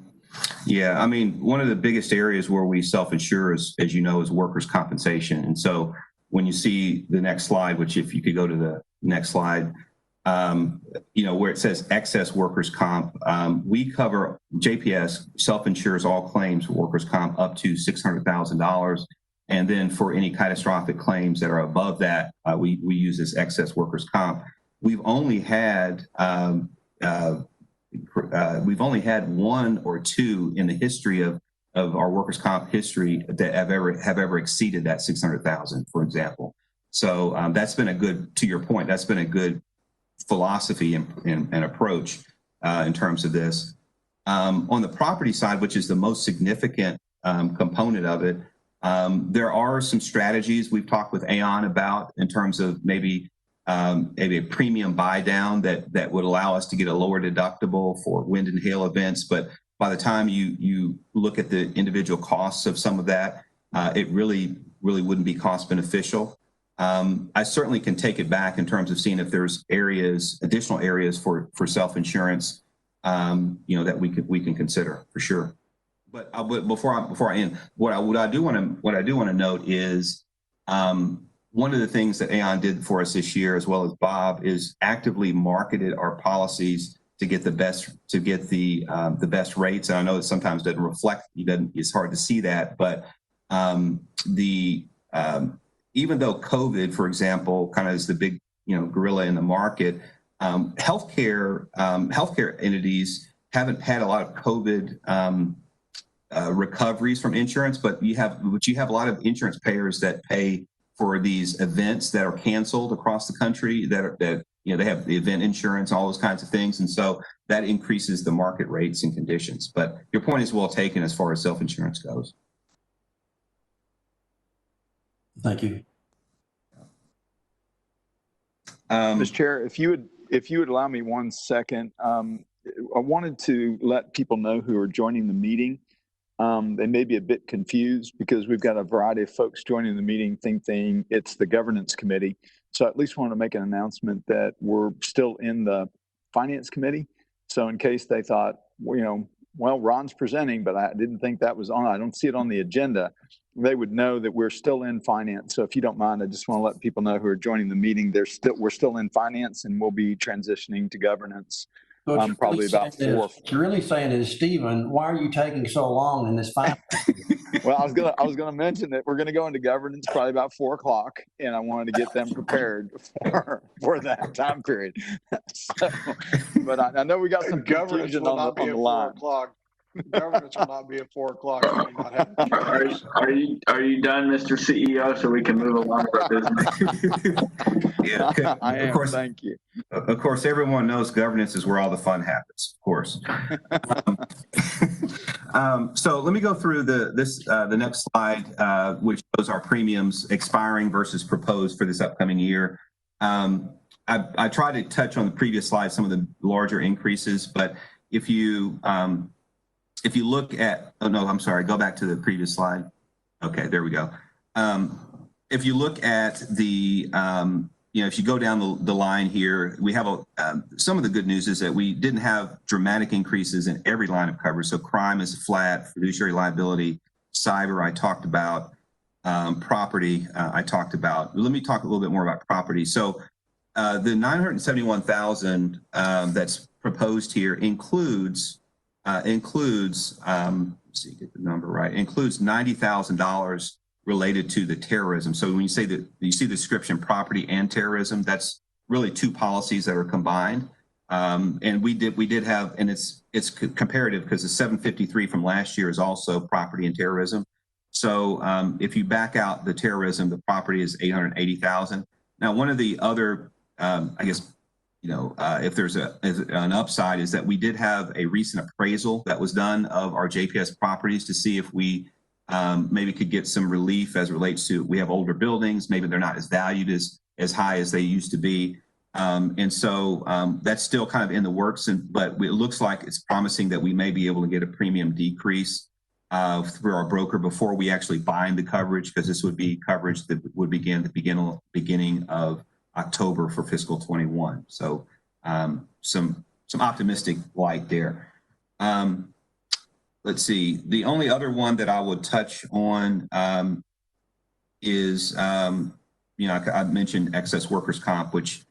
Yeah, one of the biggest areas where we self-insure is, as you know, is workers' compensation. And so when you see the next slide, which if you could go to the next slide, where it says excess workers' comp, we cover, JPS self-insures all claims for workers' comp up to $600,000. And then for any catastrophic claims that are above that, we use this excess workers' comp. We've only had one or two in the history of our workers' comp history that have ever exceeded that 600,000, for example. So that's been a good, to your point, that's been a good philosophy and approach in terms of this. On the property side, which is the most significant component of it, there are some strategies we've talked with Aon about in terms of maybe a premium buy down that would allow us to get a lower deductible for wind and hail events. But by the time you look at the individual costs of some of that, it really wouldn't be cost beneficial. I certainly can take it back in terms of seeing if there's additional areas for self-insurance, that we can consider for sure. But before I end, what I do want to note is one of the things that Aon did for us this year, as well as Bob, is actively marketed our policies to get the best rates. And I know it sometimes doesn't reflect. It's hard to see that, but even though COVID, for example, kind of is the big gorilla in the market, healthcare entities haven't had a lot of COVID recoveries from insurance, but you have a lot of insurance payers that pay for these events that are canceled across the country that they have the event insurance, all those kinds of things. And so that increases the market rates and conditions. But your point is well taken as far as self-insurance goes. Thank you. Mr. Chair, if you would allow me 1 second, I wanted to let people know who are joining the meeting. They may be a bit confused because we've got a variety of folks joining the meeting thinking it's the governance committee. So I at least want to make an announcement that we're still in the finance committee. So in case they thought, well, Ron's presenting, but I didn't think that was on, I don't see it on the agenda, they would know that we're still in finance. So if you don't mind, I just want to let people know who are joining the meeting, we're still in finance, and we'll be transitioning to governance. So Probably about 4. What you're really saying is, Stephen, why are you taking so long in this finance? Well, I was gonna mention that we're gonna go into governance probably about 4 o'clock, and I wanted to get them prepared for that time period. So, but I know we got some confusion on the line. Governance will not be at 4 o'clock. Are you done, Mr. CEO, so we can move along with our business? Yeah, I am. Of course, thank you. Of course, everyone knows governance is where all the fun happens, of course. So let me go through the next slide, which shows our premiums expiring versus proposed for this upcoming year. I tried to touch on the previous slide some of the larger increases, but if you look at, oh no, I'm sorry, go back to the previous slide. Okay, there we go. If you look at the, if you go down the line here, we have some of the good news is that we didn't have dramatic increases in every line of coverage. So crime is flat, fiduciary liability, cyber I talked about, property I talked about. Let me talk a little bit more about property. So the $971,000 that's proposed here includes let's see, get the number right, includes $90,000 related to the terrorism. So when you say that you see the description property and terrorism, that's really 2 policies that are combined. And we did have, and it's comparative because the 753 from last year is also property and terrorism. So if you back out the terrorism, the property is $880,000. Now, one of the other, I guess, if there's an upside is that we did have a recent appraisal that was done of our JPS properties to see if we maybe could get some relief as it relates to, we have older buildings, maybe they're not as valued as high as they used to be. And so that's still kind of in the works, but it looks like it's promising that we may be able to get a premium decrease through our broker before we actually bind the coverage, because this would be coverage that would begin at the beginning of October for fiscal 21. So some optimistic light there. Let's see. The only other one that I would touch on is, I mentioned excess workers' comp, which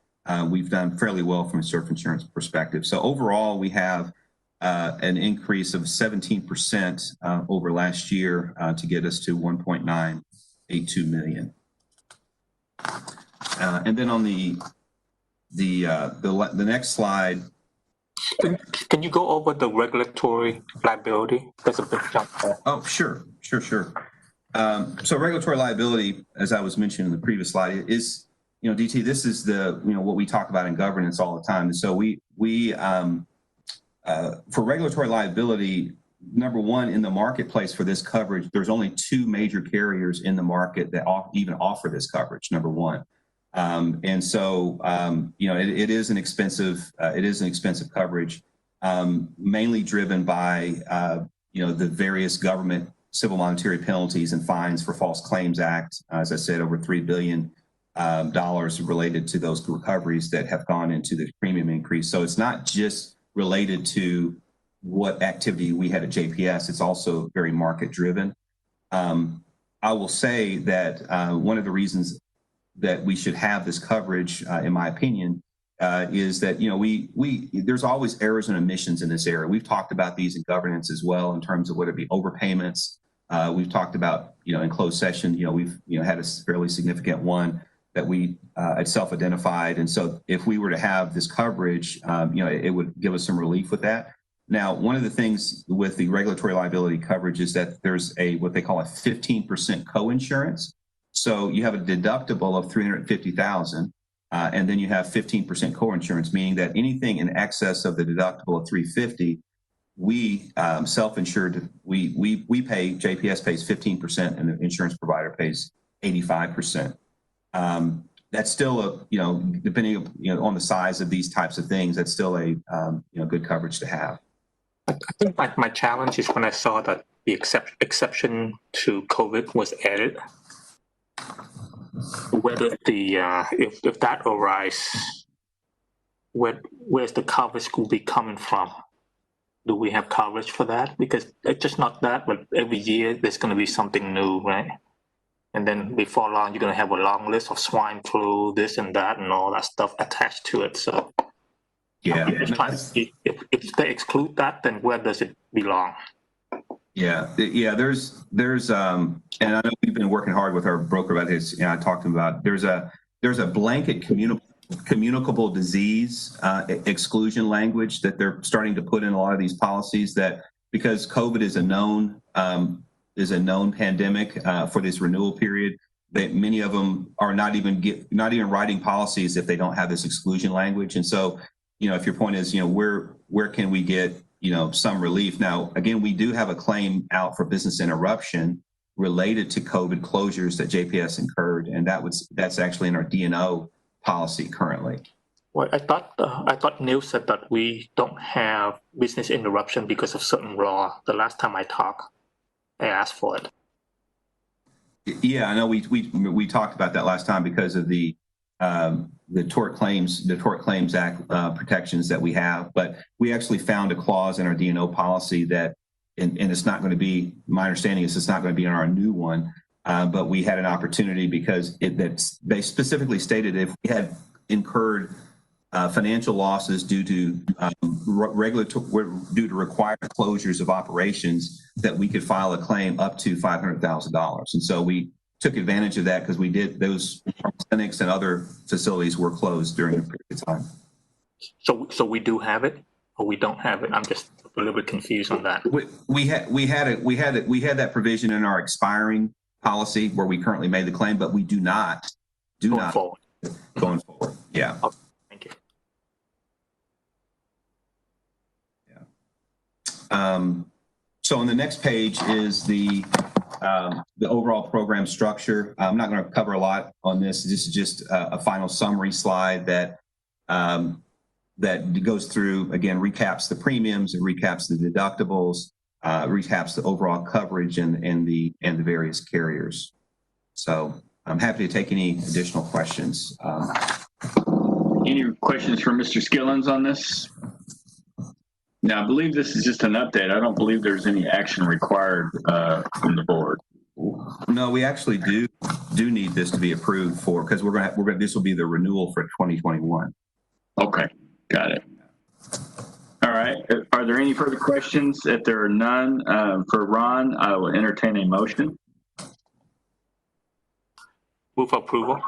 we've done fairly well from a surf insurance perspective. So overall, we have an increase of 17% over last year to get us to 1.982 million. And then on the next slide. Can you go over the regulatory liability? There's a big jump there. Oh, sure. So regulatory liability, as I was mentioning in the previous slide, is, DT, this is what we talk about in governance all the time. And so we for regulatory liability, number one, in the marketplace for this coverage, there's only 2 major carriers in the market that even offer this coverage, number one. And so, it is an expensive coverage, mainly driven by, the various government civil monetary penalties and fines for False Claims Act. As I said, over $3 billion related to those recoveries that have gone into the premium increase. So it's not just related to what activity we had at JPS. It's also very market driven. I will say that one of the reasons that we should have this coverage, in my opinion, is that, there's always errors and omissions in this area. We've talked about these in governance as well, in terms of whether it be overpayments. We've talked about, in closed session, we've, had a fairly significant one that we had self-identified. And so if we were to have this coverage, it would give us some relief with that. Now, one of the things with the regulatory liability coverage is that there's what they call a 15% co-insurance. So you have a deductible of $350,000, and then you have 15% co-insurance, meaning that anything in excess of the deductible of $350,000, we self-insured. We pay, JPS pays 15%, and the insurance provider pays 85%. That's still depending on the size of these types of things, that's still a good coverage to have. I think my challenge is when I saw that the exception to COVID was added. Whether if that arises, where's the coverage will be coming from? Do we have coverage for that? Because it's just not that, but every year there's going to be something new, right? And then before long, you're going to have a long list of swine flu, this and that, and all that stuff attached to it. So, Yeah. I'm just trying to see if they exclude that, then where does it belong? Yeah, there's and I know we've been working hard with our broker about this. I talked to him about there's a blanket communicable disease exclusion language that they're starting to put in a lot of these policies, that because COVID is a known pandemic for this renewal period, that many of them are not even writing policies if they don't have this exclusion language. And so, if your point is, where can we get some relief? Now, again, we do have a claim out for business interruption related to COVID closures that JPS incurred, and that's actually in our D&O policy currently. Well, I thought Neil said that we don't have business interruption because of certain law. The last time I talked, I asked for it. Yeah, I know we talked about that last time because of the Tort Claims Act protections that we have, but we actually found a clause in our D&O policy that, and it's not going to be, my understanding is it's not going to be in our new one, but we had an opportunity because they specifically stated if we had incurred financial losses due to required closures of operations, that we could file a claim up to $500,000. And so we took advantage of that because we did, those clinics and other facilities were closed during a period of time. So we do have it, or we don't have it? I'm just a little bit confused on that. We had that provision in our expiring policy where we currently made the claim, but we do not going forward. Yeah. Okay, thank you. Yeah. So on the next page is the overall program structure. I'm not going to cover a lot on this. This is just a final summary slide that goes through, again, recaps the premiums, it recaps the deductibles, recaps the overall coverage and the various carriers. So I'm happy to take any additional questions. Any questions for Mr. Skillins on this? Now, I believe this is just an update. I don't believe there's any action required from the board. No, we actually do need this to be approved for, because this will be the renewal for 2021. Okay, got it. All right. Are there any further questions? If there are none, for Ron, I will entertain a motion. Move approval.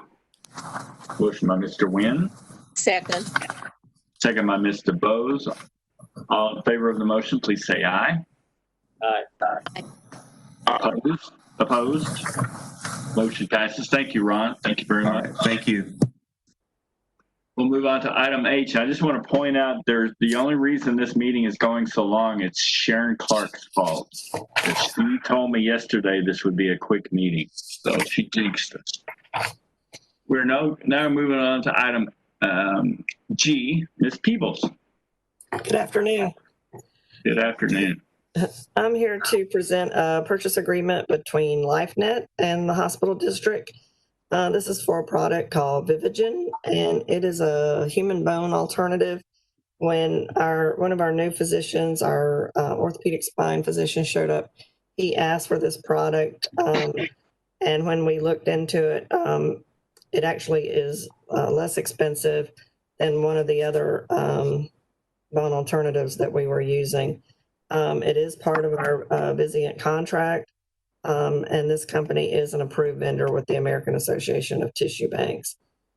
Motion by Mr. Nguyen. Second. Second by Mr. Bose. All in favor of the motion, please say aye. Aye. Opposed? Motion passes. Thank you, Ron. Thank you very much. Right, thank you. We'll move on to item H. I just want to point out the only reason this meeting is going so long, it's Sharon Clark's fault. She told me yesterday this would be a quick meeting, so she jinxed us. We're now moving on to item G. Ms. Peebles. Good afternoon. Good afternoon. I'm here to present a purchase agreement between LifeNet and the hospital district. This is for a product called Vivigen, and it is a human bone alternative. When one of our new physicians, our orthopedic spine physician, showed up, he asked for this product, and when we looked into it, it actually is less expensive than one of the other bone alternatives that we were using. It is part of our Vizient contract, and this company is an approved vendor with the American Association of Tissue Banks.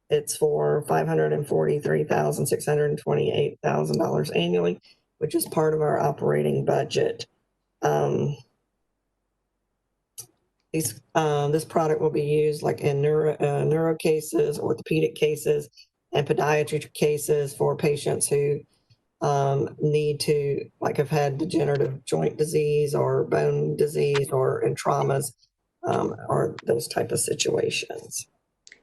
It's for $543,628,000 annually, which is part of our operating budget. This product will be used like in neuro cases, orthopedic cases, and podiatry cases for patients who need to, like, have had degenerative joint disease or bone disease or in traumas or those type of situations.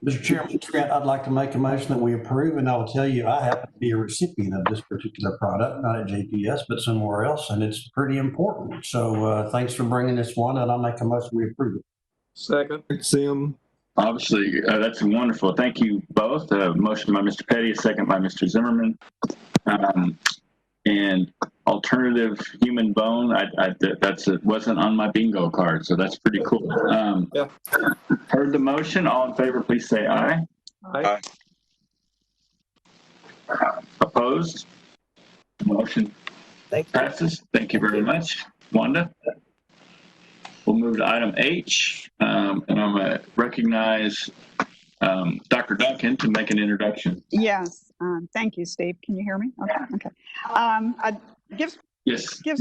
Mr. Chairman, I'd like to make a motion that we approve, and I will tell you, I happen to be a recipient of this particular product, not at JPS, but somewhere else, and it's pretty important. So thanks for bringing this one, and I'll make a motion we approve it. Second. Sim. Obviously, that's wonderful. Thank you both. Motion by Mr. Petty, a second by Mr. Zimmerman. And alternative human bone, wasn't on my bingo card, so that's pretty cool. Heard the motion. All in favor, please say aye. Aye. Opposed? Motion passes. Thank you very much. Wanda? We'll move to item H, and I'm going to recognize Dr. Duncan to make an introduction. Yes, thank you, Steve. Can you hear me? Okay. Gives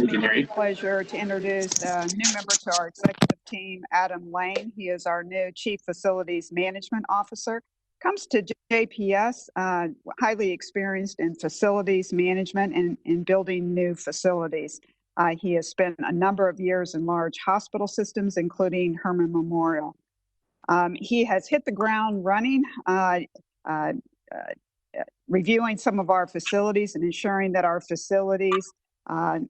me great pleasure to introduce a new member to our executive team, Adam Lane. He is our new Chief Facilities Management Officer. Comes to JPS, highly experienced in facilities management and in building new facilities. He has spent a number of years in large hospital systems, including Herman Memorial. He has hit the ground running, reviewing some of our facilities and ensuring that our facilities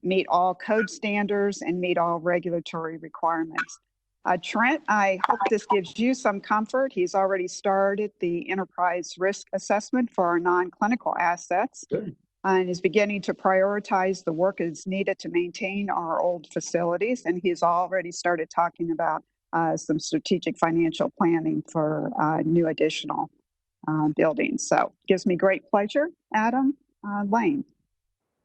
meet all code standards and meet all regulatory requirements. Trent, I hope this gives you some comfort. He's already started the enterprise risk assessment for our non-clinical assets. Good. And is beginning to prioritize the work that's needed to maintain our old facilities. And he's already started talking about some strategic financial planning for new additional buildings. So gives me great pleasure. Adam Lane.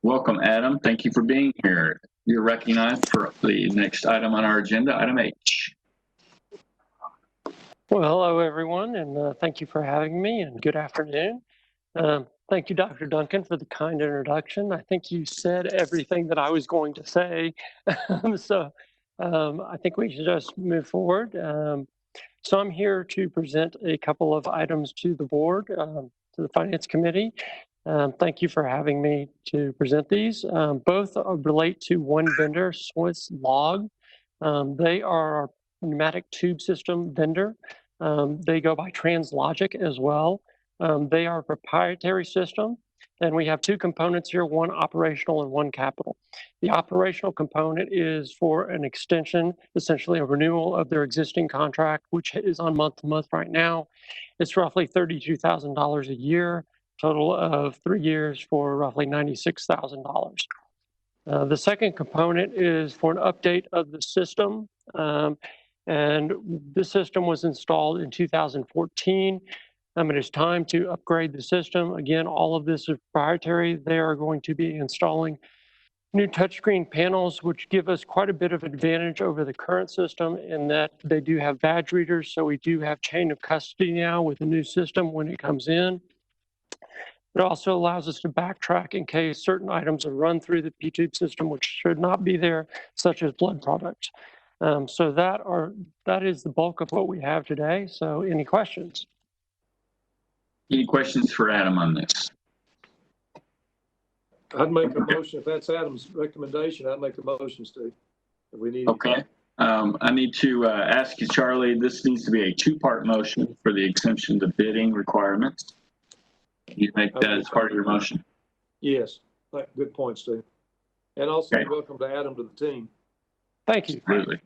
Welcome, Adam. Thank you for being here. You're recognized for the next item on our agenda, item H. Well, hello, everyone, and thank you for having me, and good afternoon. Thank you, Dr. Duncan, for the kind introduction. I think you said everything that I was going to say, so I think we should just move forward. So I'm here to present a couple of items to the board, to the Finance Committee. Thank you for having me to present these. Both relate to one vendor, Swiss Log. They are our pneumatic tube system vendor. They go by TransLogic as well. They are a proprietary system, and we have two components here, one operational and one capital. The operational component is for an extension, essentially a renewal of their existing contract, which is on month-to-month right now. It's roughly $32,000 a year, total of 3 years for roughly $96,000. The second component is for an update of the system. And this system was installed in 2014. It is time to upgrade the system. Again, all of this is proprietary. They are going to be installing new touchscreen panels, which give us quite a bit of advantage over the current system in that they do have badge readers. So we do have chain of custody now with the new system when it comes in. It also allows us to backtrack in case certain items are run through the P-tube system, which should not be there, such as blood products. So that is the bulk of what we have today. So any questions? Any questions for Adam on this? I'd make a motion, if that's Adam's recommendation, I'd make a motion, Steve. If we need. Okay. I need to ask you, Charlie, this needs to be a two-part motion for the exemption to bidding requirements. You make that as part of your motion? Yes. Good point, Steve. And also welcome to Adam to the team. Thank you. Absolutely.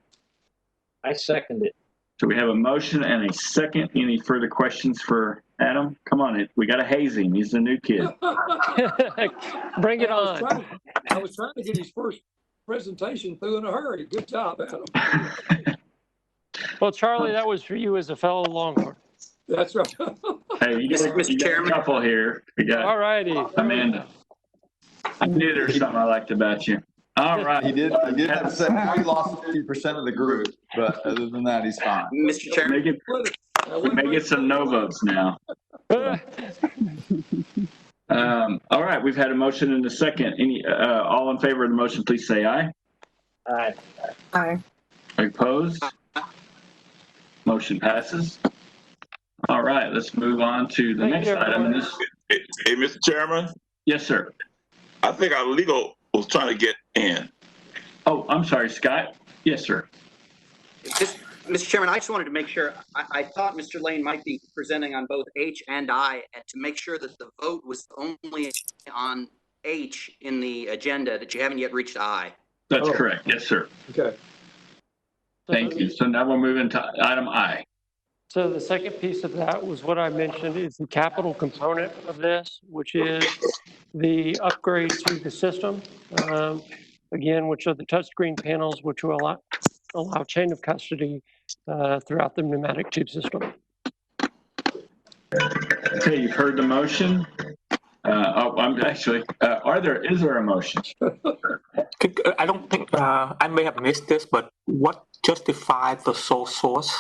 I second it. So we have a motion and a second. Any further questions for Adam? Come on, we got to haze him. He's the new kid. Bring it on. I was trying to get his first presentation through in a hurry. Good job, Adam. Well, Charlie, that was for you as a fellow Longhorn. That's right. Hey, you got a couple here. We got all righty. Amanda. I knew there was something I liked about you. All right. He did have to say he lost 50% of the group, but other than that, he's fine. Mr. Chairman. We may get some no votes now. All right, we've had a motion and a second. Any all in favor of the motion, please say aye. Aye. Aye. Opposed? Motion passes. All right, let's move on to the next item. Hey, Mr. Chairman? Yes, sir. I think our legal was trying to get in. Oh, I'm sorry, Scott. Yes, sir. Mr. Chairman, I just wanted to make sure, I thought Mr. Lane might be presenting on both H and I, and to make sure that the vote was only on H in the agenda, that you haven't yet reached I. That's correct. Yes, sir. Okay. Thank you. So now we'll move into item I. So the second piece of that was what I mentioned is the capital component of this, which is the upgrade to the system. Again, which are the touchscreen panels, which will allow chain of custody throughout the pneumatic tube system. Okay, you've heard the motion. Is there a motion? I don't think, I may have missed this, but what justified the sole source?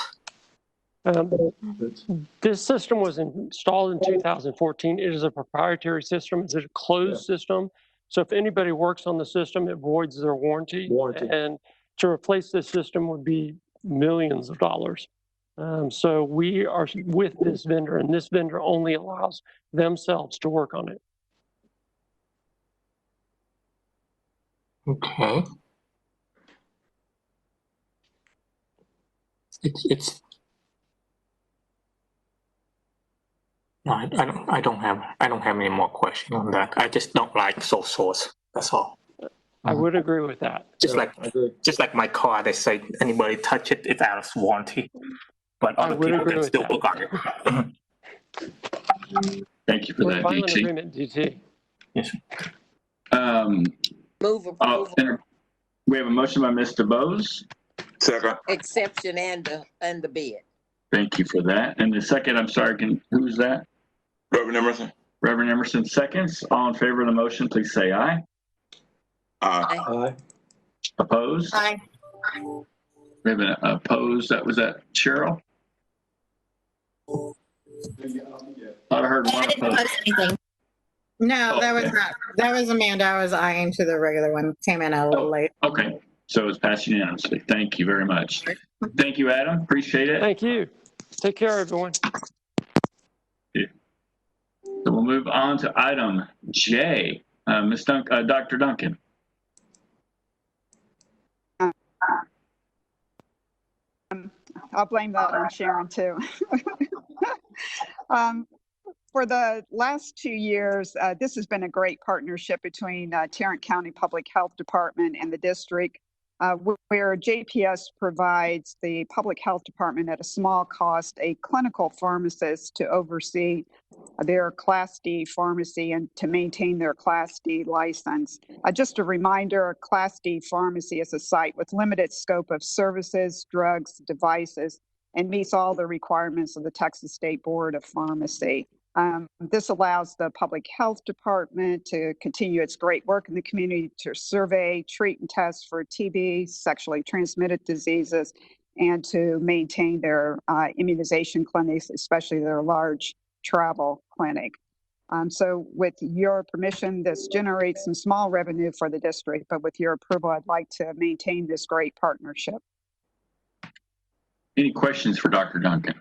This system was installed in 2014. It is a proprietary system. It's a closed system. So if anybody works on the system, it voids their warranty. And to replace this system would be millions of dollars. So we are with this vendor, and this vendor only allows themselves to work on it. Okay. It's no, I don't have any more questions on that. I just don't like sole source. That's all. I would agree with that. Just like my car, they say anybody touch it, it's out of warranty. But other people can still work on it. Thank you for that, Violent DT. agreement, DT. Yes. Move approval. We have a motion by Mr. Bose. Second. Exception and the bid. Thank you for that. And the second, I'm sorry, who's that? Reverend Emerson. Reverend Emerson seconds. All in favor of the motion, please say aye. Aye. Aye. Opposed? Aye. We have an opposed. Was that Cheryl? Thought I heard one opposed. No, that was not. That was Amanda. I was eyeing to the regular one. Came in a little late. Okay, so it's passed unanimously. Thank you very much. Thank you, Adam. Appreciate it. Thank you. Take care, everyone. So we'll move on to item J. Dr. Duncan. I'll blame that on Sharon too. For the last 2 years, this has been a great partnership between Tarrant County Public Health Department and the district, where JPS provides the Public Health Department at a small cost a clinical pharmacist to oversee their Class D pharmacy and to maintain their Class D license. Just a reminder, Class D pharmacy is a site with limited scope of services, drugs, devices, and meets all the requirements of the Texas State Board of Pharmacy. This allows the Public Health Department to continue its great work in the community to survey, treat, and test for TB, sexually transmitted diseases, and to maintain their immunization clinics, especially their large travel clinic. So with your permission, this generates some small revenue for the district, but with your approval, I'd like to maintain this great partnership. Any questions for Dr. Duncan?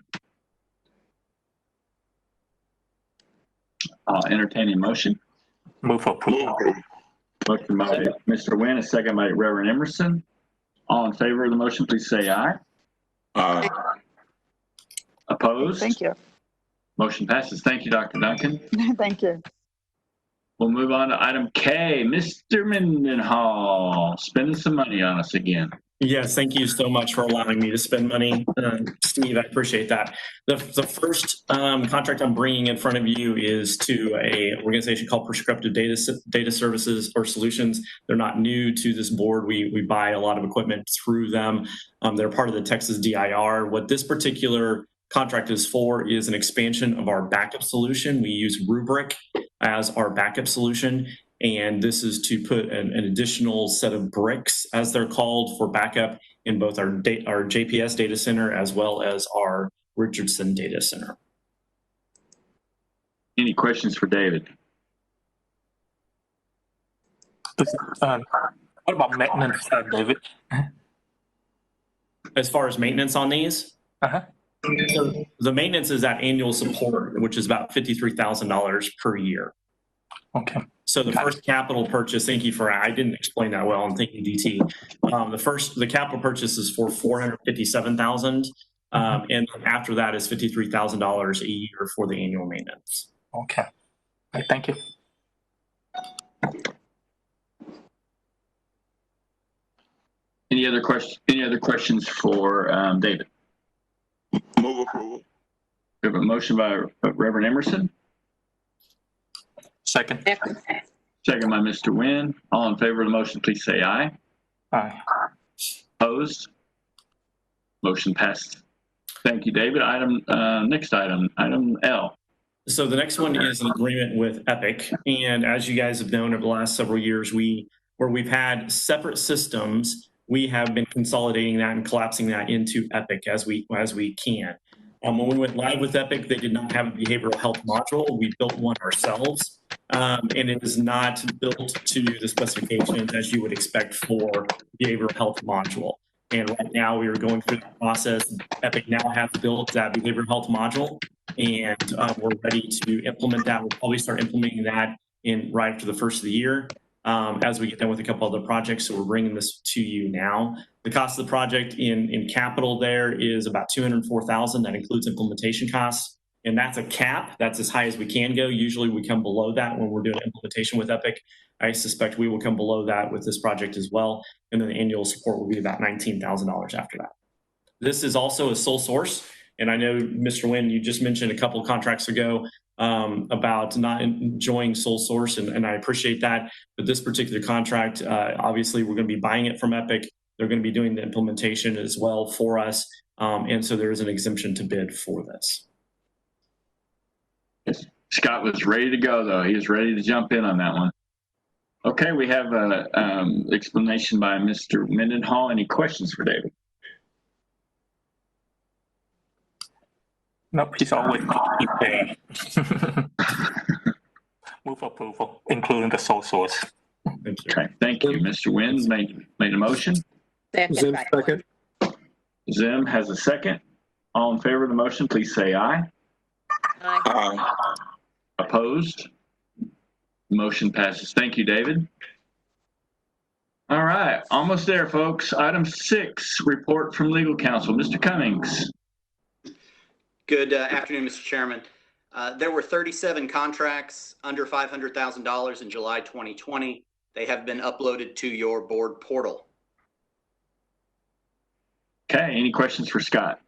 I'll entertain a motion. Move for approval. Motion by Mr. Wynn, a second by Reverend Emerson. All in favor of the motion, please say aye. Aye. Opposed? Thank you. Motion passes. Thank you, Dr. Duncan. Thank you. We'll move on to item K. Mr. Mendenhall, spending some money on us again. Yes, thank you so much for allowing me to spend money, Steve. I appreciate that. The first contract I'm bringing in front of you is to an organization called Prescriptive Data Services or Solutions. They're not new to this board. We buy a lot of equipment through them. They're part of the Texas DIR. What this particular contract is for is an expansion of our backup solution. We use Rubric as our backup solution. And this is to put an additional set of bricks, as they're called, for backup in both our JPS data center as well as our Richardson data center. Any questions for David? What about maintenance, David? As far as maintenance on these? So the maintenance is that annual support, which is about $53,000 per year. Okay. So the first capital purchase, thank you for, I didn't explain that well, and thank you, DT. The capital purchase is for $457,000, and after that is $53,000 a year for the annual maintenance. Okay. Right, thank you. Any other questions for David? Move approval. We have a motion by Reverend Emerson, Second. second by Mr. Nguyen. All in favor of the motion, please say aye. Aye. Opposed? Motion passed. Thank you, David. Next item L. So the next one is an agreement with Epic. And as you guys have known over the last several years, where we've had separate systems, we have been consolidating that and collapsing that into Epic as we can. When we went live with Epic, they did not have a behavioral health module. We built one ourselves, and it is not built to the specifications as you would expect for behavioral health module. And right now we are going through the process. Epic now has built that behavioral health module, and we're ready to implement that. We'll probably start implementing that right after the first of the year as we get done with a couple other projects. So we're bringing this to you now. The cost of the project in capital there is about $204,000. That includes implementation costs, and that's a cap. That's as high as we can go. Usually we come below that when we're doing implementation with Epic. I suspect we will come below that with this project as well. And then the annual support will be about $19,000 after that. This is also a sole source. And I know, Mr. Nguyen, you just mentioned a couple of contracts ago about not enjoying sole source, and I appreciate that. But this particular contract, obviously, we're going to be buying it from Epic. They're going to be doing the implementation as well for us. And so there is an exemption to bid for this. Scott was ready to go, though. He was ready to jump in on that one. Okay, we have an explanation by Mr. Mendenhall. Any questions for David? No, he's always prepared. Move approval, including the sole source. Okay, thank you. Mr. Nguyen made a motion. Zim second. Zim has a second. All in favor of the motion, please say aye. Aye. Opposed? Motion passes. Thank you, David. All right, almost there, folks. Item 6, report from legal counsel. Mr. Cummings. Good afternoon, Mr. Chairman. There were 37 contracts under $500,000 in July 2020. They have been uploaded to your board portal. Okay, any questions for Scott?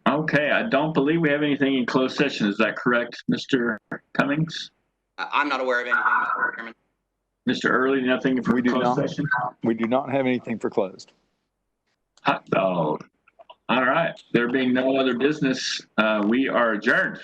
Okay, I don't believe we have anything in closed session. Is that correct, Mr. Cummings? I'm not aware of anything, Mr. Chairman. Mr. Early, nothing for closed session? We do not have anything for closed. Hot dog. All right, there being no other business, we are adjourned.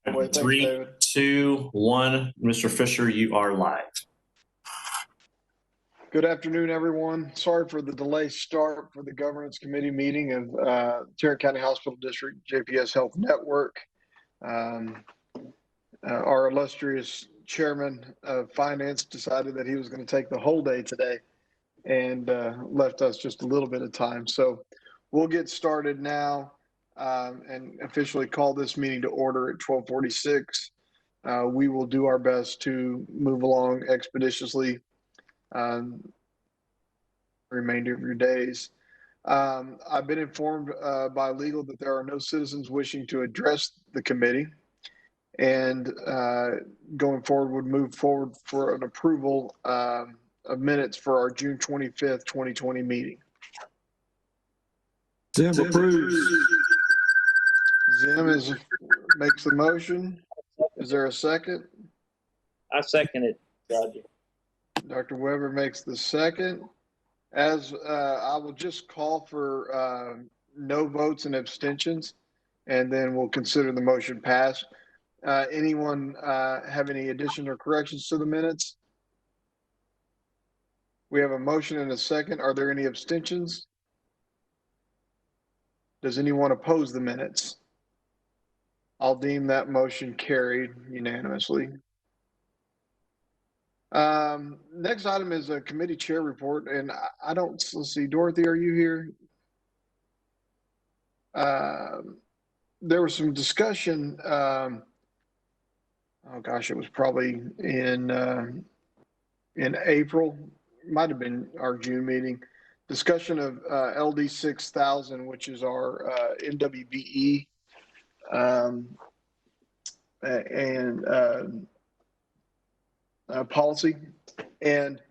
Thanks, 3, David. 2, 1. Mr. Fisher, you are live. Good afternoon, everyone. Sorry for the delayed start for the Governance Committee meeting of Tarrant County Hospital District JPS Health Network. Our illustrious chairman of finance decided that he was going to take the whole day today and left us just a little bit of time. So we'll get started now and officially call this meeting to order at 12:46. We will do our best to move along expeditiously remainder of your days. I've been informed by legal that there are no citizens wishing to address the committee, and going forward would move forward for an approval of minutes for our June 25th, 2020 meeting. Zim approves. Zim makes the motion. Is there a second? I second it, Roger. Dr. Weber makes the second. As I will just call for no votes and abstentions, and then we'll consider the motion passed. Anyone have any additions or corrections to the minutes? We have a motion and a second. Are there any abstentions? Does anyone oppose the minutes? I'll deem that motion carried unanimously. Next item is a committee chair report, and I don't, let's see, Dorothy, are you here? There was some discussion, oh gosh, it was probably in April, might have been our June meeting, discussion of LD 6000, which is our MWBE policy. And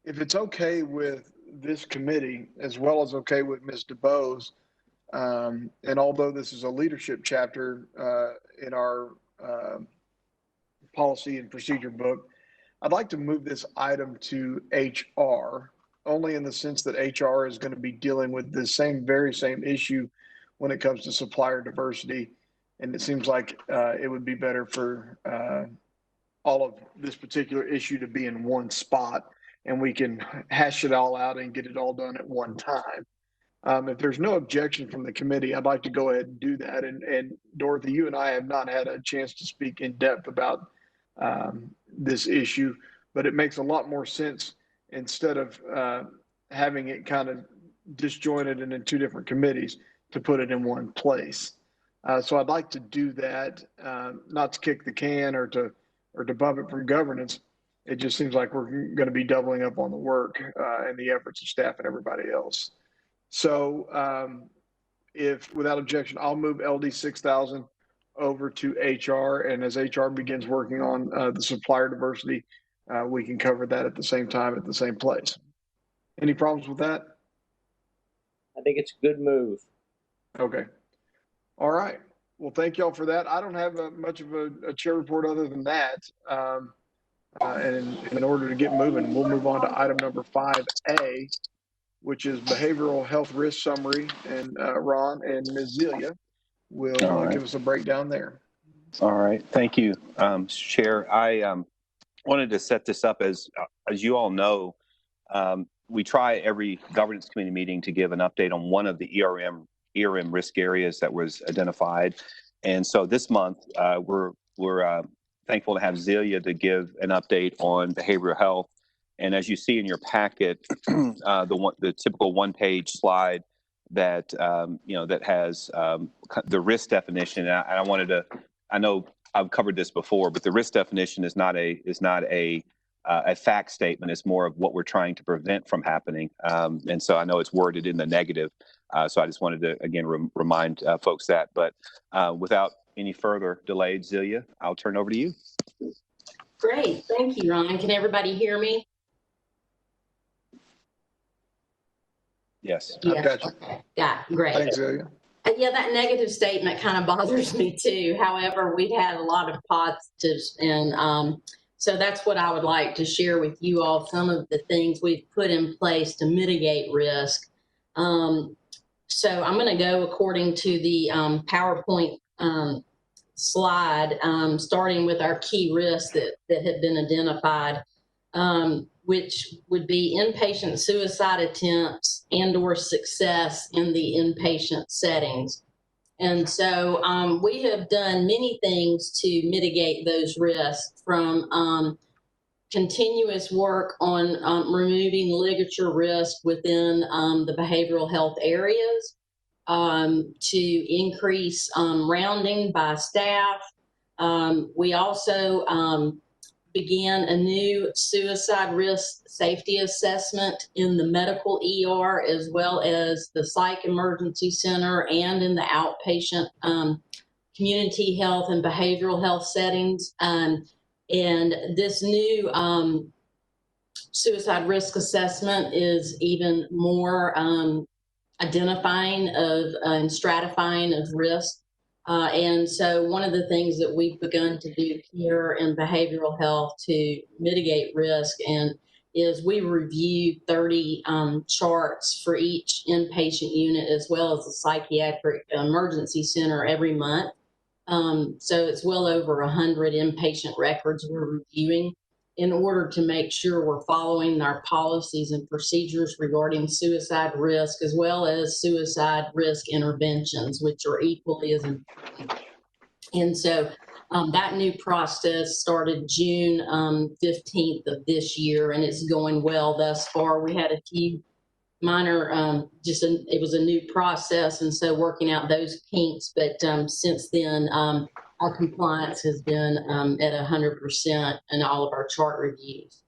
if it's okay with this committee, as well as okay with Ms. DeBose, and although this is a leadership chapter in our policy and procedure book, I'd like to move this item to HR, only in the sense that HR is going to be dealing with the very same issue when it comes to supplier diversity. And it seems like it would be better for all of this particular issue to be in one spot, and we can hash it all out and get it all done at one time. If there's no objection from the committee, I'd like to go ahead and do that. And Dorothy, you and I have not had a chance to speak in depth about this issue, but it makes a lot more sense instead of having it kind of disjointed and in two different committees to put it in one place. So I'd like to do that, not to kick the can or to bump it from governance. It just seems like we're going to be doubling up on the work and the efforts of staff and everybody else. So if without objection, I'll move LD 6000 over to HR. And as HR begins working on the supplier diversity, we can cover that at the same time, at the same place. Any problems with that? I think it's a good move. Okay. All right. Well, thank y'all for that. I don't have much of a chair report other than that. And in order to get moving, we'll move on to item number 5A, which is behavioral health risk summary. And Ron and Ms. Zelia will give us a breakdown there. All right. Thank you, Chair. I wanted to set this up as you all know, we try every governance committee meeting to give an update on one of the ERM risk areas that was identified. And so this month, we're thankful to have Zelia to give an update on behavioral health. And as you see in your packet, the typical one-page slide that that has the risk definition. And I know I've covered this before, but the risk definition is not a fact statement. It's more of what we're trying to prevent from happening. And so I know it's worded in the negative. So I just wanted to, again, remind folks that. But without any further delay, Zelia, I'll turn it over to you. Great. Thank you, Ron. Can everybody hear me? Yes. Yes. Got you. Okay. Yeah, great. Thanks, Zelia. Yeah, that negative statement kind of bothers me too. However, we've had a lot of positives, and so that's what I would like to share with you all, some of the things we've put in place to mitigate risk. So I'm going to go according to the PowerPoint slide, starting with our key risks that have been identified, which would be inpatient suicide attempts and/or success in the inpatient settings. And so we have done many things to mitigate those risks, from continuous work on removing ligature risk within the behavioral health areas, to increase rounding by staff. We also began a new suicide risk safety assessment in the medical ER, as well as the psych emergency center and in the outpatient community health and behavioral health settings. And this new suicide risk assessment is even more identifying of and stratifying of risk. And so one of the things that we've begun to do here in behavioral health to mitigate risk is we review 30 charts for each inpatient unit, as well as the psychiatric emergency center, every month. So it's well over 100 inpatient records we're reviewing in order to make sure we're following our policies and procedures regarding suicide risk, as well as suicide risk interventions, which are equally as important. And so that new process started June 15th of this year, and it's going well thus far. We had a few minor, it was a new process, and so working out those kinks, but since then, our compliance has been at 100% in all of our chart reviews.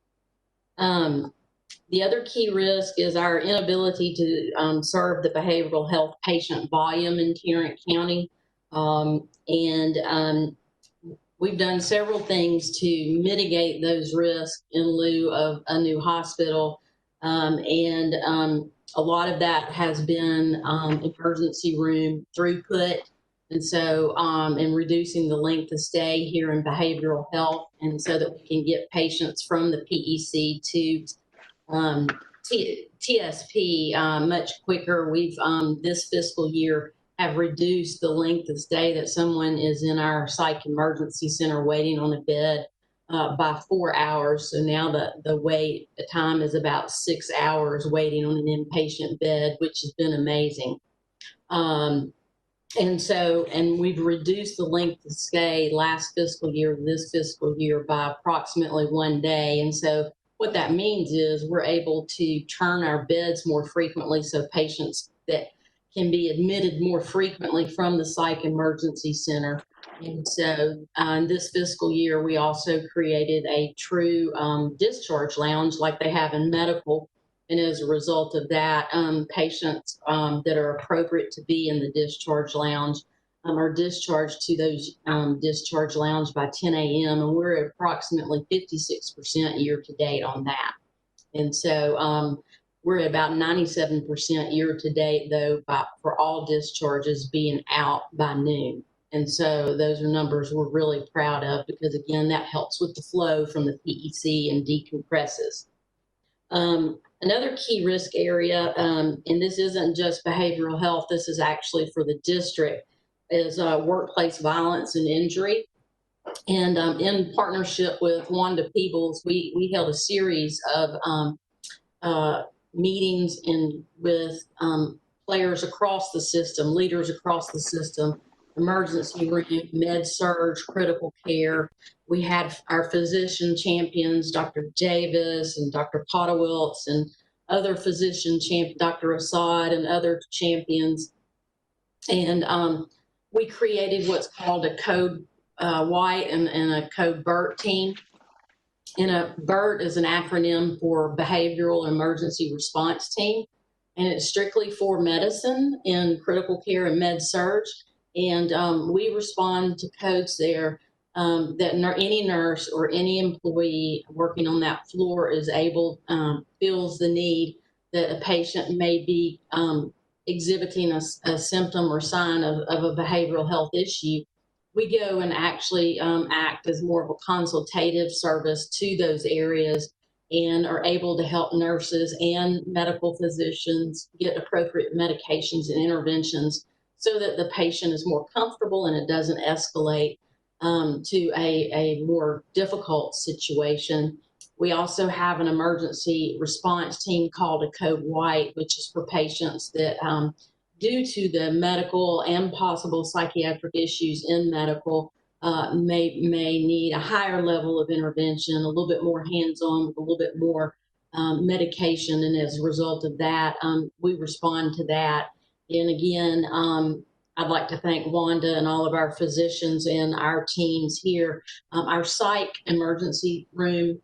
The other key risk is our inability to serve the behavioral health patient volume in Tarrant County. We've done several things to mitigate those risks in lieu of a new hospital. A lot of that has been emergency room throughput. And so, in reducing the length of stay here in behavioral health, and so that we can get patients from the PEC to TSP much quicker. We've, this fiscal year, have reduced the length of stay that someone is in our psych emergency center waiting on a bed by 4 hours. So now the wait time is about 6 hours waiting on an inpatient bed, which has been amazing. And we've reduced the length of stay last fiscal year to this fiscal year by approximately 1 day. And so what that means is we're able to turn our beds more frequently, so patients that can be admitted more frequently from the psych emergency center. And so in this fiscal year, we also created a true discharge lounge like they have in medical. And as a result of that, patients that are appropriate to be in the discharge lounge are discharged to those discharge lounge by 10 a.m. And we're at approximately 56% year to date on that. And so we're at about 97% year to date, though, for all discharges being out by noon. And so those are numbers we're really proud of, because, again, that helps with the flow from the PEC and decompresses. Another key risk area, and this isn't just behavioral health, this is actually for the district, is workplace violence and injury. And in partnership with Wanda Peebles, we held a series of meetings with players across the system, leaders across the system, emergency room, med surg, critical care. We had our physician champions, Dr. Davis and Dr. Potawiltz, and other physician champions, Dr. Assad and other champions. And we created what's called a Code White and a Code BERT team. And a BERT is an acronym for Behavioral Emergency Response Team. And it's strictly for medicine in critical care and med surg. And we respond to codes there that any nurse or any employee working on that floor is able, feels the need that a patient may be exhibiting a symptom or sign of a behavioral health issue. We go and actually act as more of a consultative service to those areas and are able to help nurses and medical physicians get appropriate medications and interventions so that the patient is more comfortable and it doesn't escalate to a more difficult situation. We also have an emergency response team called a Code White, which is for patients that, due to the medical and possible psychiatric issues in medical, may need a higher level of intervention, a little bit more hands-on, with a little bit more medication. And as a result of that, we respond to that. And again, I'd like to thank Wanda and all of our physicians and our teams here, our psych emergency room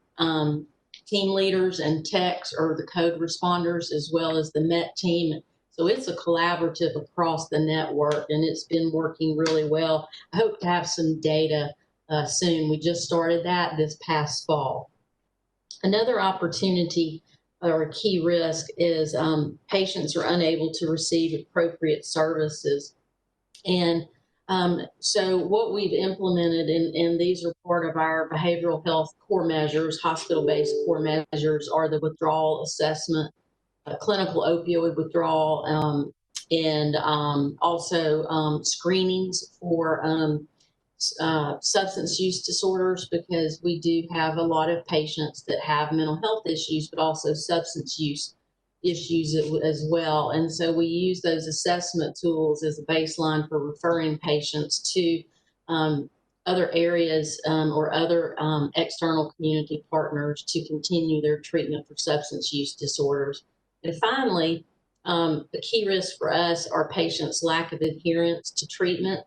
team leaders and techs are the code responders, as well as the MET team. So it's a collaborative across the network, and it's been working really well. I hope to have some data soon. We just started that this past fall. Another opportunity or a key risk is patients are unable to receive appropriate services. And so what we've implemented, and these are part of our behavioral health core measures, hospital-based core measures, are the withdrawal assessment, clinical opioid withdrawal, and also screenings for substance use disorders, because we do have a lot of patients that have mental health issues, but also substance use issues as well. And so we use those assessment tools as a baseline for referring patients to other areas or other external community partners to continue their treatment for substance use disorders. And finally, the key risk for us are patients' lack of adherence to treatment.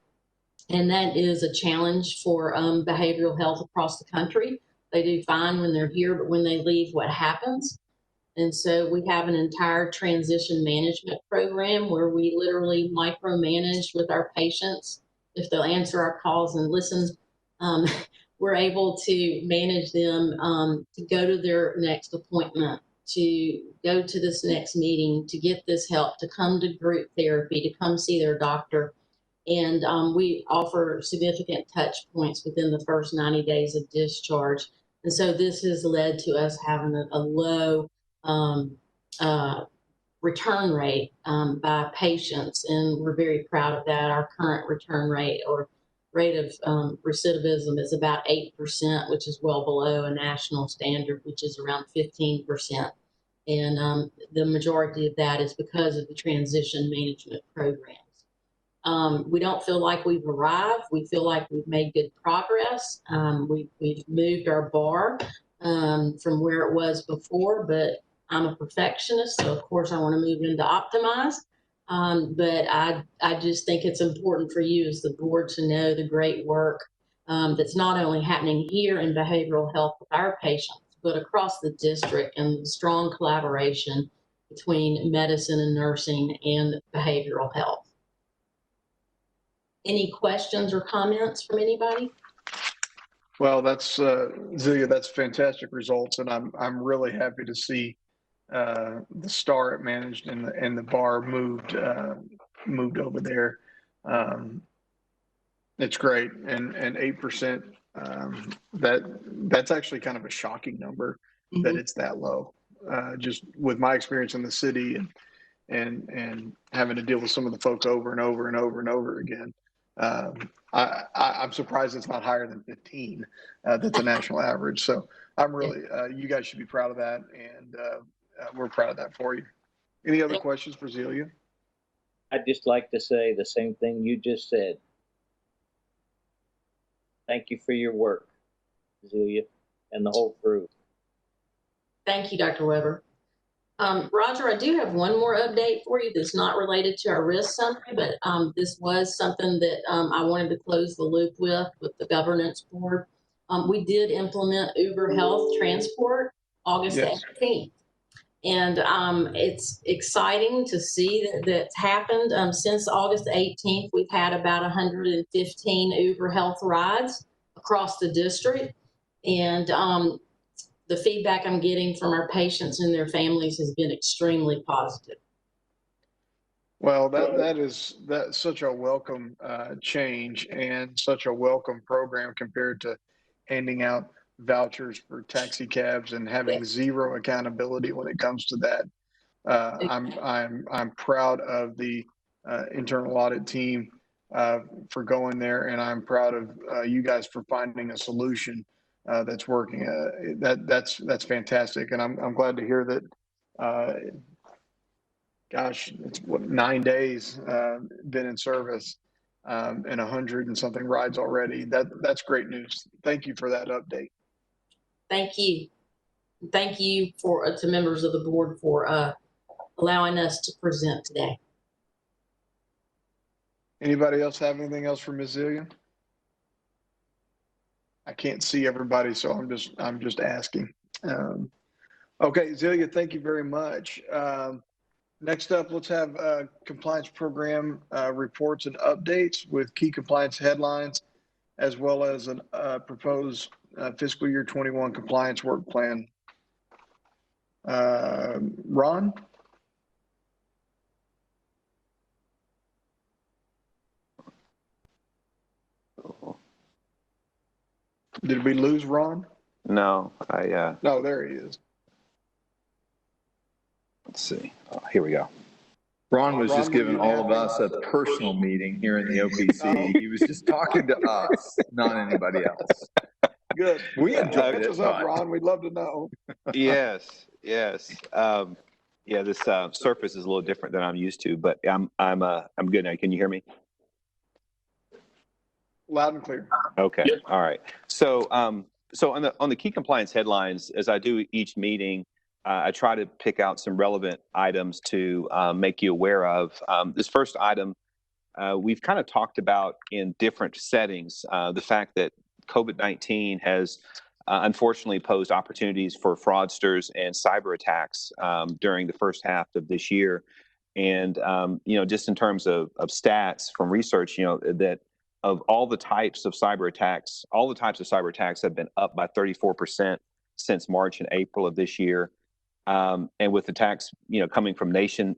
And that is a challenge for behavioral health across the country. They do fine when they're here, but when they leave, what happens? And so we have an entire transition management program where we literally micromanage with our patients. If they'll answer our calls and listen, we're able to manage them to go to their next appointment, to go to this next meeting, to get this help, to come to group therapy, to come see their doctor. And we offer significant touch points within the first 90 days of discharge. And so this has led to us having a low return rate by patients, and we're very proud of that. Our current return rate or rate of recidivism is about 8%, which is well below a national standard, which is around 15%. And the majority of that is because of the transition management programs. We don't feel like we've arrived. We feel like we've made good progress. We've moved our bar from where it was before, but I'm a perfectionist, so of course I want to move into optimize. But I just think it's important for you as the board to know the great work that's not only happening here in behavioral health with our patients, but across the district, and the strong collaboration between medicine and nursing and behavioral health. Any questions or comments from anybody? Well, that's Zelia, that's fantastic results, and I'm really happy to see the star it managed and the bar moved over there. It's great, and 8%. That's actually kind of a shocking number that it's that low. Just with my experience in the city and having to deal with some of the folks over and over and over and over again. I'm surprised it's not higher than 15. That's a national average. So I'm really, you guys should be proud of that, and we're proud of that for you. Any other questions for Zelia? I'd just like to say the same thing you just said. Thank you for your work, Zelia, and the whole crew. Thank you, Dr. Weber. Roger, I do have one more update for you that's not related to our risk summary, but this was something that I wanted to close the loop with the governance board. We did implement Uber Health Transport August 18th. And it's exciting to see that's happened. Since August 18th, we've had about 115 Uber Health rides across the district. And the feedback I'm getting from our patients and their families has been extremely positive. Well, that's such a welcome change and such a welcome program compared to handing out vouchers for taxi cabs and having zero accountability when it comes to that. I'm proud of the internal audit team for going there, and I'm proud of you guys for finding a solution that's working. That's fantastic, and I'm glad to hear that. Gosh, it's what, 9 days been in service, and 100 and something rides already. That's great news. Thank you for that update. Thank you. Thank you to members of the board for allowing us to present today. Anybody else have anything else for Ms. Zillian? I can't see everybody, so I'm just asking. Okay, Zelia, thank you very much. Next up, let's have compliance program reports and updates with key compliance headlines, as well as a proposed fiscal year 21 compliance work plan. Ron? Did we lose Ron? No, No, there he is. Let's see. Oh, here we go. Ron was just giving all of us a personal meeting here in the OPC. He was just talking to us, not anybody else. Good. We enjoyed it. Catch us up, Ron. We'd love to know. Yes. Yeah, this surface is a little different than I'm used to, but I'm good now. Can you hear me? Loud and clear. Okay. All right. So on the key compliance headlines, as I do each meeting, I try to pick out some relevant items to make you aware of. This first item, we've kind of talked about in different settings, the fact that COVID-19 has unfortunately posed opportunities for fraudsters and cyber attacks during the first half of this year. And, just in terms of stats from research, that of all the types of cyber attacks, have been up by 34% since March and April of this year. And with attacks, coming from nation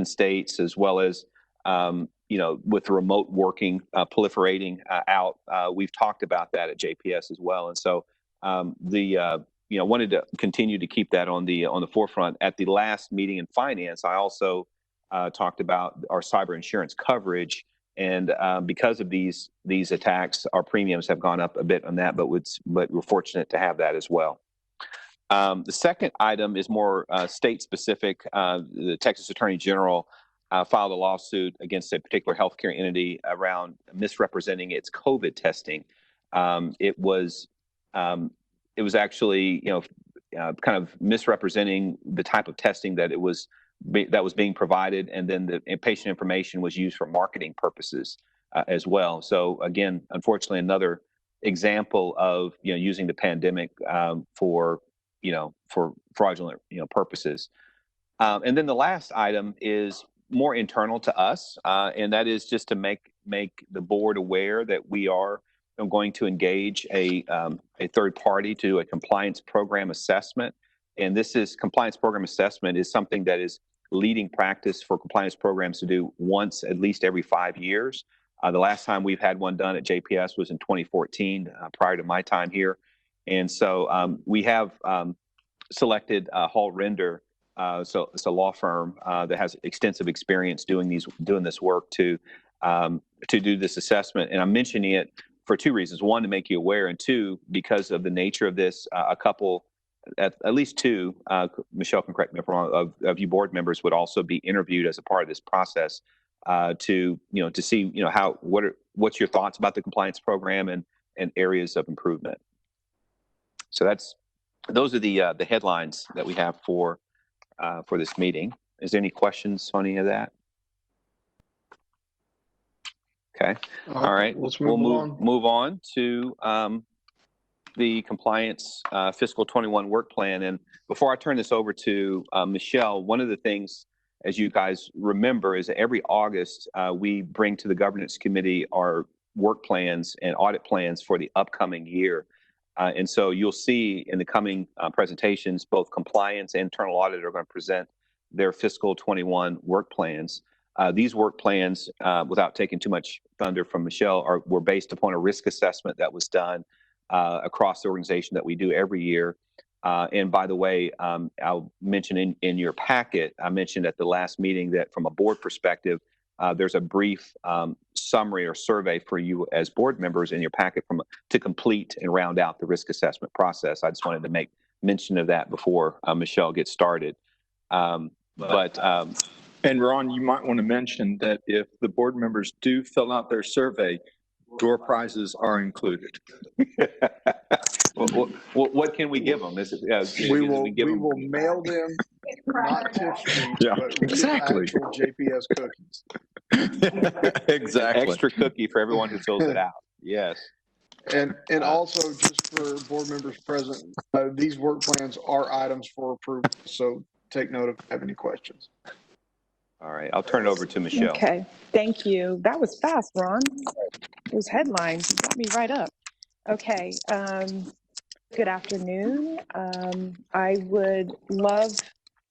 states, as well as, with remote working proliferating out, we've talked about that at JPS as well. And so wanted to continue to keep that on the forefront. At the last meeting in finance, I also talked about our cyber insurance coverage. And because of these attacks, our premiums have gone up a bit on that, but we're fortunate to have that as well. The second item is more state specific. The Texas Attorney General filed a lawsuit against a particular healthcare entity around misrepresenting its COVID testing. It was actually, kind of misrepresenting the type of testing that was being provided, and then the patient information was used for marketing purposes as well. So again, unfortunately, another example of using the pandemic for fraudulent purposes. And then the last item is more internal to us, and that is just to make the board aware that we are going to engage a third party to do a compliance program assessment. And compliance program assessment is something that is leading practice for compliance programs to do once at least every 5 years. The last time we've had one done at JPS was in 2014, prior to my time here. And so we have selected Hall Render, so it's a law firm that has extensive experience doing this work to do this assessment. And I'm mentioning it for two reasons: one, to make you aware, and two, because of the nature of this. A couple, at least two, Michelle can correct me if I'm wrong, of you board members would also be interviewed as a part of this process to see what's your thoughts about the compliance program and areas of improvement. So those are the headlines that we have for this meeting. Is there any questions on any of that? Okay. All right. We'll move on to the compliance fiscal 21 work plan. And before I turn this over to Michelle, one of the things, as you guys remember, is that every August we bring to the governance committee our work plans and audit plans for the upcoming year. And so you'll see in the coming presentations, both compliance and internal audit are going to present their fiscal 21 work plans. These work plans, without taking too much thunder from Michelle, were based upon a risk assessment that was done across the organization that we do every year. And by the way, I'll mention in your packet, I mentioned at the last meeting that from a board perspective, there's a brief summary or survey for you as board members in your packet to complete and round out the risk assessment process. I just wanted to make mention of that before Michelle gets started. And Ron, you might want to mention that if the board members do fill out their survey, door prizes are included. What can we give them? We will mail them not tip sheets, but exactly. actual JPS cookies. Exactly. An extra cookie for everyone who fills it out. Yes. And also, just for board members present, these work plans are items for approval. So take note if you have any questions. All right, I'll turn it over to Michelle. Okay, thank you. That was fast, Ron. Those headlines got me right up. Okay, good afternoon. I would love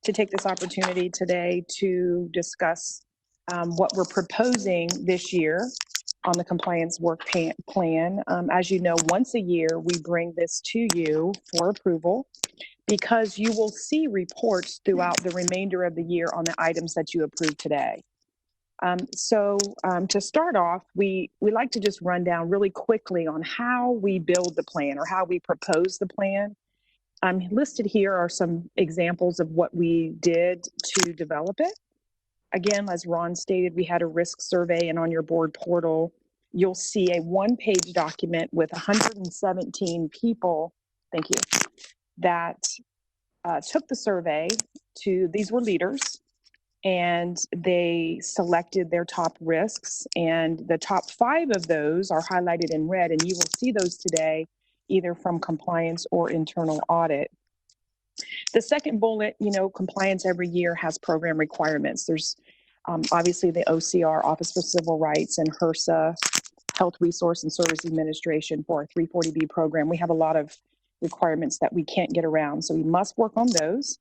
to take this opportunity today to discuss what we're proposing this year on the compliance work plan. As you know, once a year, we bring this to you for approval because you will see reports throughout the remainder of the year on the items that you approve today. To start off, we like to just run down really quickly on how we build the plan or how we propose the plan. Listed here are some examples of what we did to develop it. Again, as Ron stated, we had a risk survey, and on your board portal, you'll see a one-page document with 117 people, thank you, that took the survey to, these were leaders, and they selected their top risks, and the top 5 of those are highlighted in red, and you will see those today either from compliance or internal audit. The second bullet, compliance every year has program requirements. There's obviously the OCR, Office for Civil Rights, and HRSA, Health Resource and Service Administration for our 340B program. We have a lot of requirements that we can't get around, so we must work on those.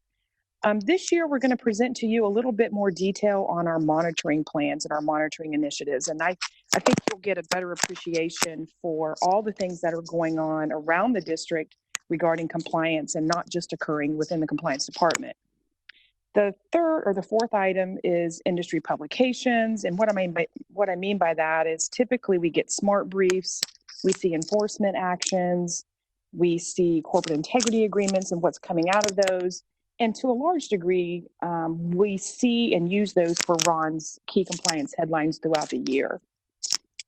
This year, we're going to present to you a little bit more detail on our monitoring plans and our monitoring initiatives. And I think you'll get a better appreciation for all the things that are going on around the district regarding compliance and not just occurring within the compliance department. The third or the fourth item is industry publications. And what I mean by that is typically we get SMART briefs, we see enforcement actions, we see corporate integrity agreements and what's coming out of those. And to a large degree, we see and use those for Ron's key compliance headlines throughout the year.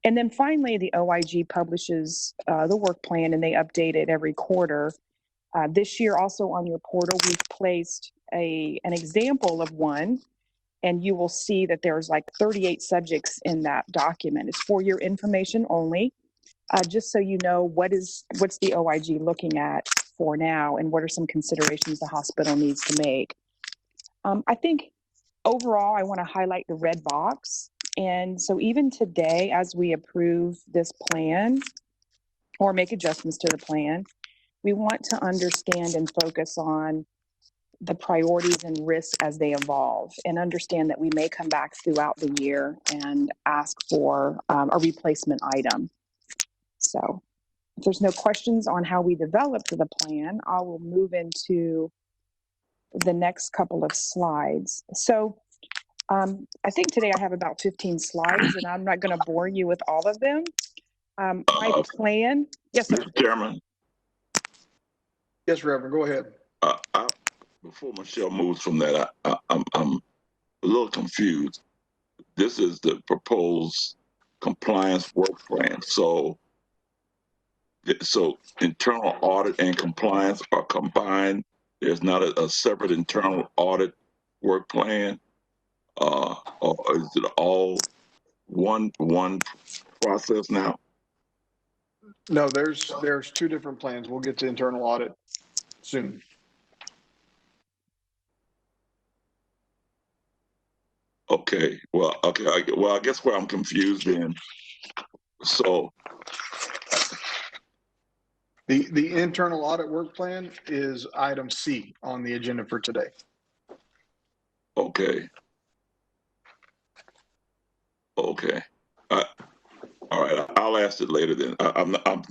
And then finally, the OIG publishes the work plan, and they update it every quarter. This year, also on your portal, we've placed an example of one, and you will see that there's like 38 subjects in that document. It's for your information only, just so you know what's the OIG looking at for now and what are some considerations the hospital needs to make. I think overall, I want to highlight the red box. And so even today, as we approve this plan or make adjustments to the plan, we want to understand and focus on the priorities and risks as they evolve and understand that we may come back throughout the year and ask for a replacement item. So if there's no questions on how we developed the plan, I will move into the next couple of slides. So I think today I have about 15 slides, and I'm not going to bore you with all of them. My plan, yes, sir. Mr. Chairman. Yes, Reverend, go ahead. Before Michelle moves from that, I'm a little confused. This is the proposed compliance work plan. So internal audit and compliance are combined. There's not a separate internal audit work plan, or is it all one process now? No, there's 2 different plans. We'll get to internal audit soon. Okay. Well, okay. I guess where I'm confused in. So the internal audit work plan is item C on the agenda for today. Okay. Okay. All right. I'll ask it later then. I'm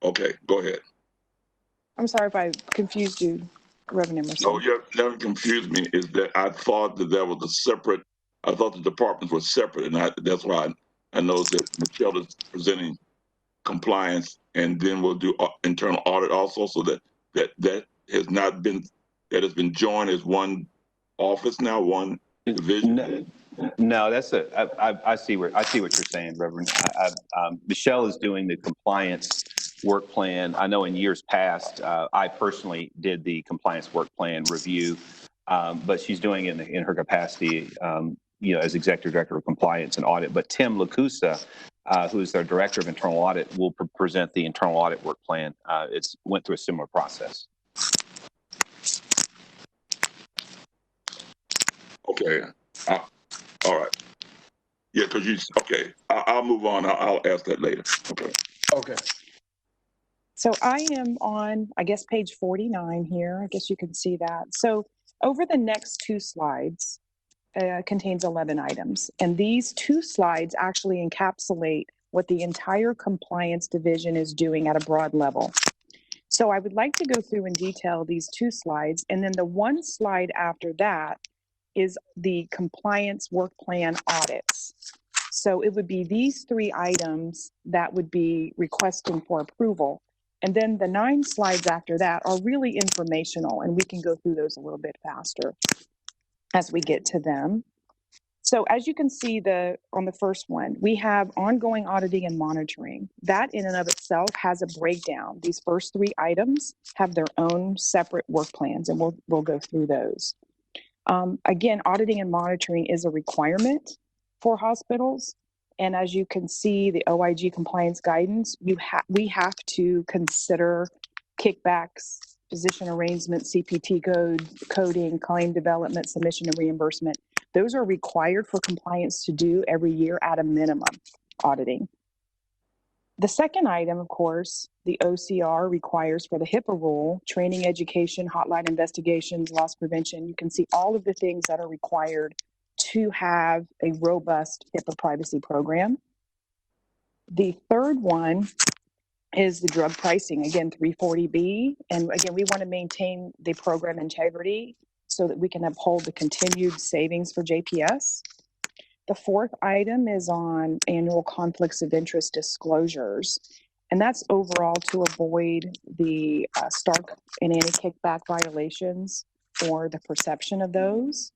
okay. Go ahead. I'm sorry if I confused you, Reverend Emerson. No, you never confused me. Is that I thought that there was a separate I thought the departments were separate, and that's why I know that Michelle is presenting compliance, and then we'll do internal audit also, so that has not been, that has been joined as one office now, one division. No, that's I see what you're saying, Reverend. Michelle is doing the compliance work plan. I know in years past, I personally did the compliance work plan review, but she's doing it in her capacity, as Executive Director of Compliance and Audit. But Tim Lacusa, who's their Director of Internal Audit, will present the internal audit work plan. It's went through a similar process. Okay. All right. Yeah, because I'll move on. I'll ask that later. Okay. Okay. So I am on, I guess, page 49 here. I guess you can see that. So over the next 2 slides contains 11 items. And these 2 slides actually encapsulate what the entire compliance division is doing at a broad level. So I would like to go through in detail these 2 slides. And then the 1 slide after that is the compliance work plan audits. So it would be these 3 items that would be requesting for approval. And then the 9 slides after that are really informational, and we can go through those a little bit faster as we get to them. So as you can see on the first one, we have ongoing auditing and monitoring. That in and of itself has a breakdown. These first 3 items have their own separate work plans, and we'll go through those. Again, auditing and monitoring is a requirement for hospitals. And as you can see, the OIG compliance guidance, we have to consider kickbacks, physician arrangement, CPT coding, claim development, submission and reimbursement. Those are required for compliance to do every year at a minimum auditing. The second item, of course, the OCR requires for the HIPAA rule, training, education, hotline investigations, loss prevention. You can see all of the things that are required to have a robust HIPAA privacy program. The third one is the drug pricing, again, 340B. And again, we want to maintain the program integrity so that we can uphold the continued savings for JPS. The fourth item is on annual conflicts of interest disclosures, and that's overall to avoid the Stark and anti-kickback violations or the perception of those.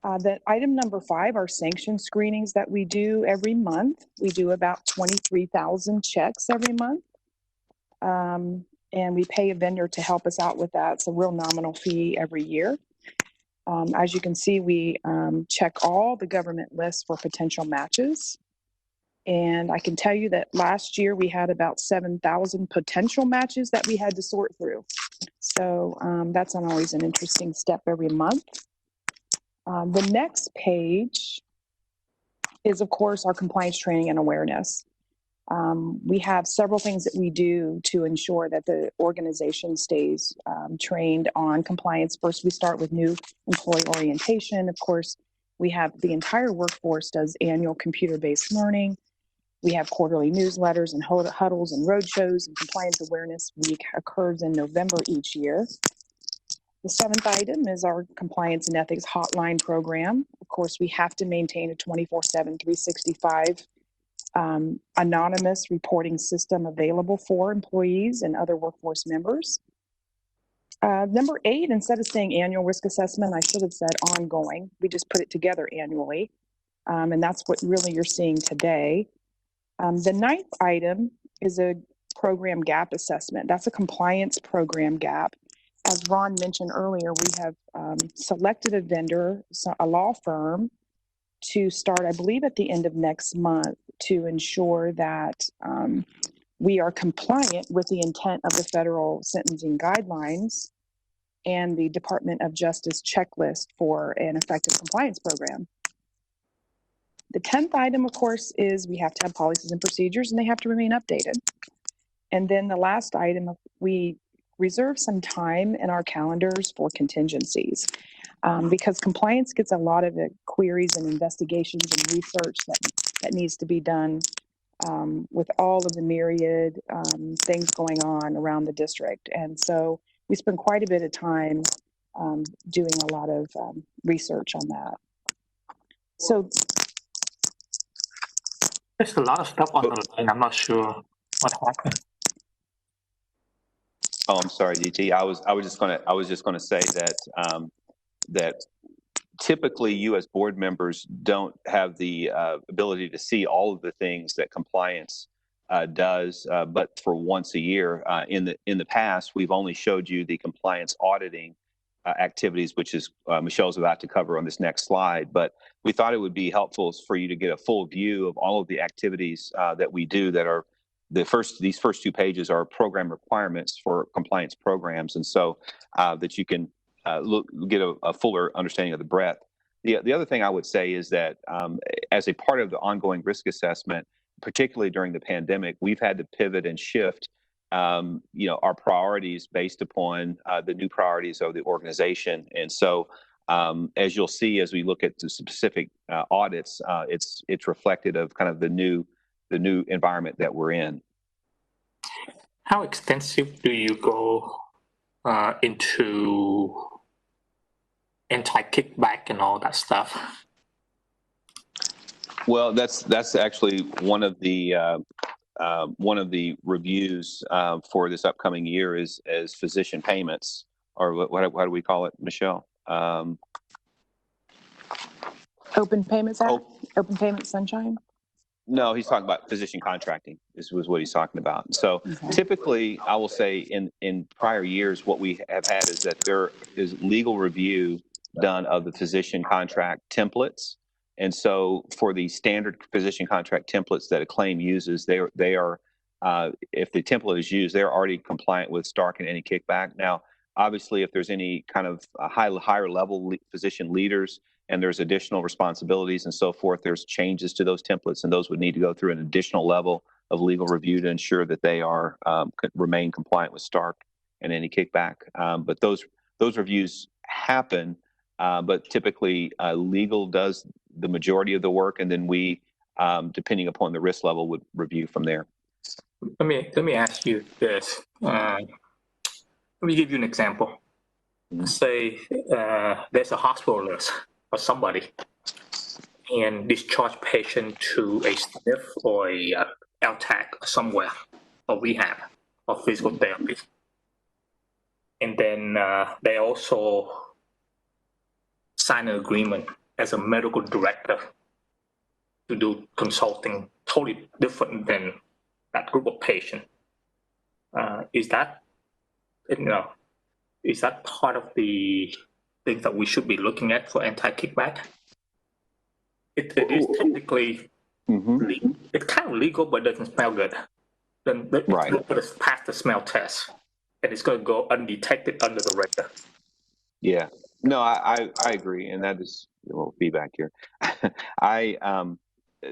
The item number 5 are sanction screenings that we do every month. We do about 23,000 checks every month, and we pay a vendor to help us out with that. It's a real nominal fee every year. As you can see, we check all the government lists for potential matches. And I can tell you that last year we had about 7,000 potential matches that we had to sort through. So that's always an interesting step every month. The next page is, of course, our compliance training and awareness. We have several things that we do to ensure that the organization stays trained on compliance. First, we start with new employee orientation. Of course, we have the entire workforce does annual computer-based learning. We have quarterly newsletters and huddles and roadshows, and Compliance Awareness Week occurs in November each year. The 7th item is our compliance and ethics hotline program. Of course, we have to maintain a 24/7, 365 anonymous reporting system available for employees and other workforce members. Number 8, instead of saying annual risk assessment, I should have said ongoing. We just put it together annually, and that's what really you're seeing today. The 9th item is a program gap assessment. That's a compliance program gap. As Ron mentioned earlier, we have selected a vendor, a law firm, to start, I believe, at the end of next month to ensure that we are compliant with the intent of the federal sentencing guidelines and the Department of Justice checklist for an effective compliance program. The 10th item, of course, is we have to have policies and procedures, and they have to remain updated. And then the last item, we reserve some time in our calendars for contingencies. Because compliance gets a lot of queries and investigations and research that needs to be done with all of the myriad things going on around the district. And so we spend quite a bit of time doing a lot of research on that. So There's a lot of stuff on the line. I'm not sure what happened. Oh, I'm sorry, DT. I was just gonna say that that typically you as board members don't have the ability to see all of the things that compliance does, but for once a year. In the past, we've only showed you the compliance auditing activities, which is Michelle's about to cover on this next slide. But we thought it would be helpful for you to get a full view of all of the activities that we do that are these first 2 pages are program requirements for compliance programs. And so that you can get a fuller understanding of the breadth. The other thing I would say is that as a part of the ongoing risk assessment, particularly during the pandemic, we've had to pivot and shift our priorities based upon the new priorities of the organization. And so as you'll see, as we look at the specific audits, it's reflected of kind of the new environment that we're in. How extensive do you go into anti-kickback and all that stuff? Well, that's actually one of the reviews for this upcoming year is physician payments, or what do we call it, Michelle? Open Payments Act, Open Payment Sunshine? No, he's talking about physician contracting. This was what he's talking about. So typically, I will say in prior years, what we have had is that there is legal review done of the physician contract templates. And so for the standard physician contract templates that a claim uses, they are if the template is used, they're already compliant with Stark and any kickback. Now, obviously, if there's any kind of higher level physician leaders and there's additional responsibilities and so forth, there's changes to those templates, and those would need to go through an additional level of legal review to ensure that they are remain compliant with Stark and any kickback. But those reviews happen, but typically legal does the majority of the work, and then we, depending upon the risk level, would review from there. Let me ask you this. Let me give you an example. Say there's a hospitalist or somebody and discharge patient to a SNF or a LTAC somewhere, or rehab or physical therapy. And then they also sign an agreement as a medical director to do consulting totally different than that group of patients. Is that part of the things that we should be looking at for anti-kickback? It is technically it's kind of legal, but it doesn't smell good. Then it's going to pass the smell test, and it's going to go undetected under the radar. Yeah, no, I agree, and that is a little feedback here.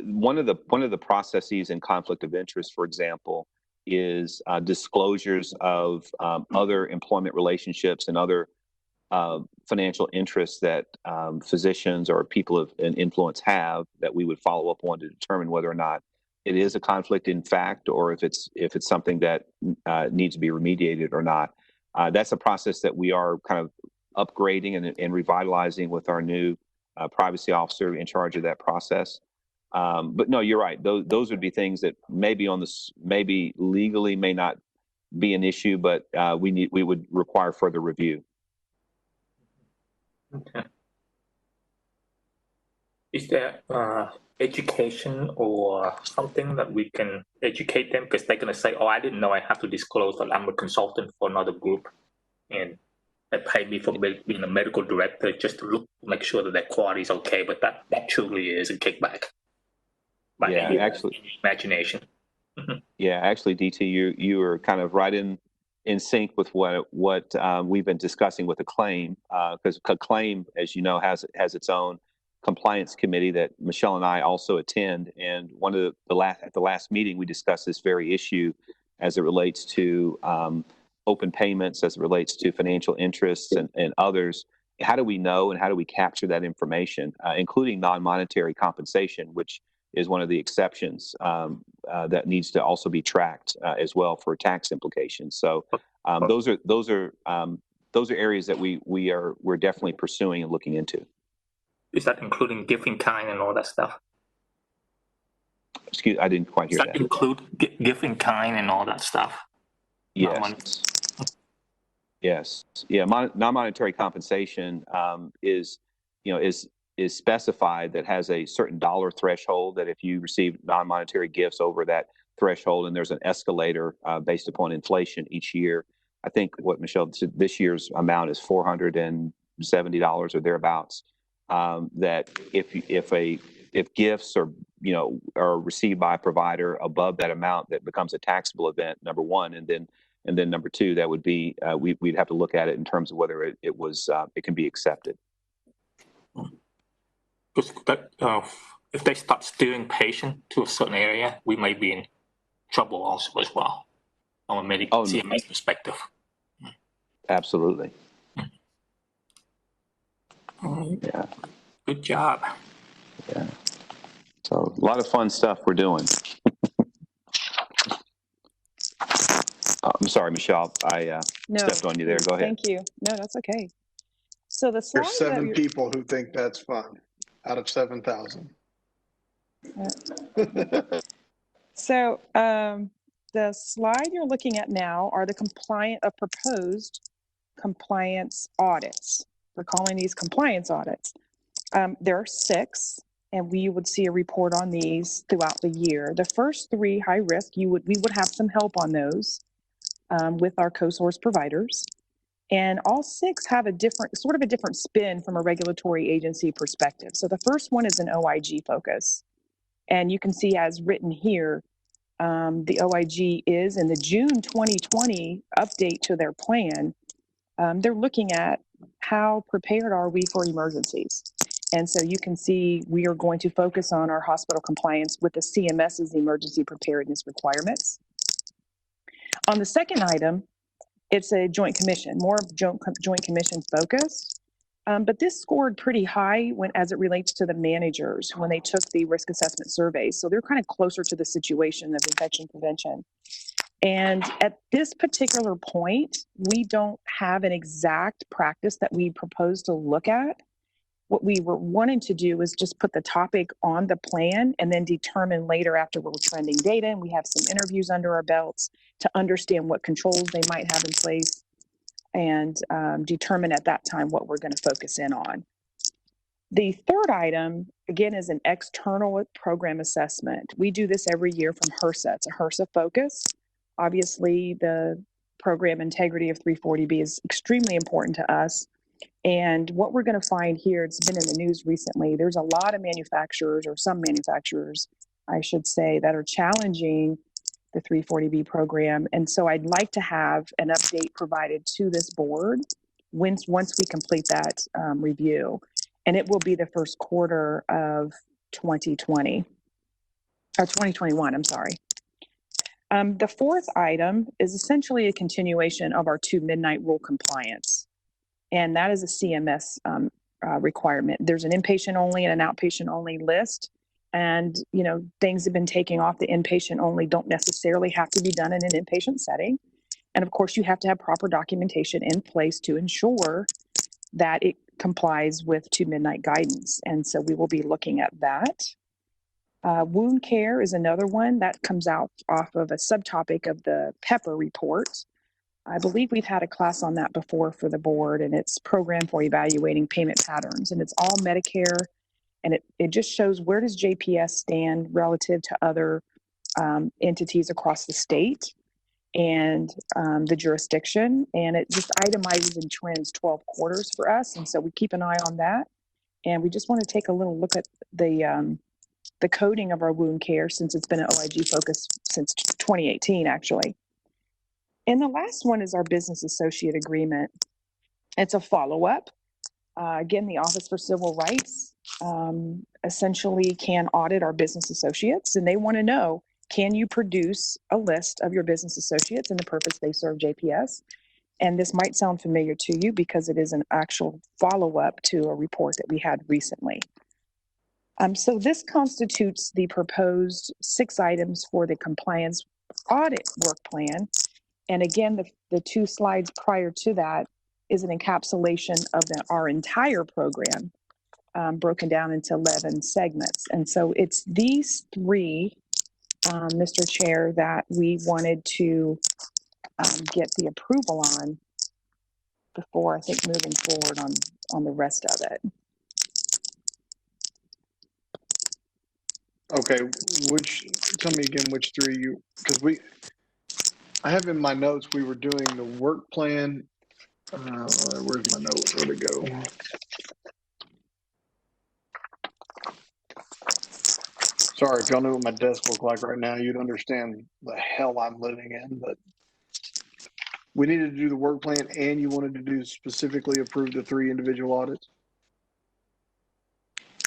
One of the processes in conflict of interest, for example, is disclosures of other employment relationships and other financial interests that physicians or people of influence have that we would follow up on to determine whether or not it is a conflict in fact, or if it's something that needs to be remediated or not. That's a process that we are kind of upgrading and revitalizing with our new privacy officer in charge of that process. But no, you're right. Those would be things that maybe legally may not be an issue, but we would require further review. Okay. Is there education or something that we can educate them, because they're going to say, "Oh, I didn't know I have to disclose that I'm a consultant for another group, and they pay me for being a medical director just to make sure that their quality is okay," but that truly is a kickback. Yeah, actually, imagination. Yeah, actually, DT, you are kind of right in sync with what we've been discussing with a claim, because a claim, as you know, has its own compliance committee that Michelle and I also attend. And at the last meeting, we discussed this very issue as it relates to open payments, as it relates to financial interests and others. How do we know and how do we capture that information, including non-monetary compensation, which is one of the exceptions that needs to also be tracked as well for tax implications. So those are areas that we're definitely pursuing and looking into. Is that including gift in kind and all that stuff? Excuse, I didn't quite hear Does that that. include gift in kind and all that stuff? Yes. Yes. Yeah. Non-monetary compensation is specified that has a certain dollar threshold that if you receive non-monetary gifts over that threshold, and there's an escalator based upon inflation each year. I think what Michelle said, this year's amount is $470 or thereabouts. That if gifts are received by a provider above that amount, that becomes a taxable event, number one, and then number two, that would be we'd have to look at it in terms of whether it can be accepted. If they start steering patient to a certain area, we may be in trouble also as well, from a CMS perspective. Absolutely. Yeah. Good job. Yeah. So a lot of fun stuff we're doing. I'm sorry, Michelle. I stepped on you there. Go ahead. Thank you. No, that's okay. So the slide There's 7 people who think that's fun out of 7,000. So the slide you're looking at now are the proposed compliance audits. We're calling these compliance audits. There are 6, and we would see a report on these throughout the year. The first 3, high risk, we would have some help on those with our co-source providers. And all 6 have a different spin from a regulatory agency perspective. So the first one is an OIG focus. And you can see as written here, the OIG is in the June 2020 update to their plan. They're looking at how prepared are we for emergencies. And so you can see we are going to focus on our hospital compliance with the CMS's emergency preparedness requirements. On the second item, it's a joint commission, more joint commission focus. But this scored pretty high as it relates to the managers when they took the risk assessment surveys. So they're kind of closer to the situation of infection prevention. And at this particular point, we don't have an exact practice that we propose to look at. What we were wanting to do is just put the topic on the plan and then determine later after we're trending data and we have some interviews under our belts to understand what controls they might have in place and determine at that time what we're going to focus in on. The third item, again, is an external program assessment. We do this every year from HRSA. It's a HRSA focus. Obviously, the program integrity of 340B is extremely important to us. And what we're going to find here, it's been in the news recently, there's a lot of manufacturers, or some manufacturers, I should say, that are challenging the 340B program. And so I'd like to have an update provided to this board once we complete that review. And it will be the first quarter of 2021, I'm sorry. The fourth item is essentially a continuation of our 2 midnight rule compliance. And that is a CMS requirement. There's an inpatient only and an outpatient only list. And, things have been taking off. The inpatient only don't necessarily have to be done in an inpatient setting. And of course, you have to have proper documentation in place to ensure that it complies with 2 midnight guidance. And so we will be looking at that. Wound care is another one that comes out off of a subtopic of the PEPA report. I believe we've had a class on that before for the board, and it's Program for Evaluating Payment Patterns, and it's all Medicare, and it just shows where does JPS stand relative to other entities across the state and the jurisdiction, and it just itemizes and trends 12 quarters for us, and so we keep an eye on that, and we just want to take a little look at the coding of our wound care since it's been an OIG focus since 2018, actually. And the last one is our business associate agreement. It's a follow-up. Again, the Office for Civil Rights essentially can audit our business associates, and they want to know, can you produce a list of your business associates and the purpose they serve JPS? And this might sound familiar to you because it is an actual follow-up to a report that we had recently. So this constitutes the proposed 6 items for the compliance audit work plan. And again, the 2 slides prior to that is an encapsulation of our entire program. broken down into 11 segments. And so it's these three, Mr. Chair, that we wanted to get the approval on before, I think, moving forward on the rest of it. Okay, tell me again which three because I have in my notes, we were doing the work plan. Where's my note? Where'd it go? Sorry, if y'all knew what my desk looked like right now, you'd understand the hell I'm living in, but we needed to do the work plan and you wanted to do specifically approve the 3 individual audits?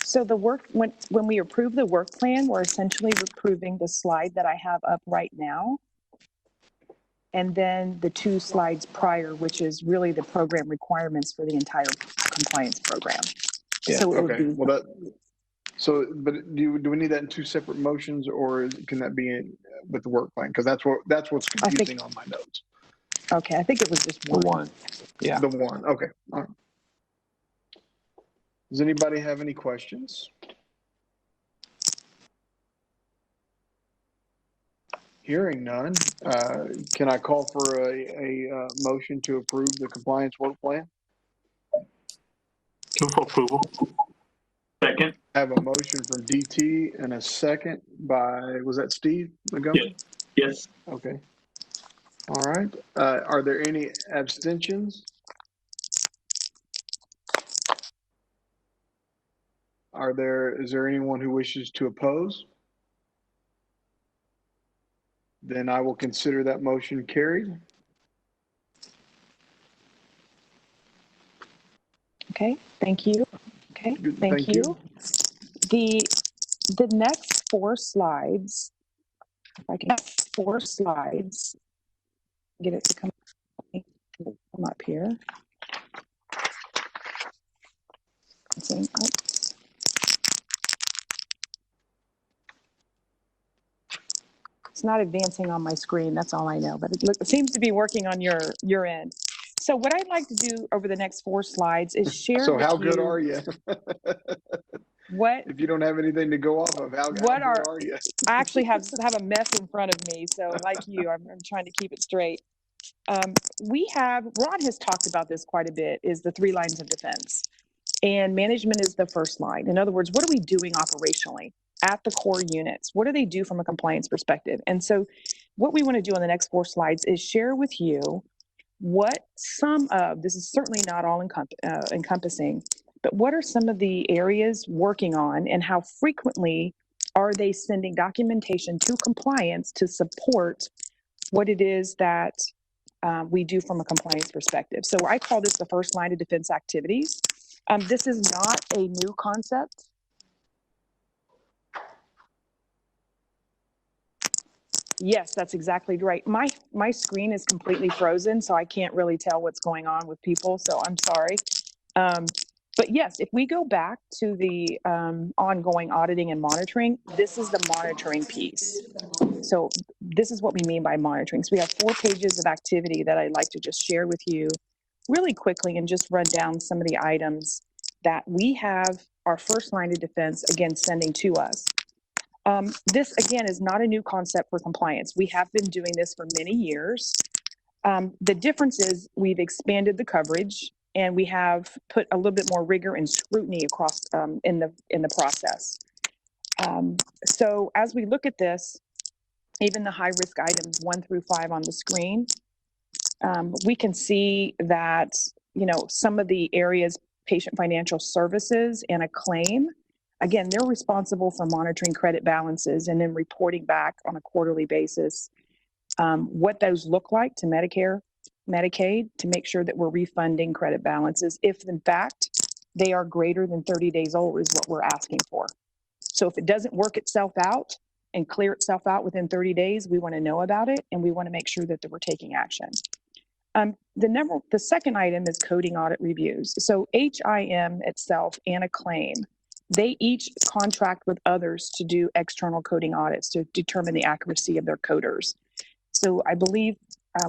So when we approve the work plan, we're essentially approving the slide that I have up right now. And then the 2 slides prior, which is really the program requirements for the entire compliance program. Yeah. So it okay. would be, But do we need that in 2 separate motions, or can that be with the work plan? Because that's what's confusing on my notes. Okay, I think it was just one. The one. Yeah. The one. Okay. All right. Does anybody have any questions? Hearing none, can I call for a motion to approve the compliance work plan? Move for approval. Second. I have a motion from DT and a second by, was that Steve Montgomery? Yes. Okay. All right. Are there any abstentions? Is there anyone who wishes to oppose? Then I will consider that motion carried. Okay, thank you. Okay, thank you. The next 4 slides, if I can have 4 slides, get it to come up here. It's not advancing on my screen, that's all I know, but it seems to be working on your end. So what I'd like to do over the next 4 slides is share So with how you, good are you? What? If you don't have anything to go off of, how good are you? I actually have a mess in front of me, so like you, I'm trying to keep it straight. Ron has talked about this quite a bit, is the 3 lines of defense. And management is the first line. In other words, what are we doing operationally at the core units? What do they do from a compliance perspective? And so what we want to do on the next 4 slides is share with you what this is certainly not all encompassing, but what are some of the areas working on and how frequently are they sending documentation to compliance to support what it is that we do from a compliance perspective. So I call this the first line of defense activities. This is not a new concept. Yes, that's exactly right. My screen is completely frozen, so I can't really tell what's going on with people, so I'm sorry. But yes, if we go back to the ongoing auditing and monitoring, this is the monitoring piece. So this is what we mean by monitoring. So we have 4 pages of activity that I'd like to just share with you really quickly and just run down some of the items that we have our first line of defense, again, sending to us. This, again, is not a new concept for compliance. We have been doing this for many years. The difference is we've expanded the coverage and we have put a little bit more rigor and scrutiny across in the process. So as we look at this, even the high risk items 1 through 5 on the screen, we can see that, some of the areas, patient financial services and a claim, again, they're responsible for monitoring credit balances and then reporting back on a quarterly basis what those look like to Medicare, Medicaid, to make sure that we're refunding credit balances if, in fact, they are greater than 30 days old is what we're asking for. So if it doesn't work itself out and clear itself out within 30 days, we want to know about it and we want to make sure that we're taking action. The second item is coding audit reviews. So HIM itself and a claim, they each contract with others to do external coding audits to determine the accuracy of their coders. So I believe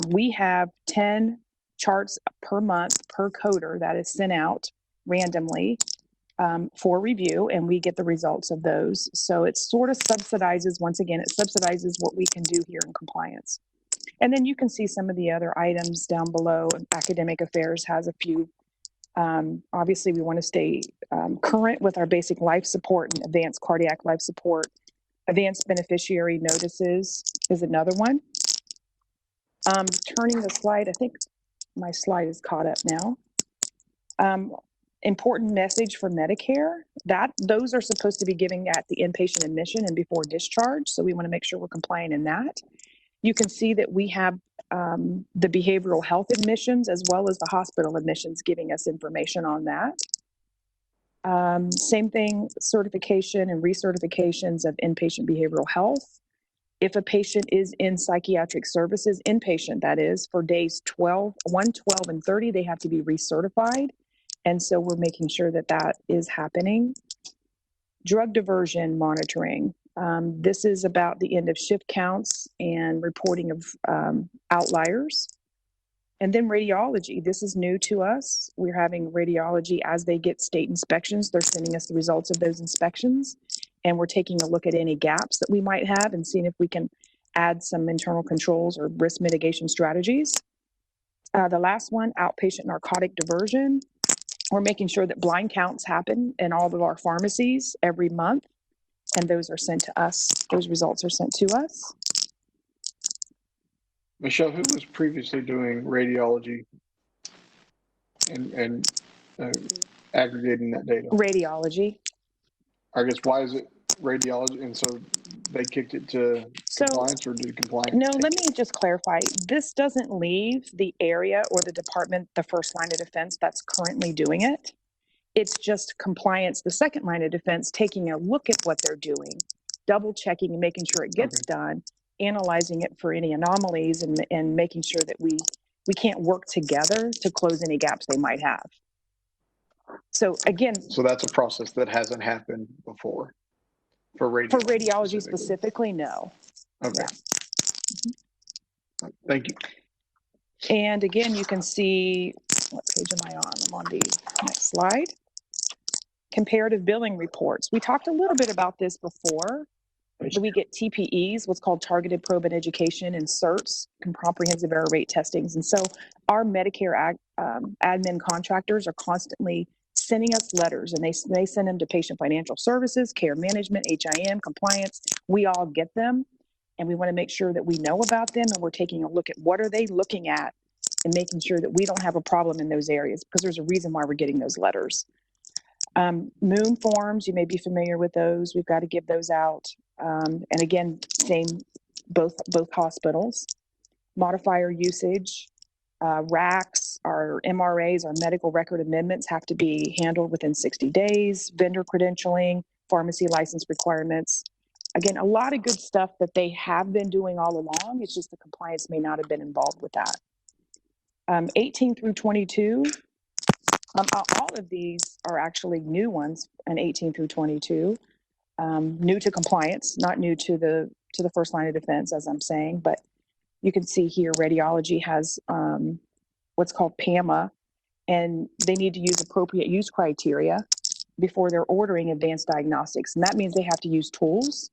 we have 10 charts per month per coder that is sent out randomly. for review, and we get the results of those. So it sort of subsidizes, once again, it subsidizes what we can do here in compliance. And then you can see some of the other items down below. Academic Affairs has a few. Obviously, we want to stay current with our basic life support and advanced cardiac life support. Advanced beneficiary notices is another one. Turning the slide, I think my slide is caught up now. Important message for Medicare, that those are supposed to be giving at the inpatient admission and before discharge. So we want to make sure we're compliant in that. You can see that we have the behavioral health admissions as well as the hospital admissions giving us information on that. Same thing, certification and recertifications of inpatient behavioral health. If a patient is in psychiatric services, inpatient that is, for days 1, 12, and 30, they have to be recertified. And so we're making sure that that is happening. Drug diversion monitoring. This is about the end of shift counts and reporting of outliers. And then radiology. This is new to us. We're having radiology as they get state inspections. They're sending us the results of those inspections. And we're taking a look at any gaps that we might have and seeing if we can add some internal controls or risk mitigation strategies. The last one, outpatient narcotic diversion. We're making sure that blind counts happen in all of our pharmacies every month. And those are sent to us. Those results are sent to us. Michelle, who was previously doing radiology and aggregating that data? Radiology. I guess, why is it radiology? And so they kicked it to compliance, or did compliance? No, let me just clarify. This doesn't leave the area or the department, the first line of defense that's currently doing it. It's just compliance, the second line of defense, taking a look at what they're doing, double checking and making sure it gets done, analyzing it for any anomalies, and making sure that we can't work together to close any gaps they might have. So again, so that's a process that hasn't happened before for radiology. For radiology specifically, no. Okay. Yeah. Thank you. And again, you can see, what page am I on? I'm on the next slide. Comparative billing reports. We talked a little bit about this before. We get TPEs, what's called targeted probe and education, and CERTs, comprehensive error rate testings. And so our Medicare admin contractors are constantly sending us letters, and they send them to patient financial services, care management, HIM, compliance. We all get them, and we want to make sure that we know about them, and we're taking a look at what are they looking at and making sure that we don't have a problem in those areas, because there's a reason why we're getting those letters. Moon forms, you may be familiar with those. We've got to give those out. And again, same, both hospitals. Modifier usage, RACs, our MRAs, our medical record amendments have to be handled within 60 days. Vendor credentialing, pharmacy license requirements. Again, a lot of good stuff that they have been doing all along. It's just the compliance may not have been involved with that. 18 through 22. All of these are actually new ones, and 18 through 22, new to compliance, not new to the first line of defense, as I'm saying. But you can see here, radiology has what's called PAMA, and they need to use appropriate use criteria before they're ordering advanced diagnostics, and that means they have to use tools.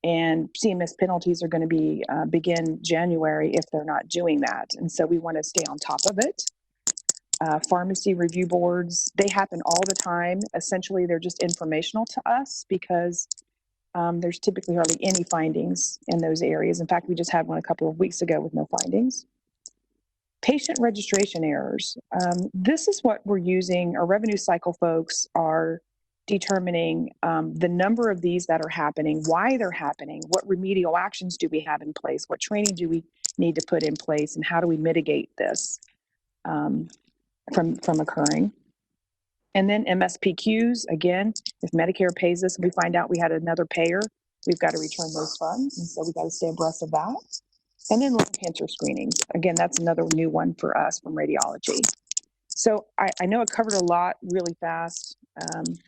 And CMS penalties are going to be begin January if they're not doing that, and so we want to stay on top of it. Pharmacy review boards, they happen all the time. Essentially, they're just informational to us because there's typically hardly any findings in those areas. In fact, we just had one a couple of weeks ago with no findings. Patient registration errors. This is what we're using. Our revenue cycle folks are determining the number of these that are happening, why they're happening, what remedial actions do we have in place, what training do we need to put in place, and how do we mitigate this from occurring. And then MSPQs, again, if Medicare pays us and we find out we had another payer, we've got to return those funds. And so we've got to stay abreast of that. And then lung cancer screenings. Again, that's another new one for us from radiology. So I know it covered a lot really fast,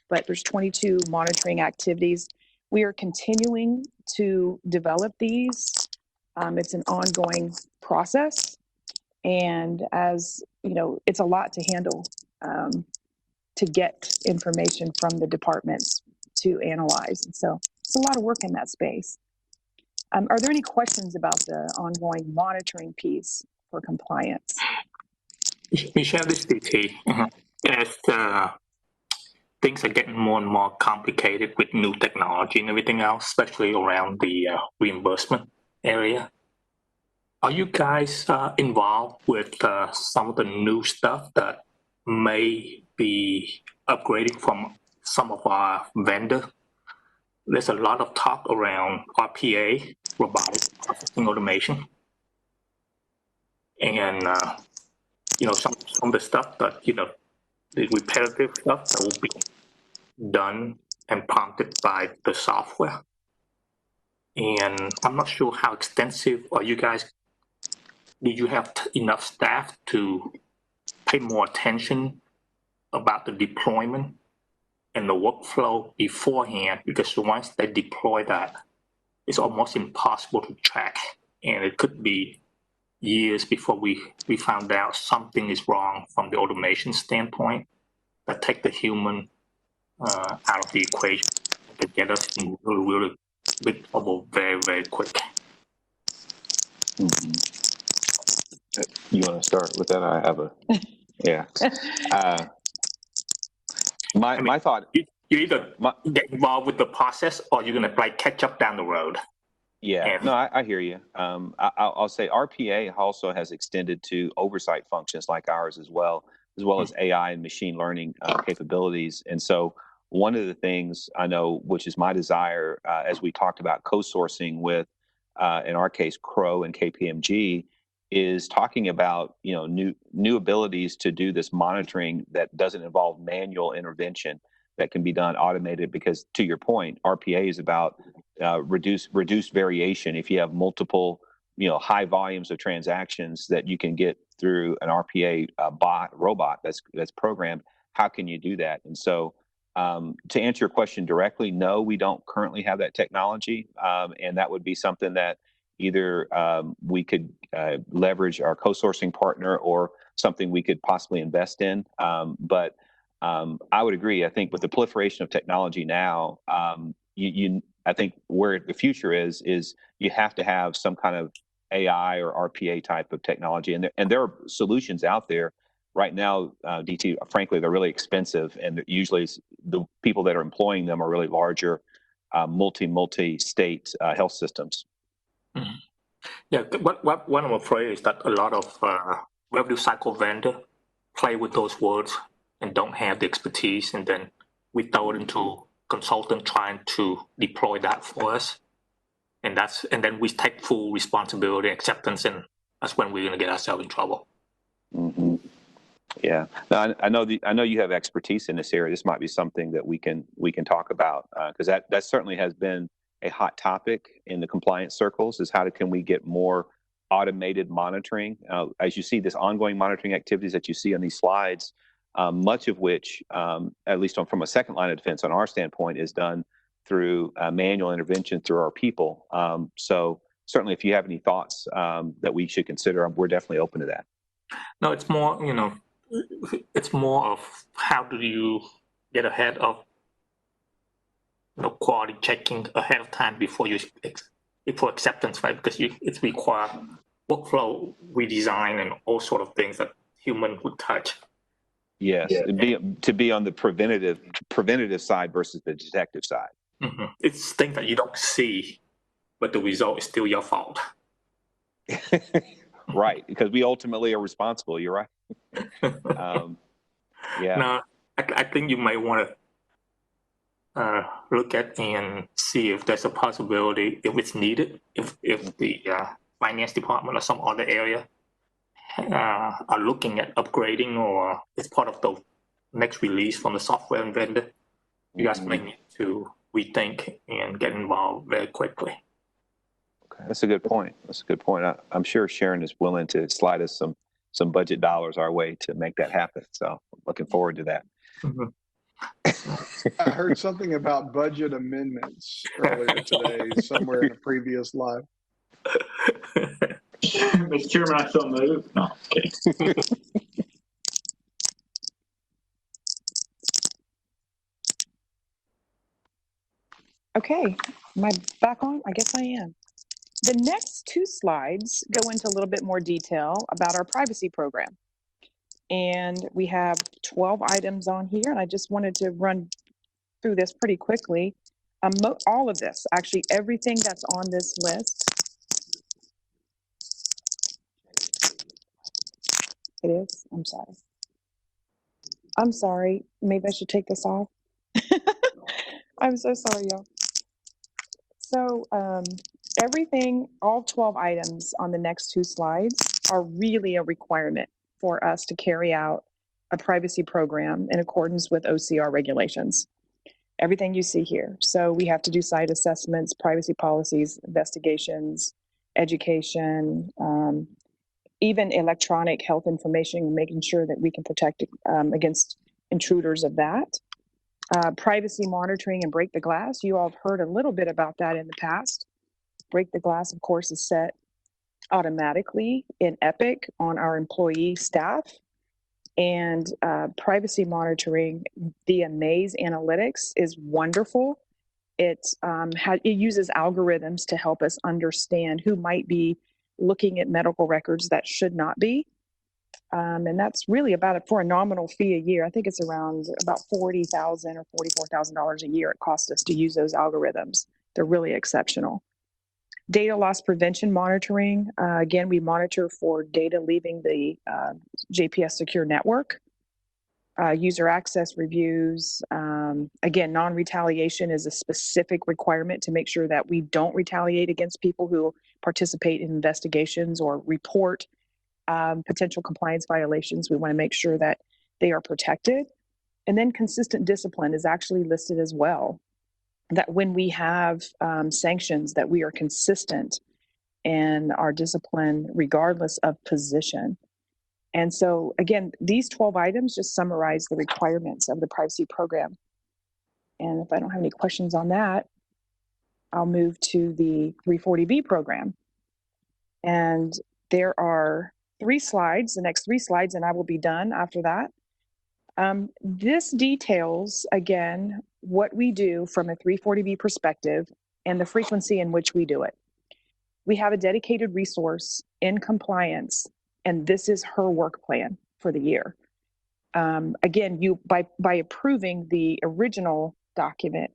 but there's 22 monitoring activities. We are continuing to develop these. It's an ongoing process. And as you know, it's a lot to handle to get information from the departments to analyze. And so it's a lot of work in that space. Are there any questions about the ongoing monitoring piece for compliance? Michelle, this is DT. As things are getting more and more complicated with new technology and everything else, especially around the reimbursement area, are you guys involved with some of the new stuff that may be upgrading from some of our vendors? There's a lot of talk around RPA, robotic processing automation, and some of the stuff that the repetitive stuff that will be done and prompted by the software. And I'm not sure how extensive are you guys. Do you have enough staff to pay more attention about the deployment and the workflow beforehand? Because once they deploy that, it's almost impossible to track, and it could be years before we found out something is wrong from the automation standpoint that take the human out of the equation to get us in really big trouble very, very quick. You want to start with that? I have a, yeah. My thought. You either get involved with the process or you're going to catch up down the road. Yeah, no, I hear you. I'll say RPA also has extended to oversight functions like ours as well as AI and machine learning capabilities. And so one of the things I know, which is my desire, as we talked about co-sourcing with, in our case, Crow and KPMG, is talking about new abilities to do this monitoring that doesn't involve manual intervention, that can be done automated. Because to your point, RPA is about reduced variation. If you have multiple high volumes of transactions that you can get through an RPA robot that's programmed, how can you do that? And so to answer your question directly, no, we don't currently have that technology, and that would be something that either we could leverage our co-sourcing partner or something we could possibly invest in. But I would agree. I think with the proliferation of technology now, I think where the future is you have to have some kind of AI or RPA type of technology, and there are solutions out there right now. DT, frankly, they're really expensive, and usually the people that are employing them are really larger, multi-state health systems. Mm-hmm. Yeah, what I'm afraid is that a lot of revenue cycle vendors play with those words and don't have the expertise, and then we throw it into consultant trying to deploy that for us, and then we take full responsibility, acceptance, and that's when we're going to get ourselves in trouble. Mm-hmm. Yeah, now, I know you have expertise in this area. This might be something that we can talk about, because that certainly has been a hot topic in the compliance circles. Is can we get more automated monitoring? As you see, this ongoing monitoring activities that you see on these slides, much of which, at least from a second line of defense on our standpoint, is done through manual intervention through our people. So certainly, if you have any thoughts that we should consider, we're definitely open to that. No, it's more, it's more of how do you get ahead of quality checking ahead of time before acceptance, right? Because it's require workflow redesign and all sort of things that human would touch. Yes, to be on the preventative side versus the detective side. Mm-hmm. It's things that you don't see, but the result is still your fault. Right, because we ultimately are responsible. You're right. Yeah. Now, I think you might want to look at and see if there's a possibility, if it's needed, if the finance department or some other area are looking at upgrading, or it's part of the next release from the software vendor. You guys may need to rethink and get involved very quickly. Okay, that's a good point. I'm sure Sharon is willing to slide us some budget dollars our way to make that happen. So I'm looking forward to that. Mm-hmm. I heard something about budget amendments earlier today, somewhere in a previous live. Mr. Chairman, I so move. No, kidding. Okay, am I back on? I guess I am. The next two slides go into a little bit more detail about our privacy program. And we have 12 items on here, and I just wanted to run through this pretty quickly. All of this, actually everything that's on this list. It is? I'm sorry. I'm sorry. Maybe I should take this off. I'm so sorry, y'all. So everything, all 12 items on the next two slides are really a requirement for us to carry out a privacy program in accordance with OCR regulations. Everything you see here. So we have to do site assessments, privacy policies, investigations, education, even electronic health information, making sure that we can protect against intruders of that. Privacy monitoring and break the glass. You all have heard a little bit about that in the past. Break the glass, of course, is set automatically in Epic on our employee staff. And privacy monitoring via Maze Analytics is wonderful. It uses algorithms to help us understand who might be looking at medical records that should not be. And that's really for a nominal fee a year. I think it's around about $40,000 or $44,000 a year it costs us to use those algorithms. They're really exceptional. Data loss prevention monitoring. Again, we monitor for data leaving the JPS secure network. User access reviews. Again, non-retaliation is a specific requirement to make sure that we don't retaliate against people who participate in investigations or report potential compliance violations. We want to make sure that they are protected. And then consistent discipline is actually listed as well. That when we have sanctions, that we are consistent in our discipline regardless of position. And so, again, these 12 items just summarize the requirements of the privacy program. And if I don't have any questions on that, I'll move to the 340B program. And there are 3 slides, the next 3 slides, and I will be done after that. This details, again, what we do from a 340B perspective and the frequency in which we do it. We have a dedicated resource in compliance, and this is her work plan for the year. Again, by approving the original document,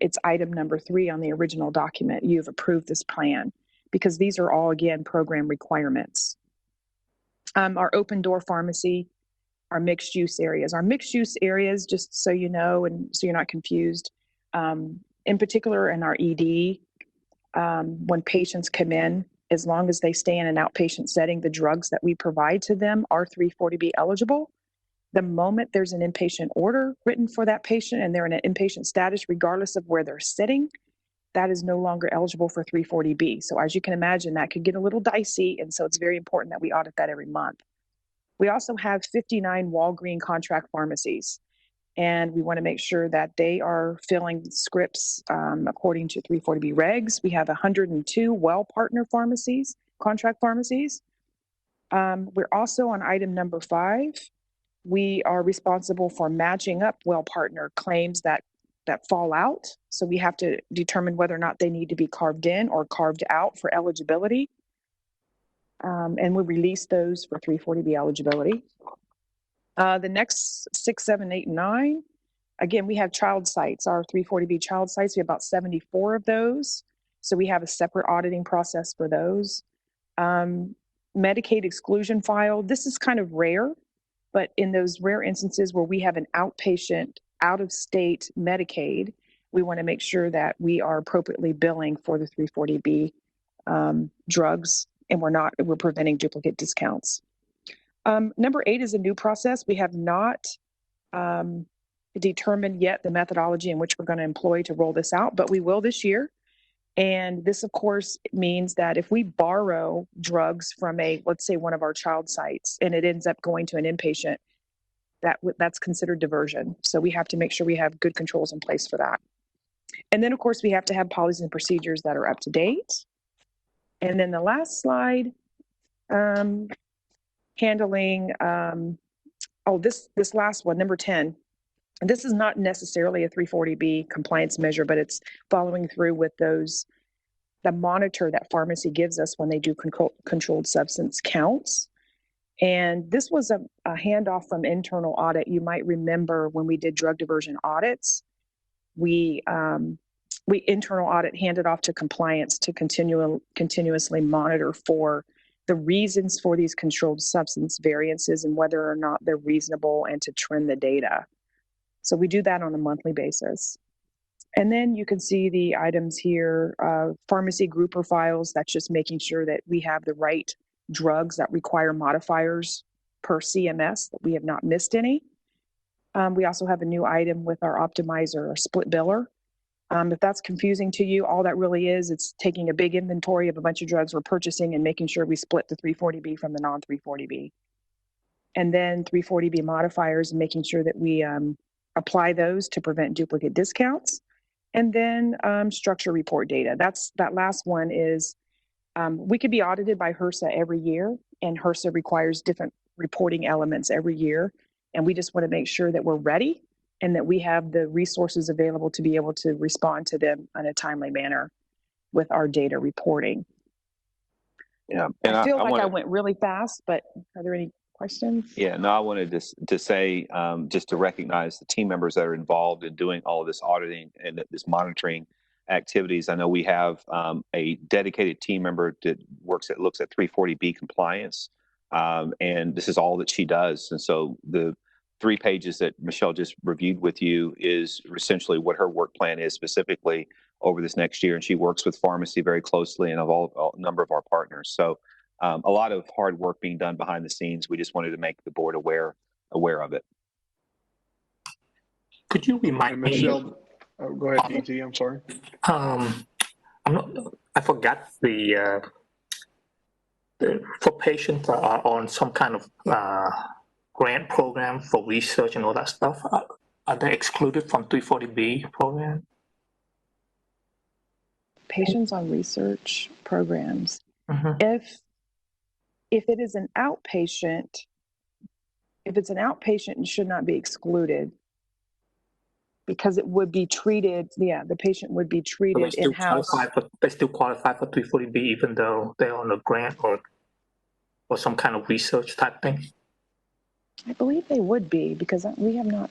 it's item number 3 on the original document, you've approved this plan, because these are all, again, program requirements. Our open door pharmacy, our mixed use areas. Our mixed use areas, just so you know, and so you're not confused, in particular in our ED, when patients come in, as long as they stay in an outpatient setting, the drugs that we provide to them are 340B eligible. The moment there's an inpatient order written for that patient and they're in an inpatient status, regardless of where they're sitting, that is no longer eligible for 340B. So as you can imagine, that could get a little dicey. And so it's very important that we audit that every month. We also have 59 Walgreens contract pharmacies, and we want to make sure that they are filling scripts according to 340B regs. We have 102 Well Partner pharmacies, contract pharmacies. We're also on item number 5. We are responsible for matching up Well Partner claims that fall out. So we have to determine whether or not they need to be carved in or carved out for eligibility. And we release those for 340B eligibility. The next 6, 7, 8, and 9, again, we have child sites, our 340B child sites. We have about 74 of those. So we have a separate auditing process for those. Medicaid exclusion file, this is kind of rare, but in those rare instances where we have an outpatient, out-of-state Medicaid, we want to make sure that we are appropriately billing for the 340B drugs, and we're preventing duplicate discounts. Number 8 is a new process. We have not determined yet the methodology in which we're going to employ to roll this out, but we will this year. And this, of course, means that if we borrow drugs from let's say one of our child sites, and it ends up going to an inpatient, that's considered diversion. So we have to make sure we have good controls in place for that. And then, of course, we have to have policies and procedures that are up to date. And then the last slide, handling, this last one, number 10, this is not necessarily a 340B compliance measure, but it's following through with the monitor that pharmacy gives us when they do controlled substance counts. And this was a handoff from internal audit. You might remember when we did drug diversion audits, we internal audit handed off to compliance to continuously monitor for the reasons for these controlled substance variances and whether or not they're reasonable, and to trend the data. So we do that on a monthly basis. And then you can see the items here, pharmacy grouper files. That's just making sure that we have the right drugs that require modifiers per CMS, that we have not missed any. We also have a new item with our optimizer, or split biller. If that's confusing to you, all that really is, it's taking a big inventory of a bunch of drugs we're purchasing and making sure we split the 340B from the non-340B. And then 340B modifiers, and making sure that we apply those to prevent duplicate discounts. And then structure report data. That last one is, we could be audited by HRSA every year, and HRSA requires different reporting elements every year. And we just want to make sure that we're ready and that we have the resources available to be able to respond to them in a timely manner with our data reporting. Yeah, I feel like I went really fast, but are there any questions? Yeah, no, I wanted to say, just to recognize the team members that are involved in doing all of this auditing and this monitoring activities. I know we have a dedicated team member that looks at 340B compliance, and this is all that she does. And so the 3 pages that Michelle just reviewed with you is essentially what her work plan is specifically over this next year. And she works with pharmacy very closely and a number of our partners. So a lot of hard work being done behind the scenes. We just wanted to make the board aware of it. Could you remind me? Michelle, go ahead, DT. I'm sorry. I forgot for patients that are on some kind of grant program for research and all that stuff. Are they excluded from 340B program? Patients on research programs. If it is an outpatient, if it's an outpatient, it should not be excluded, because it would be treated, the patient would be treated in-house. They still qualify for 340B even though they're on a grant or some kind of research type thing? I believe they would be, because we have not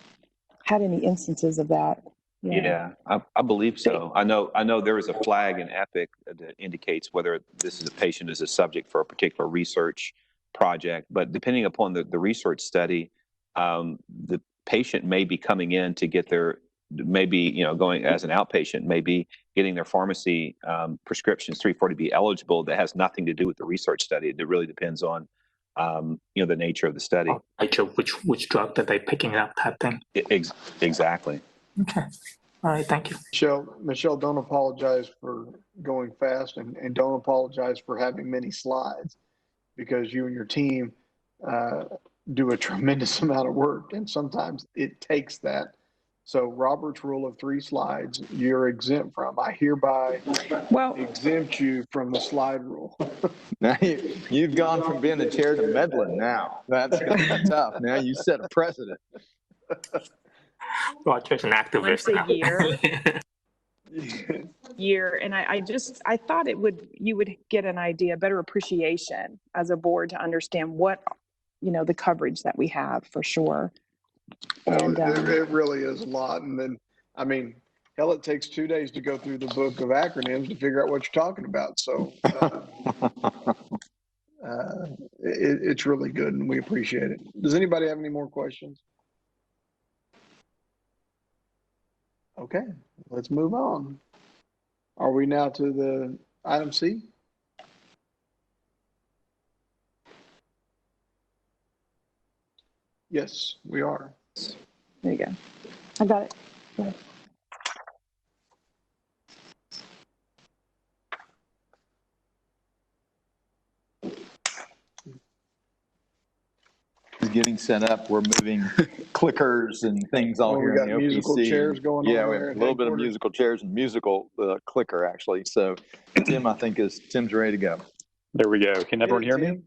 had any instances of that. Yeah, I believe so. I know there is a flag in Epic that indicates whether this is a patient is a subject for a particular research project, but depending upon the research study, the patient may be coming in to get going as an outpatient, maybe getting their pharmacy prescriptions 340B eligible. That has nothing to do with the research study. It really depends on the nature of the study. Which drug that they're picking up type thing. Exactly. Okay. All right. Thank you. Michelle, don't apologize for going fast, and don't apologize for having many slides, because you and your team do a tremendous amount of work, and sometimes it takes that. So Robert's rule of 3 slides, you're exempt from. I hereby exempt you from the slide rule. Now you've gone from being the chair to meddling now. That's going to be tough. Now you set a precedent. Roger's an activist now. Year, and I thought you would get an idea, better appreciation as a board to understand what, the coverage that we have for sure. And it really is a lot. And then, hell, it takes 2 days to go through the book of acronyms to figure out what you're talking about. So it's really good, and we appreciate it. Does anybody have any more questions? Okay, let's move on. Are we now to the item C? Yes, we are. There you go. I got it. Yeah. Getting set up. We're moving clickers and things all here in the OPC. Musical chairs going on. Yeah, we have a little bit of musical chairs and musical clicker actually. So Tim's ready to go. There we go. Can everyone hear me?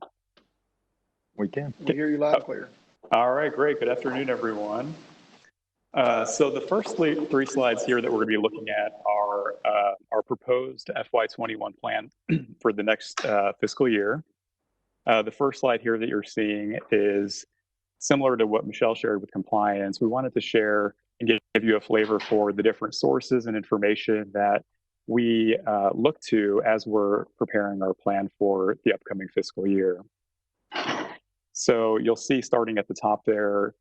We can. We hear you loud and clear. All right, great. Good afternoon, everyone. So the first three slides here that we're going to be looking at are our proposed FY21 plan for the next fiscal year. The first slide here that you're seeing is similar to what Michelle shared with compliance. We wanted to share and give you a flavor for the different sources and information that we look to as we're preparing our plan for the upcoming fiscal year. So you'll see starting at the top there,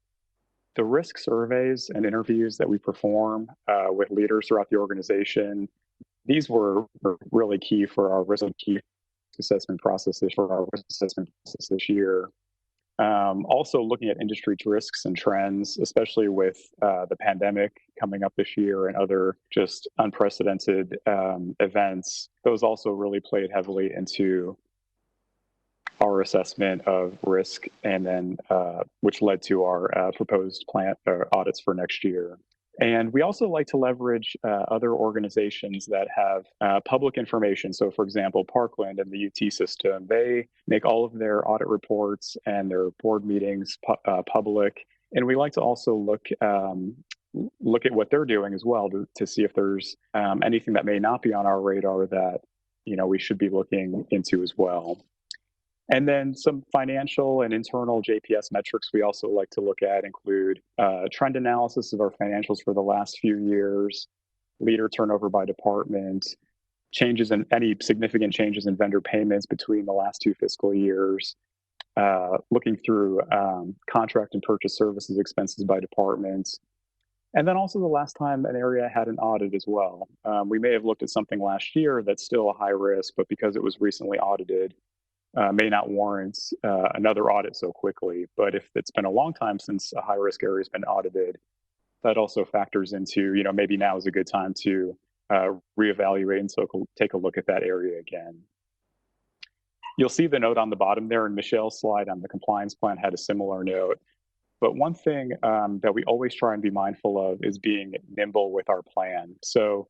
the risk surveys and interviews that we perform with leaders throughout the organization. These were really key for our risk assessment process this year. Also looking at industry risks and trends, especially with the pandemic coming up this year and other just unprecedented events, those also really played heavily into our assessment of risk, and then which led to our proposed plan audits for next year. And we also like to leverage other organizations that have public information. So for example, Parkland and the UT system, they make all of their audit reports and their board meetings public. And we like to also look at what they're doing as well to see if there's anything that may not be on our radar that, we should be looking into as well. And then some financial and internal JPS metrics we also like to look at include trend analysis of our financials for the last few years, leader turnover by department, any significant changes in vendor payments between the last 2 fiscal years, looking through contract and purchase services expenses by department, and then also the last time an area had an audit as well. We may have looked at something last year that's still a high risk, but because it was recently audited, may not warrant another audit so quickly. But if it's been a long time since a high-risk area has been audited, that also factors into, maybe now is a good time to reevaluate and so take a look at that area again. You'll see the note on the bottom there, and Michelle's slide on the compliance plan had a similar note. But one thing that we always try and be mindful of is being nimble with our plan. So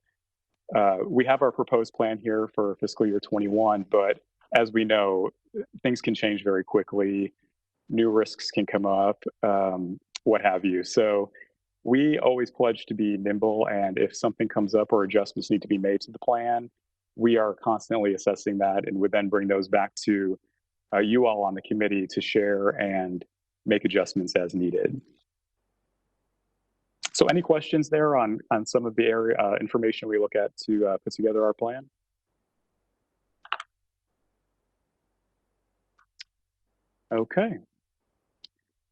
we have our proposed plan here for fiscal year 21, but as we know, things can change very quickly. New risks can come up, what have you. So we always pledge to be nimble, and if something comes up or adjustments need to be made to the plan, we are constantly assessing that and would then bring those back to you all on the committee to share and make adjustments as needed. So any questions there on some of the area information we look at to put together our plan? Okay.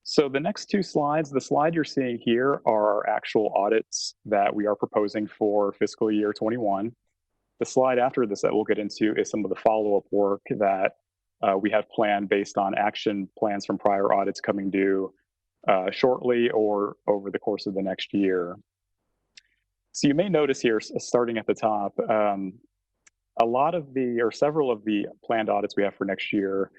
So the next 2 slides, the slide you're seeing here are our actual audits that we are proposing for fiscal year 21. The slide after this that we'll get into is some of the follow-up work that we have planned based on action plans from prior audits coming due shortly or over the course of the next year. So you may notice here, starting at the top, several of the planned audits we have for next year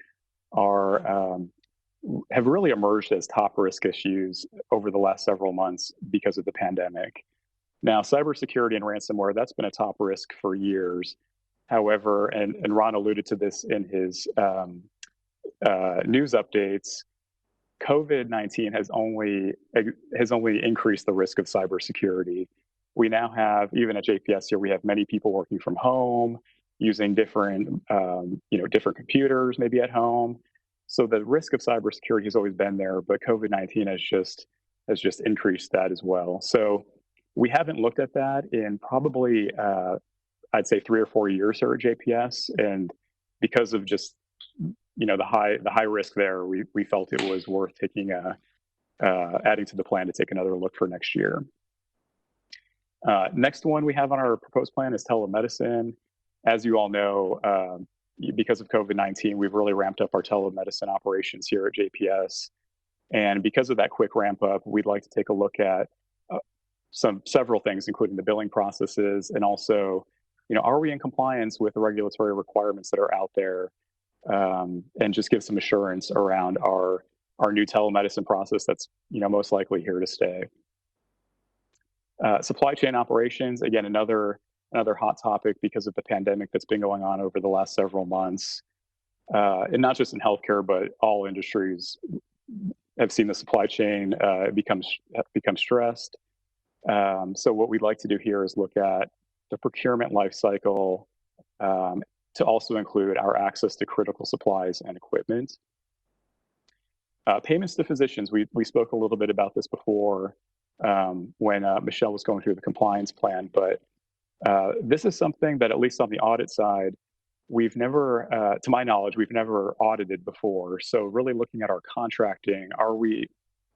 have really emerged as top risk issues over the last several months because of the pandemic. Now, cybersecurity and ransomware, that's been a top risk for years. However, and Ron alluded to this in his news updates, COVID-19 has only increased the risk of cybersecurity. We now have, even at JPS here, we have many people working from home, using different computers maybe at home. So the risk of cybersecurity has always been there, but COVID-19 has just increased that as well. So we haven't looked at that in probably, I'd say 3 or 4 years here at JPS. And because of just, the high risk there, we felt it was worth taking adding to the plan to take another look for next year. Next one we have on our proposed plan is telemedicine. As you all know, because of COVID-19, we've really ramped up our telemedicine operations here at JPS. And because of that quick ramp up, we'd like to take a look at several things, including the billing processes, and also, are we in compliance with the regulatory requirements that are out there, and just give some assurance around our new telemedicine process that's, most likely here to stay. Supply chain operations, again, another hot topic because of the pandemic that's been going on over the last several months. And not just in healthcare, but all industries have seen the supply chain become stressed. So what we'd like to do here is look at the procurement life cycle to also include our access to critical supplies and equipment. Payments to physicians, we spoke a little bit about this before when Michelle was going through the compliance plan, but this is something that, at least on the audit side, we've never, to my knowledge, we've never audited before. So really looking at our contracting, are we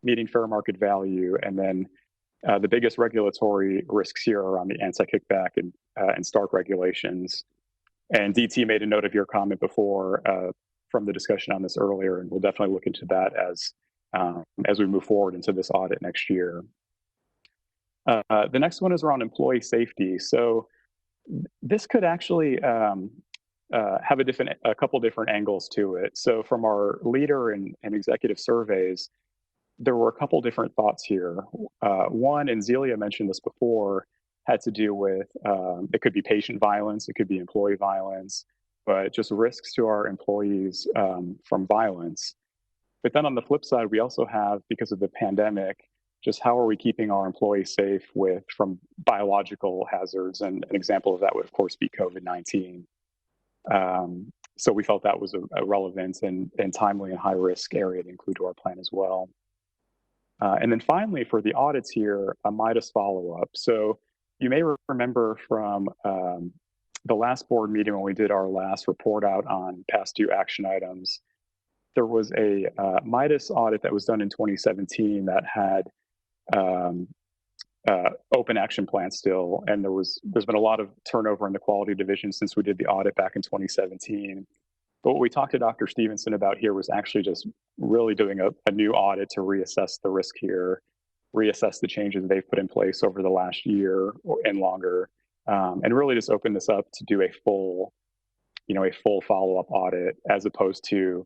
meeting fair market value? And then the biggest regulatory risks here are on the anti-kickback and Stark regulations. And DT made a note of your comment before from the discussion on this earlier, and we'll definitely look into that as we move forward into this audit next year. The next one is around employee safety. So this could actually have a couple different angles to it. So from our leader and executive surveys, there were a couple different thoughts here. One, and Zelia mentioned this before, had to do with, it could be patient violence, it could be employee violence, but just risks to our employees from violence. But then on the flip side, we also have, because of the pandemic, just how are we keeping our employees safe from biological hazards? And an example of that would, of course, be COVID-19. So we felt that was a relevant and timely and high-risk area to include to our plan as well. And then finally, for the audits here, a MIDAS follow-up. So you may remember from the last board meeting when we did our last report out on past due action items, there was a MIDAS audit that was done in 2017 that had open action plan still, and there's been a lot of turnover in the quality division since we did the audit back in 2017. But what we talked to Dr. Stevenson about here was actually just really doing a new audit to reassess the risk here, reassess the changes they've put in place over the last year and longer, and really just open this up to do a full follow-up audit, as opposed to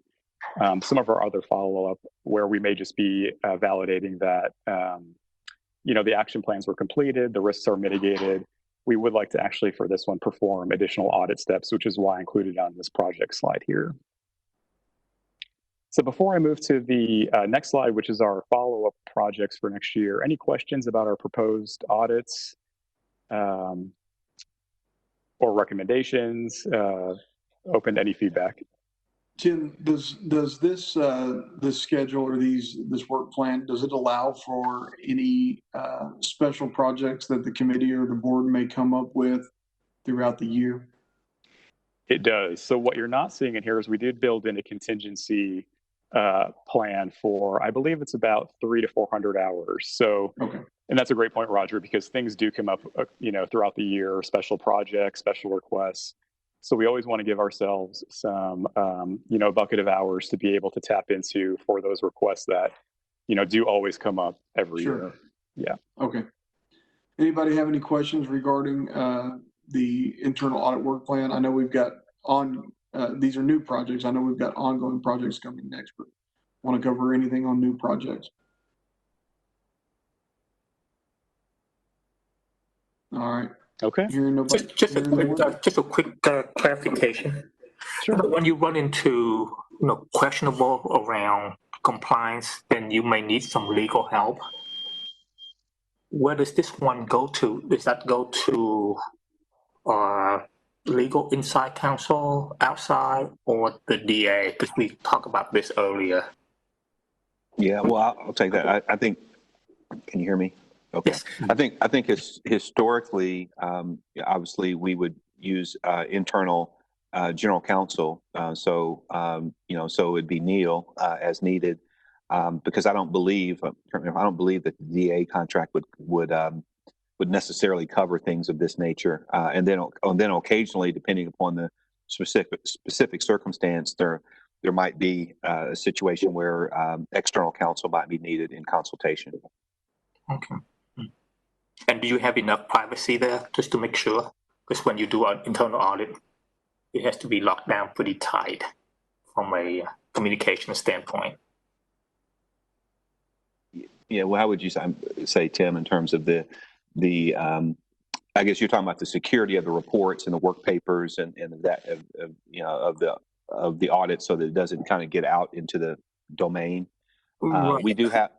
some of our other follow-up where we may just be validating that the action plans were completed, the risks are mitigated. We would like to actually, for this one, perform additional audit steps, which is why I included on this project slide here. So before I move to the next slide, which is our follow-up projects for next year, any questions about our proposed audits or recommendations? Open to any feedback. Tim, does this schedule or this work plan, does it allow for any special projects that the committee or the board may come up with throughout the year? It does. So what you're not seeing in here is we did build in a contingency plan for, I believe it's about 300 to 400 hours. So, okay. And that's a great point, Roger, because things do come up, throughout the year, special projects, special requests. So we always want to give ourselves some, bucket of hours to be able to tap into for those requests that, do always come up every year. Yeah. Okay. Anybody have any questions regarding the internal audit work plan? I know we've got these are new projects. I know we've got ongoing projects coming next, but want to cover anything on new projects? All right. Okay. Just a quick clarification. Sure. When you run into questionable around compliance, then you may need some legal help. Where does this one go to? Does that go to legal inside counsel, outside, or the DA? Because we talked about this earlier. Yeah, well, I'll take that. I think. Can you hear me? Okay. Yes. I think historically, obviously, we would use internal general counsel. So it'd be Neil as needed, because I don't believe that the DA contract would necessarily cover things of this nature. And then occasionally, depending upon the specific circumstance, there might be a situation where external counsel might be needed in consultation. Okay. And do you have enough privacy there, just to make sure? Because when you do an internal audit, it has to be locked down pretty tight from a communication standpoint. Yeah, well, how would you say, Tim, in terms of the I guess you're talking about the security of the reports and the work papers and that of the audit, so that it doesn't kind of get out into the domain. Right. We do have.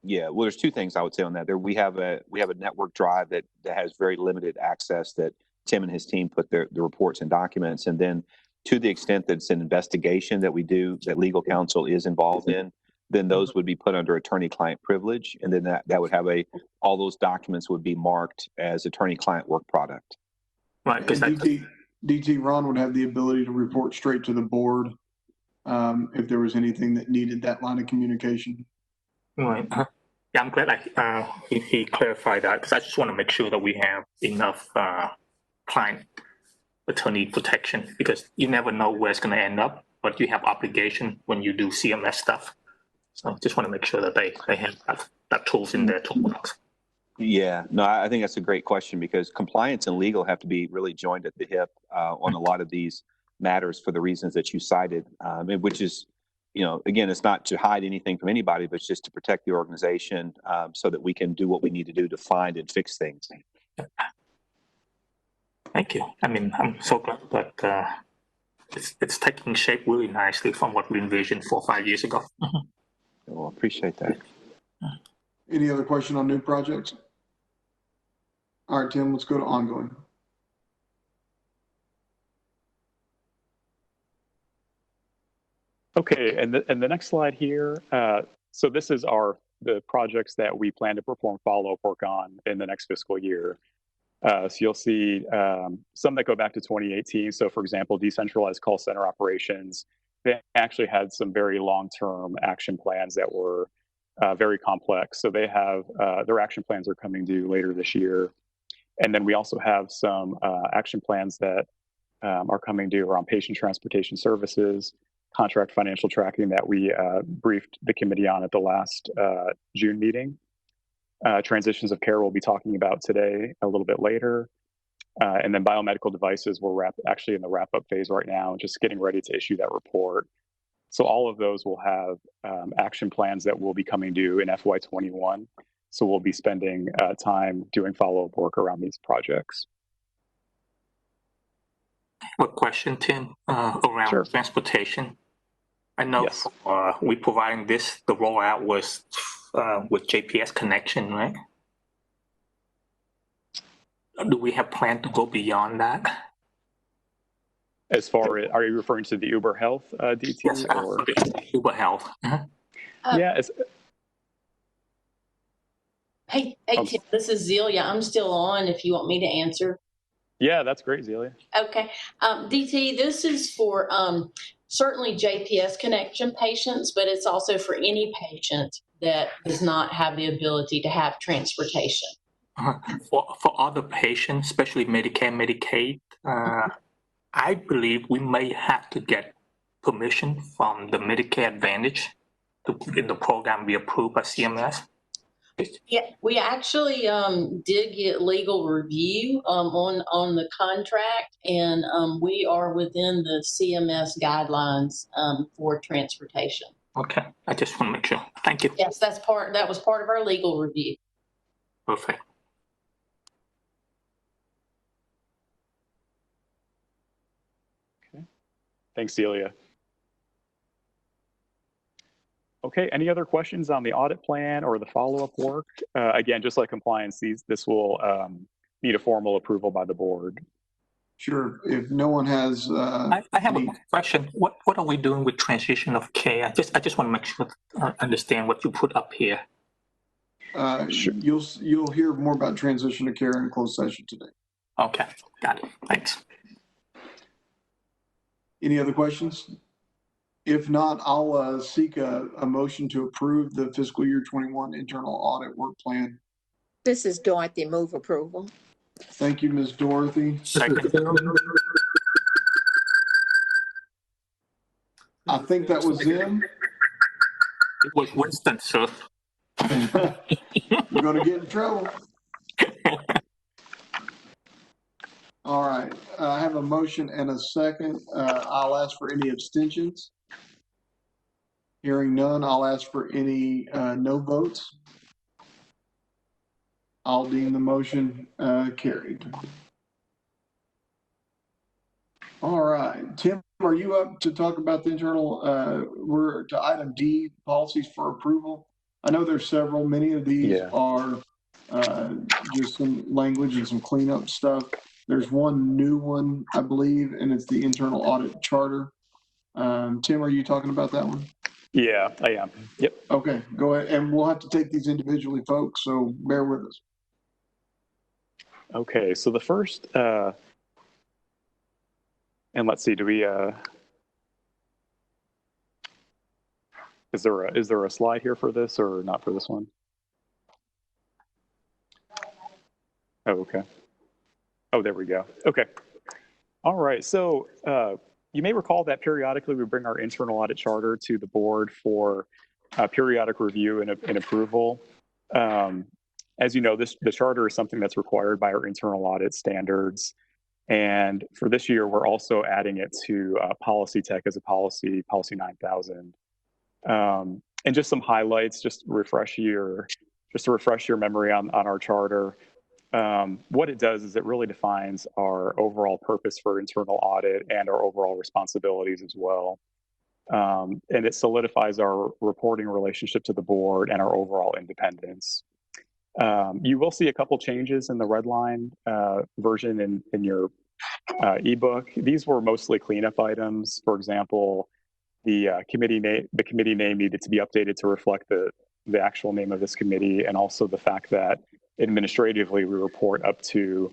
Yeah, well, there's two things I would say on that. We have a network drive that has very limited access that Tim and his team put the reports and documents, and then to the extent that it's an investigation that we do that legal counsel is involved in, then those would be put under attorney-client privilege, and then that would have all those documents would be marked as attorney-client work product. Right, because DT Ron would have the ability to report straight to the board if there was anything that needed that line of communication. Right. Yeah, I'm glad he clarified that, because I just want to make sure that we have enough client attorney protection, because you never know where it's going to end up, but you have obligation when you do CMS stuff. So just want to make sure that they have that tools in their toolbox. Yeah, no, I think that's a great question, because compliance and legal have to be really joined at the hip on a lot of these matters for the reasons that you cited, which is, again, it's not to hide anything from anybody, but it's just to protect the organization so that we can do what we need to do to find and fix things. Thank you. I mean, I'm so glad that it's taking shape really nicely from what we envisioned 4 or 5 years ago. Well, appreciate that. Any other question on new projects? All right, Tim, let's go to ongoing. Okay, and the next slide here. So this is the projects that we plan to perform follow-up work on in the next fiscal year. So you'll see some that go back to 2018. So for example, decentralized call center operations, they actually had some very long-term action plans that were very complex. So they have, their action plans are coming due later this year. And then we also have some action plans that are coming due around patient transportation services, contract financial tracking that we briefed the committee on at the last June meeting. Transitions of care we'll be talking about today a little bit later. And then biomedical devices, we're actually in the wrap-up phase right now, just getting ready to issue that report. So all of those will have action plans that will be coming due in FY21. So we'll be spending time doing follow-up work around these projects. What question, Tim, around transportation? I know we providing the rollout was with JPS connection, right? Do we have plan to go beyond that? As far as, are you referring to the Uber Health DT? Yes, or Uber Health. Yeah. Hey, Tim, this is Zelia. I'm still on if you want me to answer. Yeah, that's great, Zelia. Okay. DT, this is for certainly JPS connection patients, but it's also for any patient that does not have the ability to have transportation. For other patients, especially Medicare, Medicaid, I believe we may have to get permission from the Medicare Advantage to get the program be approved by CMS. Yeah, we actually did get legal review on the contract, and we are within the CMS guidelines for transportation. Okay, I just want to make sure. Thank you. Yes, that was part of our legal review. Perfect. Okay, thanks, Celia. Okay, any other questions on the audit plan or the follow-up work? Again, just like compliance, this will need a formal approval by the board. Sure. If no one has, I have a question. What are we doing with transition of care? I just want to make sure I understand what you put up here. Sure. You'll hear more about transition of care in closed session today. Okay, got it. Thanks. Any other questions? If not, I'll seek a motion to approve the fiscal year 21 internal audit work plan. This is Dorothy. Move approval. Thank you, Ms. Dorothy. Second. I think that was Zim. It was Winston, sir. You're going to get in trouble. All right. I have a motion and a second. I'll ask for any abstentions. Hearing none, I'll ask for any no votes. I'll deem the motion carried. All right. Tim, are you up to talk about the internal, we're to item D, policies for approval? I know there's several. Many of these Yeah. are just some language and some cleanup stuff. There's one new one, I believe, and it's the internal audit charter. Tim, are you talking about that one? Yeah, I am. Yep. Okay, go ahead. And we'll have to take these individually, folks, so bear with us. Okay, so the first, and let's see, do we, is there a slide here for this or not for this one? Oh, okay. Oh, there we go. Okay. All right. So you may recall that periodically we bring our internal audit charter to the board for periodic review and approval. As you know, the charter is something that's required by our internal audit standards. And for this year, we're also adding it to Policy Tech as a policy 9000. And just some highlights, just to refresh your memory on our charter. What it does is it really defines our overall purpose for internal audit and our overall responsibilities as well. And it solidifies our reporting relationship to the board and our overall independence. You will see a couple changes in the red line version in your ebook. These were mostly cleanup items. For example, the committee name needed to be updated to reflect the actual name of this committee, and also the fact that administratively we report up to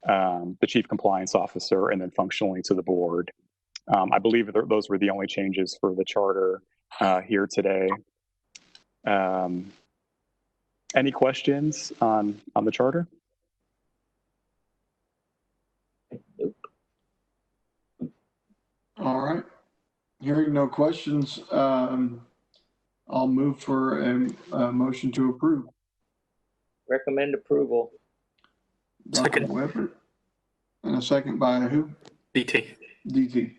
the chief compliance officer and then functionally to the board. I believe those were the only changes for the charter here today. Any questions on the charter? All right. Hearing no questions, I'll move for a motion to approve. Recommend approval. Dr. Weber. And a second by who? DT. DT.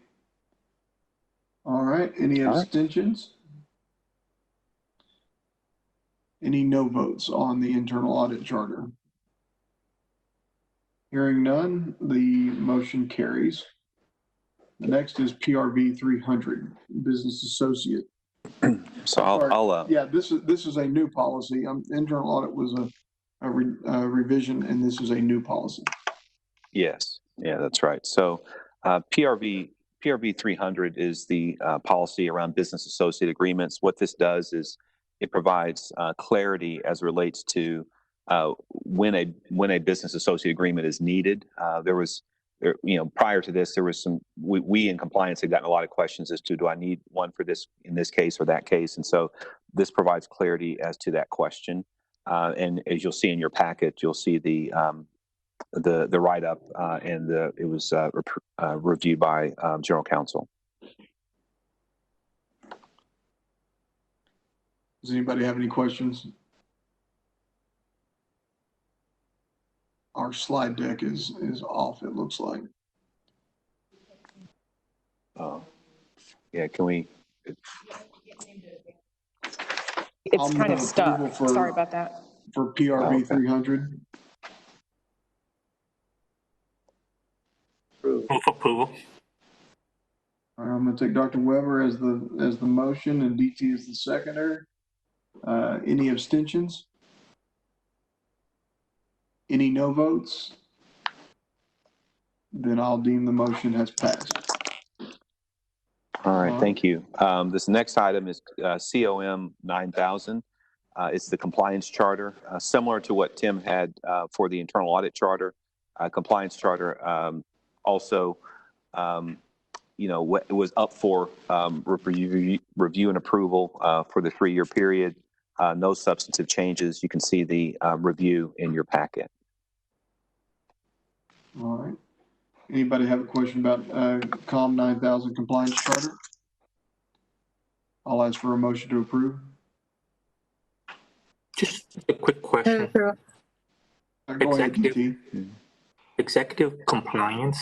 All right. Any abstentions? Any no votes on the internal audit charter? Hearing none, the motion carries. The next is PRV 300, business associate. So I'll yeah, this is a new policy. Internal audit was a revision, and this is a new policy. Yes, yeah, that's right. So PRV 300 is the policy around business associate agreements. What this does is it provides clarity as relates to when a business associate agreement is needed. Prior to this, there was some, we in compliance had gotten a lot of questions as to, do I need one for this in this case or that case? And so this provides clarity as to that question. And as you'll see in your packet, you'll see the write-up and it was reviewed by General Counsel. Does anybody have any questions? Our slide deck is off, it looks like. Yeah, can we? It's kind of stuck. Sorry about that. For PRV 300. Move approval. All right, I'm going to take Dr. Weber as the motion and DT as the seconder. Any abstentions? Any no votes? Then I'll deem the motion has passed. All right, thank you. This next item is COM 9000. It's the compliance charter, similar to what Tim had for the internal audit charter. Compliance charter also, it was up for review and approval for the 3-year period. No substantive changes. You can see the review in your packet. All right. Anybody have a question about COM 9000 compliance charter? I'll ask for a motion to approve. Just a quick question. Go ahead, DT. Executive compliance,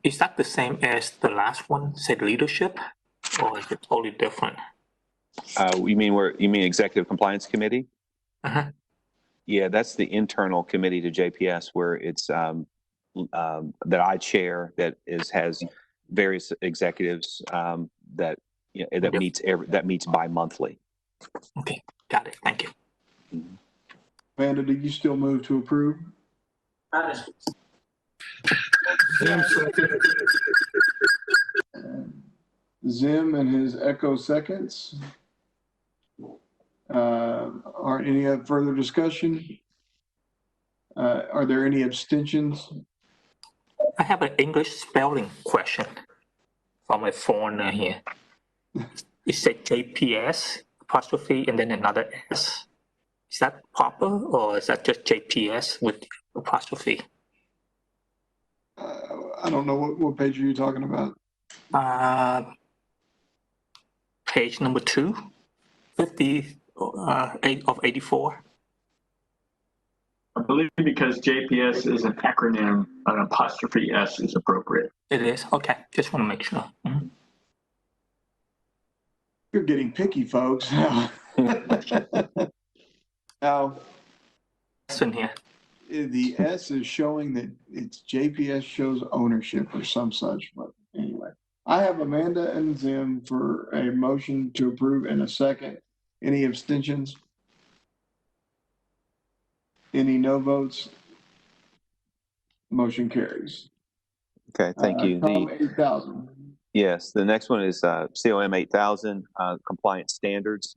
is that the same as the last one, said leadership, or is it totally different? You mean Executive Compliance Committee? Uh-huh. Yeah, that's the internal committee to JPS, where it's that I chair, that has various executives that that meets bi-monthly. Okay, got it. Thank you. Amanda, do you still move to approve? Zim second. Zim and his echo seconds. Are any further discussion? Are there any abstentions? I have an English spelling question from a foreigner here. It said JPS apostrophe and then another S. Is that proper, or is that just JPS with apostrophe? I don't know what page are you talking about? Page number 2, 8 of 84. I believe because JPS is an acronym, an apostrophe S is appropriate. It is? Okay, just want to make sure. You're getting picky, folks. Now, in here. The S is showing that it's JPS shows ownership or some such, but anyway. I have Amanda and Zim for a motion to approve in a second. Any abstentions? Any no votes? Motion carries. Okay, thank you. COM 8000. Yes, the next one is COM 8000 compliance standards.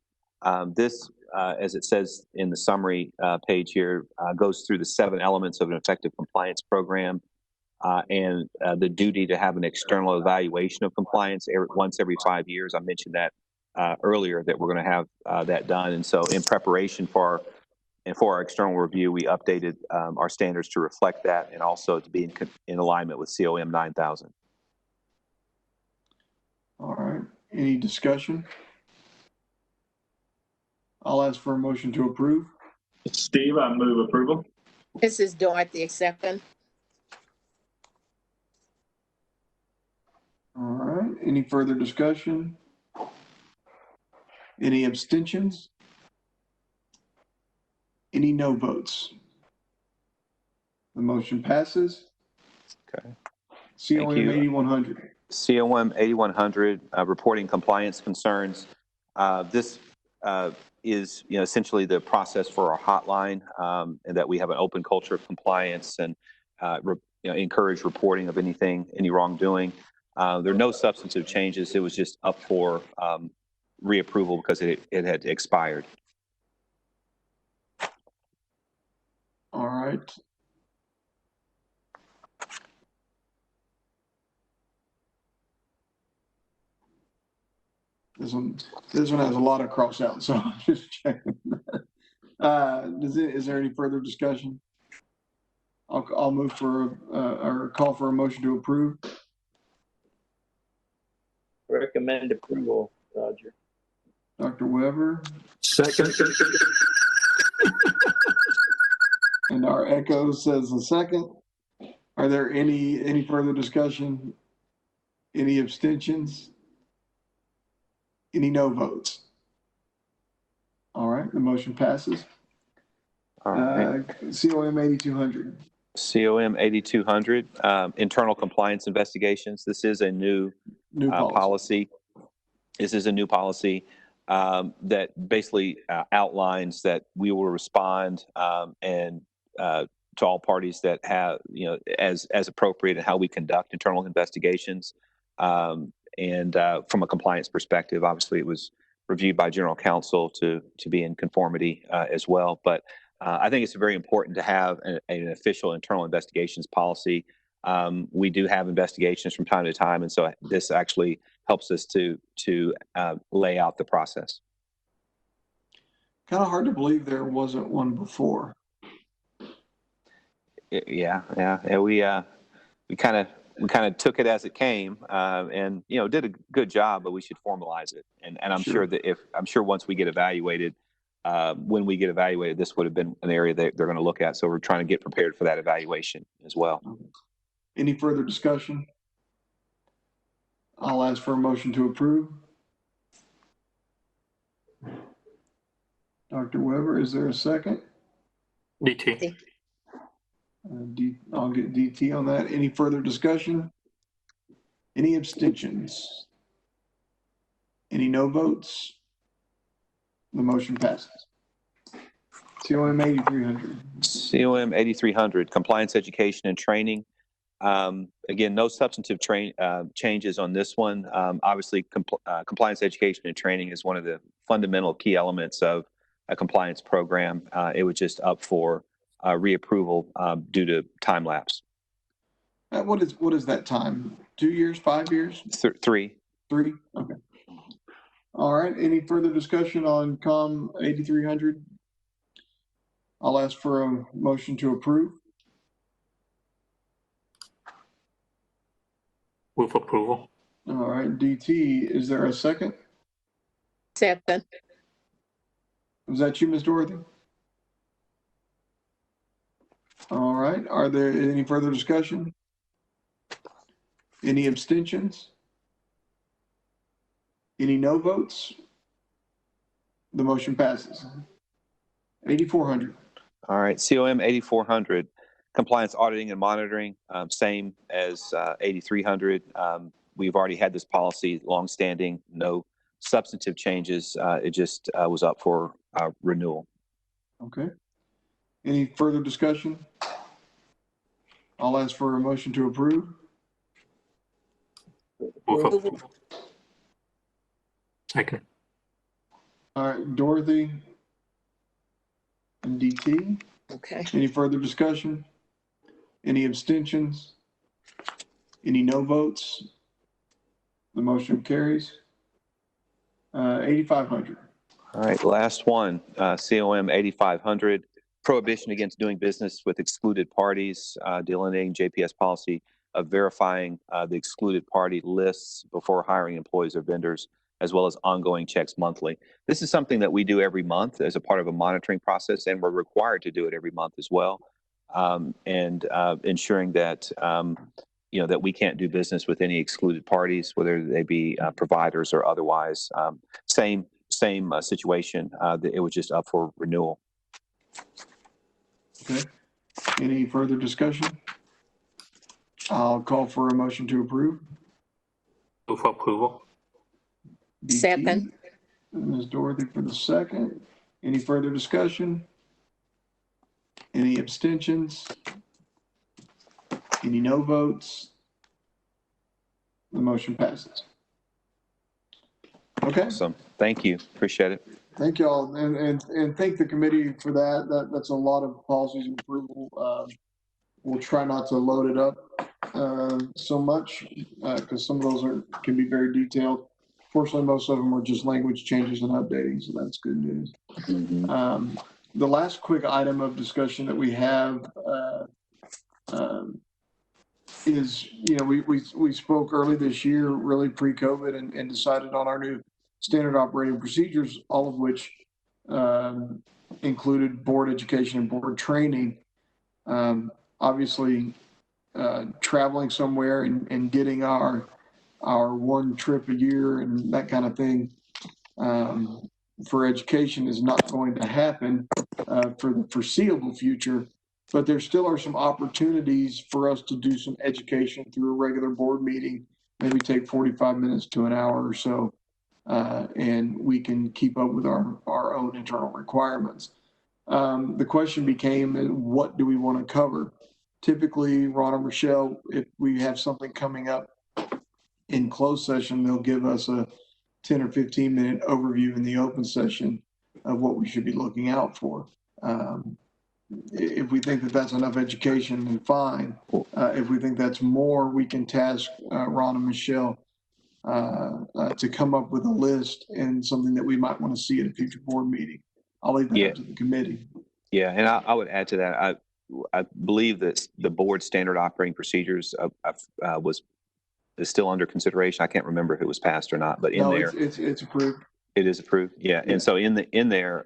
This, as it says in the summary page here, goes through the 7 elements of an effective compliance program and the duty to have an external evaluation of compliance once every 5 years. I mentioned that earlier that we're going to have that done. And so in preparation for our external review, we updated our standards to reflect that and also to be in alignment with COM 9000. All right. Any discussion? I'll ask for a motion to approve. Steve, I move approval. This is Dorothy, second. All right. Any further discussion? Any abstentions? Any no votes? The motion passes. Okay. COM 8100. COM 8100, reporting compliance concerns. This is essentially the process for our hotline, and that we have an open culture of compliance and encourage reporting of any wrongdoing. There are no substantive changes. It was just up for reapproval because it had expired. All right. This one has a lot of cross out, so I'm just checking. Is there any further discussion? I'll move for or call for a motion to approve. Recommend approval, Roger. Dr. Weber. Second. And our echo says a second. Are there any further discussion? Any abstentions? Any no votes? All right, the motion passes. All right. COM 8200. COM 8200, internal compliance investigations. This is a new policy. This is a new policy that basically outlines that we will respond and to all parties that have, as appropriate in how we conduct internal investigations. And from a compliance perspective, obviously it was reviewed by General Counsel to be in conformity as well. But I think it's very important to have an official internal investigations policy. We do have investigations from time to time, and so this actually helps us to lay out the process. Kind of hard to believe there wasn't one before. Yeah. We kind of took it as it came, and did a good job, but we should formalize it. And I'm sure that once we get evaluated, when we get evaluated, this would have been an area that they're going to look at. So we're trying to get prepared for that evaluation as well. Any further discussion? I'll ask for a motion to approve. Dr. Weber, is there a second? DT. I'll get DT on that. Any further discussion? Any abstentions? Any no votes? The motion passes. COM 8300. COM 8300, compliance education and training. Again, no substantive changes on this one. Obviously, compliance education and training is one of the fundamental key elements of a compliance program. It was just up for reapproval due to time lapse. What is that time? 2 years, 5 years? 3. 3? Okay. All right. Any further discussion on COM 8300? I'll ask for a motion to approve. Move approval. All right. DT, is there a second? Second. Was that you, Ms. Dorothy? All right. Are there any further discussion? Any abstentions? Any no votes? The motion passes. 8400. All right, COM 8400, compliance auditing and monitoring, same as 8300. We've already had this policy longstanding, no substantive changes. It just was up for renewal. Okay. Any further discussion? I'll ask for a motion to approve. Move approval. Second. All right, Dorothy and DT. Okay. Any further discussion? Any abstentions? Any no votes? The motion carries. 8500. All right, last one, COM 8500, prohibition against doing business with excluded parties, delineating JPS policy of verifying the excluded party lists before hiring employees or vendors, as well as ongoing checks monthly. This is something that we do every month as a part of a monitoring process, and we're required to do it every month as well. And ensuring that, that we can't do business with any excluded parties, whether they be providers or otherwise. Same situation. It was just up for renewal. Okay. Any further discussion? I'll call for a motion to approve. Move for approval. DT, Second. Ms. Dorothy for the second. Any further discussion? Any abstentions? Any no votes? The motion passes. Okay. Awesome. Thank you. Appreciate it. Thank you all, and thank the committee for that. That's a lot of policies and approval. We'll try not to load it up so much because some of those can be very detailed. Fortunately, most of them are just language changes and updating, so that's good news. Mm-hmm. The last quick item of discussion that we have is, we spoke early this year, really pre-COVID, and decided on our new standard operating procedures, all of which included board education and board training. Obviously, traveling somewhere and getting our one trip a year and that kind of thing for education is not going to happen for the foreseeable future. But there still are some opportunities for us to do some education through a regular board meeting, maybe take 45 minutes to an hour or so, and we can keep up with our own internal requirements. The question became, what do we want to cover? Typically, Ron or Michelle, if we have something coming up in closed session, they'll give us a 10 or 15 minute overview in the open session of what we should be looking out for. If we think that that's enough education, then fine. If we think that's more, we can task Ron and Michelle to come up with a list and something that we might want to see at a future board meeting. I'll leave that up to the committee. Yeah, and I would add to that. I believe that the board standard operating procedures is still under consideration. I can't remember if it was passed or not, but it's approved. It is approved. Yeah, and so in there,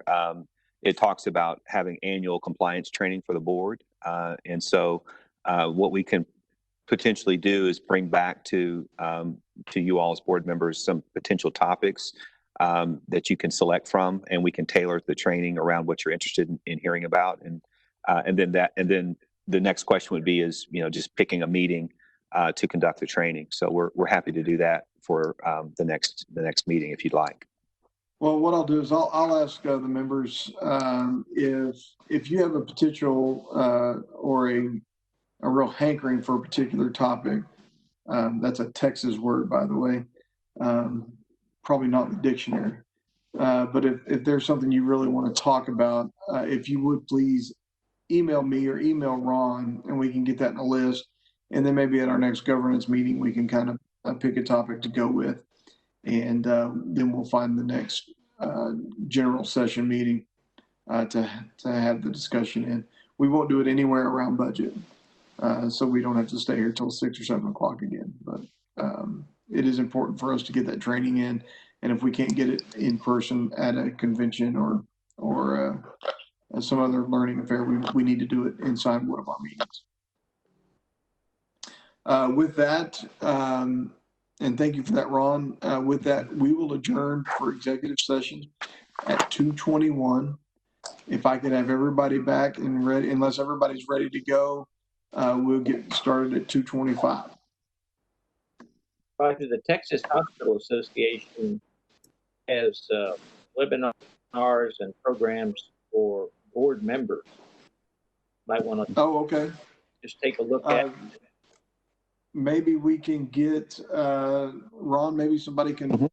it talks about having annual compliance training for the board, and so what we can potentially do is bring back to you all as board members some potential topics that you can select from, and we can tailor the training around what you're interested in hearing about, and then the next question would be just picking a meeting to conduct the training. So we're happy to do that for the next meeting if you'd like. Well, what I'll do is I'll ask the members if you have a potential or a real hankering for a particular topic. That's a Texas word, by the way. Probably not in the dictionary. But if there's something you really want to talk about, if you would please email me or email Ron, and we can get that in a list. And then maybe at our next governance meeting, we can kind of pick a topic to go with. And then we'll find the next general session meeting to have the discussion in. We won't do it anywhere around budget. So we don't have to stay here till 6 or 7 o'clock again. But it is important for us to get that training in. And if we can't get it in person at a convention or some other learning affair, we need to do it inside one of our meetings. With that, and thank you for that, Ron. With that, we will adjourn for executive session at 2:21. If I could have everybody back and ready, unless everybody's ready to go, we'll get started at 2:25. Roger, the Texas Hospital Association has webinars and programs for board members. Might want to okay. Just take a look at. Maybe we can get Ron. Maybe somebody can.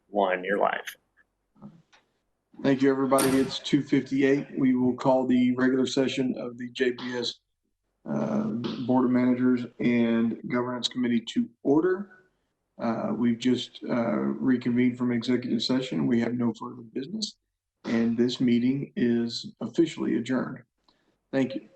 one, you're live. Thank you, everybody. It's 2:58. We will call the regular session of the JPS Board of Managers and Governance Committee to order. We've just reconvened from executive session. We have no further business, and this meeting is officially adjourned. Thank you.